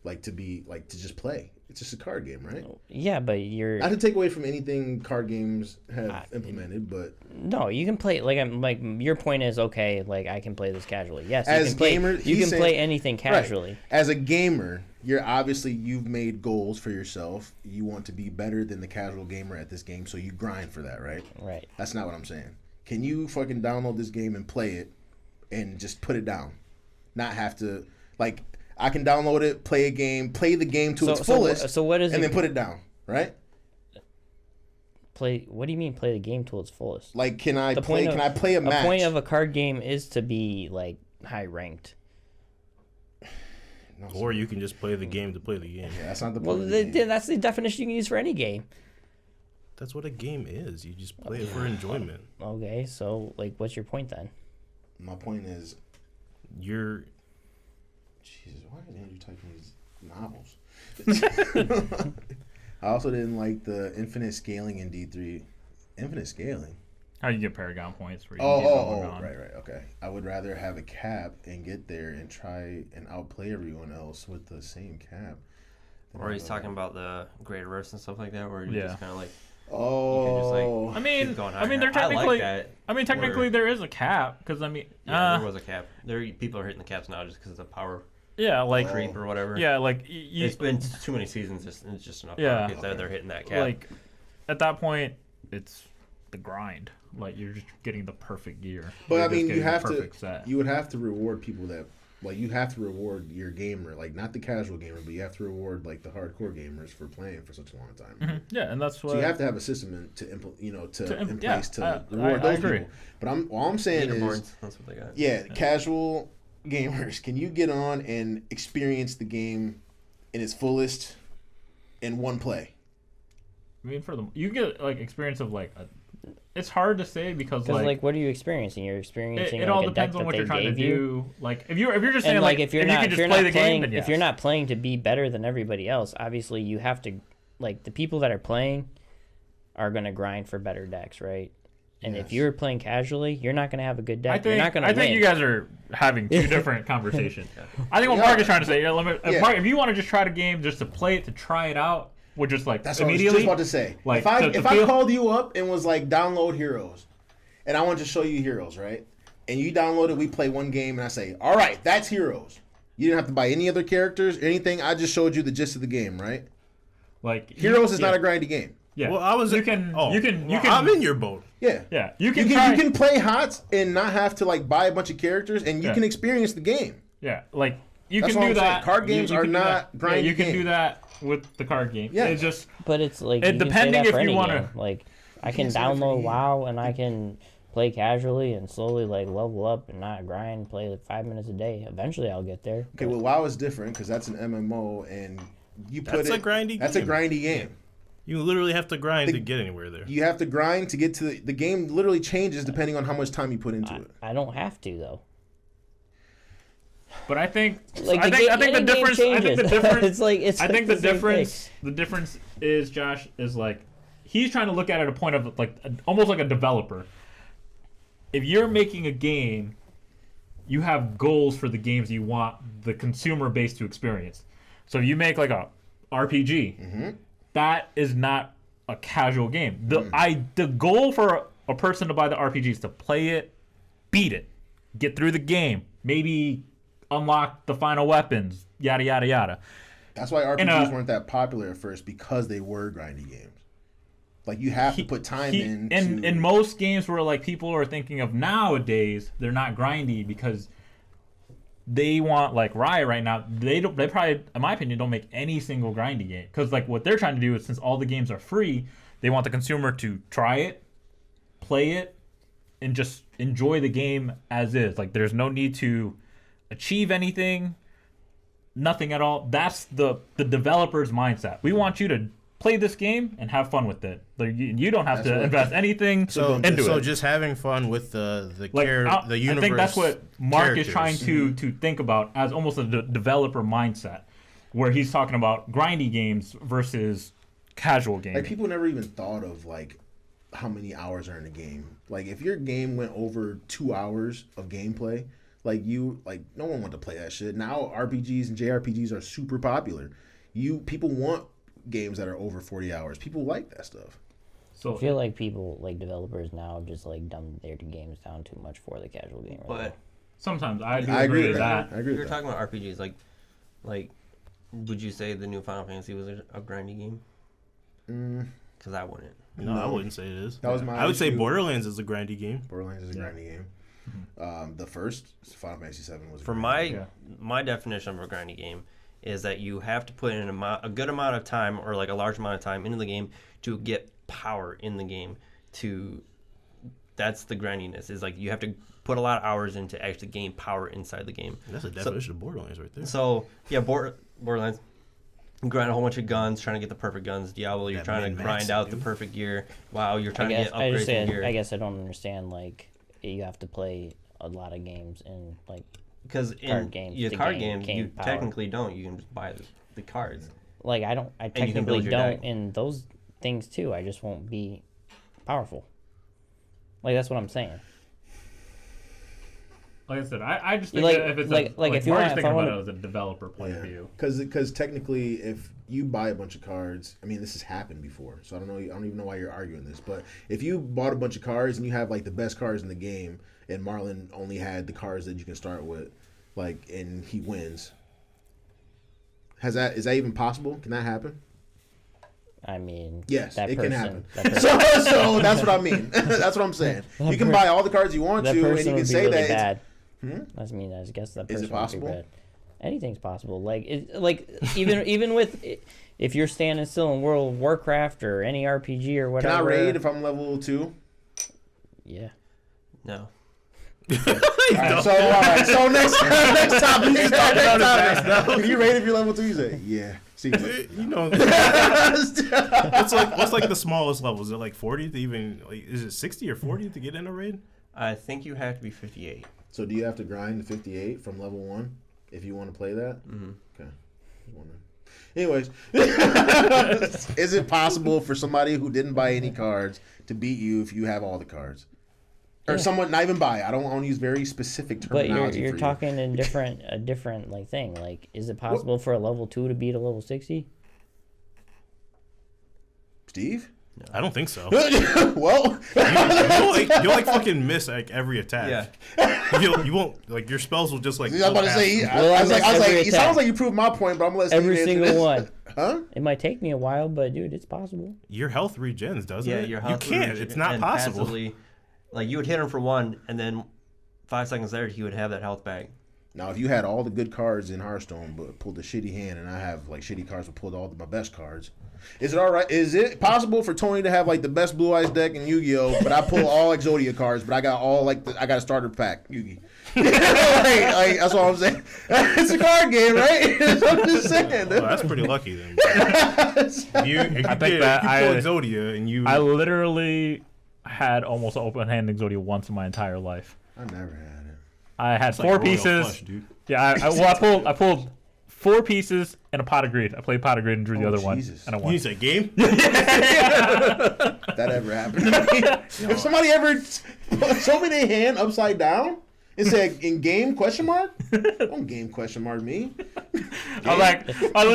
A: Like to just play. It's just a card game, right?
F: yeah, but you're
A: Not to take away from anything card games have implemented, but
F: no, you can play like I'm like your point is okay. Like I can play this casually. Yes,
A: As
F: you can play.
A: gamers,
F: You
A: he's
F: can
A: saying-
F: play anything
A: right.
F: casually.
A: As a gamer, you've made goals for yourself. You want to be better than the casual gamer at this game, so you grind for that, right?
F: Right.
A: That's not what I'm saying. Can you fucking download this game and play it and just put it down? Not have to, like, I can download it, play the game to its fullest,
F: So what is
A: and
F: it?
A: then put it down, right?
F: Play. What do you mean play the game to its fullest?
A: Like, can I
F: The
A: play
F: point of-
A: a match?
F: The point of a card game is to be like high ranked.
A: No,
C: Or you can just play the game to play the game.
A: yeah, that's not the
F: Well,
A: point of the game.
F: that's the definition you can use for any game.
C: That's what a game is. You just play it for enjoyment.
F: Okay, so like, what's your point then?
A: My point is,
C: You're
A: Jesus, why is Andrew typing these novels? I also didn't like the infinite scaling in D3. Infinite scaling?
D: How you get Paragon points? Where you can get Paragon.
A: Right, okay. I would rather have a cap and get there and try and outplay everyone else with the same cap.
B: Or he's talking about the greater rifts and stuff like that, where you
D: Yeah.
B: just kind of like
A: Oh,
D: I mean,
B: keep going
D: I mean,
B: higher.
D: they're technically.
B: that.
D: I mean, technically,
B: where-
D: there is a cap because I mean,
B: Yeah, there was a cap. People are hitting the caps now just because of the power
D: yeah, like
B: creep or whatever.
D: yeah, like you,
B: It's been too many seasons. It's just enough.
D: Yeah.
B: Yeah, they're hitting that cap.
D: like at that point, it's the grind. Like you're just getting the perfect gear.
A: but
D: You're
A: I
D: just
A: mean, you
D: getting the
A: have to.
D: perfect set.
A: You would have to reward people that, like, you have to reward your gamer, like not the casual gamer, but you have to reward like the hardcore gamers for playing for such a long time.
D: Mhm. Yeah, and that's what.
A: So you have to have a system in place to
D: I
A: reward those
D: agree.
A: people. But all I'm saying is,
B: Leaderboards, that's what they got.
A: yeah, casual gamers, can you get on and experience the game in its fullest in one play?
D: I mean, for them, you get like experience of like. It's hard to say because
F: Because
D: like,
F: like, what are you experiencing? You're experiencing
D: it
F: like
D: all
F: a deck
D: depends on
F: that
D: what
F: they
D: you're trying to
F: gave you.
D: do. Like if you're just saying
F: And like if you're
D: you
F: not
D: could
F: if
D: just
F: you're
D: play
F: not
D: the
F: playing
D: game, then
F: if you're
D: yes.
F: not playing to be better than everybody else, obviously you have to like the people that are playing are gonna grind for better decks, right? And if
A: Yes.
F: you're playing casually, you're not gonna have a good deck.
D: I think,
F: you're not gonna
D: I
F: win.
D: think you guys are having two different conversations. I think what
A: We
D: Mark
A: are.
D: is trying to say, yeah,
A: Yeah.
D: Mark, if you want to just try the game just to play it, to try it out, would just like
A: That's what I was
D: immediately.
A: just about to say.
D: like,
A: if I
D: to
A: if
D: feel-
A: I called you up and was like, download Heroes, and I want to show you Heroes, right? And you download it, we play one game, and I say, all right, that's Heroes. You didn't have to buy any other characters, anything. I just showed you the gist of the game, right?
D: like
A: Heroes is
D: yeah,
A: not a grindy game.
D: Yeah.
C: well. I was.
D: You can. you can. You can.
C: I'm in your boat.
A: Yeah.
D: Yeah. You
A: You
D: can. try,
A: can play HOTS and not have to like buy a bunch of characters, and you
D: Yeah.
A: can experience the game.
D: Yeah. Like you
A: That's
D: can
A: what
D: do
A: I'm saying.
D: that.
A: Card games
D: you
A: are
D: can do
A: not
D: that.
A: grindy
D: Yeah, you can do
A: games.
D: that with the card game.
A: Yeah.
D: It's just.
F: But it's like
D: It-
F: you can say
D: depending
F: that
D: if
F: for
D: you
F: any
D: wanna-
F: game. Like I can
A: can't say that for
F: download
A: any game.
F: WoW and I can play casually and slowly like level up and not grind, play like 5 minutes a day. Eventually, I'll get there.
A: Okay, well, WoW is different because that's an MMO, and you put
C: That's a grindy
A: That's
C: game.
A: a grindy game.
C: You literally have to grind to get anywhere there.
A: You have to grind to get to the game. Literally changes depending on how much time you put into it.
F: I don't have to though.
D: But I think
F: Like,
D: I think the difference. I think the difference.
F: It's like it's.
D: I think
F: like
D: the
F: same
D: difference.
F: thing.
D: The difference is Josh is like he's trying to look at it at a point of like almost like a developer. If you're making a game, you have goals for the games you want the consumer base to experience. So if you make like a RPG, that is not a casual game. The goal for a person to buy the RPG is to play it, beat it, get through the game, maybe unlock the final weapons, yada yada yada.
A: That's why RPGs weren't that popular at first because they were grindy games. Like you have to put time in.
D: In most games where like people are thinking of nowadays, they're not grindy because they want like Riot right now. They probably, in my opinion, don't make any single grindy game because like what they're trying to do is since all the games are free, they want the consumer to try it, play it, and just enjoy the game as is. Like there's no need to achieve anything, nothing at all. That's the developer's mindset. We want you to play this game and have fun with it. Like, you don't have to invest anything into it.
C: So just having fun with the universe.
D: I think that's what Mark is
C: characters.
D: trying to think about as almost a developer mindset, where he's talking about grindy games versus casual games.
A: Like people never even thought of like how many hours are in a game. Like if your game went over 2 hours of gameplay, like no one wanted to play that shit. Now RPGs and JRPGs are super popular. People want games that are over 40 hours. People like that stuff.
F: So I feel like people, like developers now, just like dumb their games down too much for the casual gamer.
B: But
D: sometimes I
A: agree
D: with that.
A: I agree with
B: you're
A: that.
B: talking about RPGs, like, would you say the new Final Fantasy was a grindy game? Because I wouldn't.
C: No, I wouldn't say it is.
A: That was my
C: I would say
A: issue.
C: Borderlands is a grindy game.
A: Borderlands is a grindy game. The first Final Fantasy VII was a
B: For
A: grindy game.
B: my definition of a grindy game is that you have to put in a good amount of time or like a large amount of time into the game to get power in the game. That's the grindiness. Is like you have to put a lot of hours in to actually gain power inside the game.
C: That's a definition of Borderlands right there.
B: So yeah, Borderlands. You grind a whole bunch of guns, trying to get the perfect guns. Diablo, you're trying to grind out the perfect gear. WoW, you're trying to get upgrades in gear.
F: I guess I don't understand. Like you have to play a lot of games and like.
B: Because in card games, you
F: power.
B: technically don't. You can just buy the cards.
F: Like I technically don't
B: deck.
F: in those things too. I just won't be powerful. Like that's what I'm saying.
D: Like I said, I just think
F: Like-
D: that if it's
F: like- like if you
D: Mark's
F: want- if
D: thinking
F: I
D: about
F: wanna-
D: it as a developer point of view.
A: Because technically, if you buy a bunch of cards, I mean, this has happened before, so I don't even know why you're arguing this. But if you bought a bunch of cards and you have like the best cards in the game, and Marlon only had the cards that you can start with, like, and he wins, is that even possible? Can that happen?
F: I mean,
A: Yes,
F: that
A: it
F: person,
A: can happen.
F: That person,
A: So that's what I mean. That's what I'm saying. You can buy all the cards you want
F: that
A: to, and
F: person
A: you
F: would
A: can
F: be
A: say
F: really
A: that.
F: bad. I mean, I guess that
A: Is
F: person
A: it possible?
F: would be bad. Anything's possible. Like, even with if you're standing still in World of Warcraft or any RPG or
A: Can
F: whatever.
A: I raid if I'm level 2?
F: Yeah.
B: No.
A: All right, so next topic. Can you raid if you're level 2? You say, yeah. See,
C: You know, what's like the smallest level? Is it like 40 to even? Like, is it 60 or 40 to get in a raid?
B: I think you have to be 58.
A: So do you have to grind to 58 from level 1 if you want to play that? Mm-hmm. Okay. Just wondering. Anyways, is it possible for somebody who didn't buy any cards to beat you if you have all the cards? Or someone not even buy? I don't want to use very specific
F: But
A: terminology.
F: you're
A: for
F: talking in a different like thing. Like, is it possible for a level 2 to beat a level 60?
A: Steve?
C: I don't think so.
A: Well,
C: you'll like fucking miss like every attack.
B: Yeah.
C: You won't like your spells will just like.
A: I was about to say.
C: go past
A: I was like,
F: every
A: it
F: attack.
A: sounds like you proved my point, but I'm gonna let
F: Every
A: Steve answer
F: single
A: this.
F: one.
A: Huh?
F: It might take me a while, but dude, it's possible.
C: you. Your health regens, doesn't
B: Yeah,
C: it?
B: your
C: You
B: health
C: can't.
B: regen-
C: It's not
B: and
C: possible.
B: Passively, like you would hit him for one, and then 5 seconds later he would have that health back.
A: Now, if you had all the good cards in Hearthstone but pulled a shitty hand, and I have like shitty cards but pulled all my best cards, is it all right? Is it possible for Tony to have like the best Blue Eyes deck in Yu-Gi-Oh, but I pull all Exodia cards, but I got all I got a starter pack Yu-Gi? like, that's what I'm saying. It's a card game, right? I'm just saying.
C: Well, that's pretty lucky then. If you pull Exodia and you,
D: I literally had almost an open hand Exodia once in my entire life.
A: I never had it.
D: I had
C: it's
D: 4
C: like royal
D: pieces.
C: flush, dude.
D: Yeah, I pulled 4 pieces and a pot of greed. I played pot of greed and drew the other
A: Jesus.
D: one, and I won.
C: You said game?
A: That ever happened to me? If somebody ever showed me their hand upside down and said "in game?" Don't game me.
D: I was like, all right. I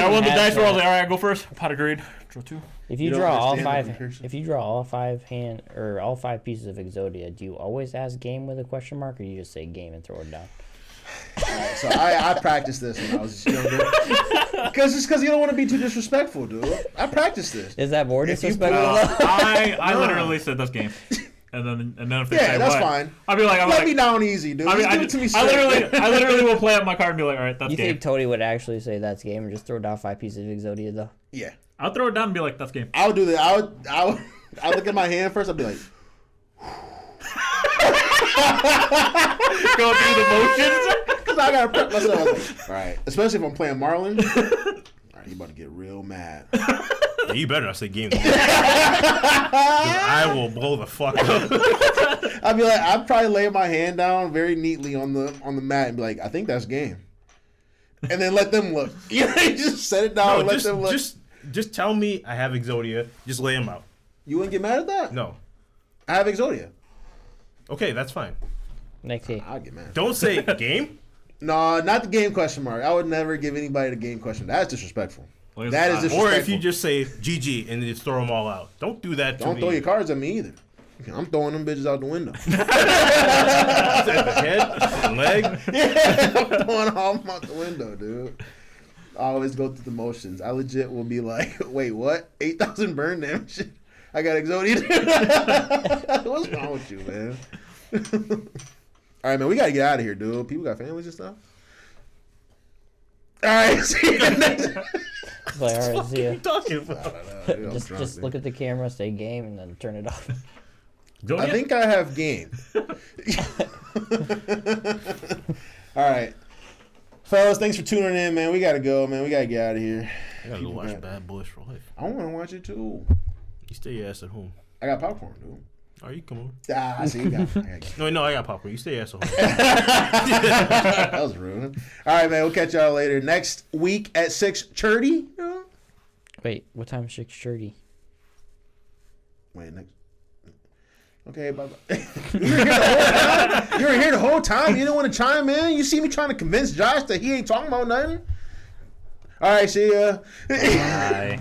D: won the dice roll. I was like, all right, I go first. Pot of greed. Draw 2.
F: If you
A: don't
F: draw all
A: understand that
F: 5,
A: comparison.
F: if you draw all 5 hand or all 5 pieces of Exodia, do you always ask game with a question mark, or you just say game and throw it down?
A: Alright, so I practiced this when I was younger. Because you don't want to be too disrespectful, dude. I practiced this.
F: Is that more
A: If you
F: disrespectful?
D: I literally said that's game. And then if they say
A: that's
D: what,
A: fine.
D: I'll be like,
A: Let me down easy, dude.
D: I mean,
A: Just give it to me
D: I
A: straight.
D: literally will play up my card and be like, all right, that's
F: You
D: game.
F: think Tony would actually say that's game or just throw down 5 pieces of Exodia though?
A: Yeah.
D: I'll throw it down and be like, that's game.
A: I would do that. I would look at my hand first. I'd be like,
D: Go through the motions.
A: because I gotta prep myself. I was like, all right, especially if I'm playing Marlon. All right, you about to get real mad.
C: Yeah, you better not say game. 'Cause I will blow the fuck up.
A: I'd be like, I'd probably lay my hand down very neatly on the mat and be like, I think that's game. And then let them look. You know, you just set it down
C: No,
A: and let them look.
C: just tell me I have Exodia. Just lay them out.
A: You wouldn't get mad at that?
C: No.
A: I have Exodia.
C: Okay, that's fine.
F: Next game.
A: I'll get mad.
C: Don't say game.
A: No, not the game question mark. I would never give anybody the game question. That's disrespectful.
D: Well,
A: That is
D: or
A: disrespectful.
C: Or if you just say GG and just throw them all out. Don't do that to
A: Don't
C: me.
A: throw your cards at me either. I'm throwing them bitches out the window.
C: At the head and leg.
A: Yeah, I'm throwing all of them out the window, dude. I always go through the motions. I legit will be like, wait, what? 8,000 burn damage? I got Exodia. What's wrong with you, man? All right, man, we got to get out of here, dude. People got families and stuff. All right, see you next.
F: Like, all right, see ya.
C: Talking about?
F: Just look at the camera, say game, and then turn it off.
A: I think I have game. All right. Fellas, thanks for tuning in, man. We got to go, man. We got to get out of here.
C: I gotta go watch Bad Boys for Life.
A: I want to watch it, too.
C: You stay your ass at home.
A: I got popcorn, dude.
C: Are you come on?
A: Ah, see, you got it.
C: No, I got popcorn. You stay your ass at home.
A: That was rude. All right, man. We'll catch y'all later. Next week at 6:30.
F: Wait, what time is 6:30?
A: Wait, next. Okay, bye-bye. You were here the whole time? You didn't want to chime in? You see me trying to convince Josh that he ain't talking about nothing? All right, see ya.
D: Bye.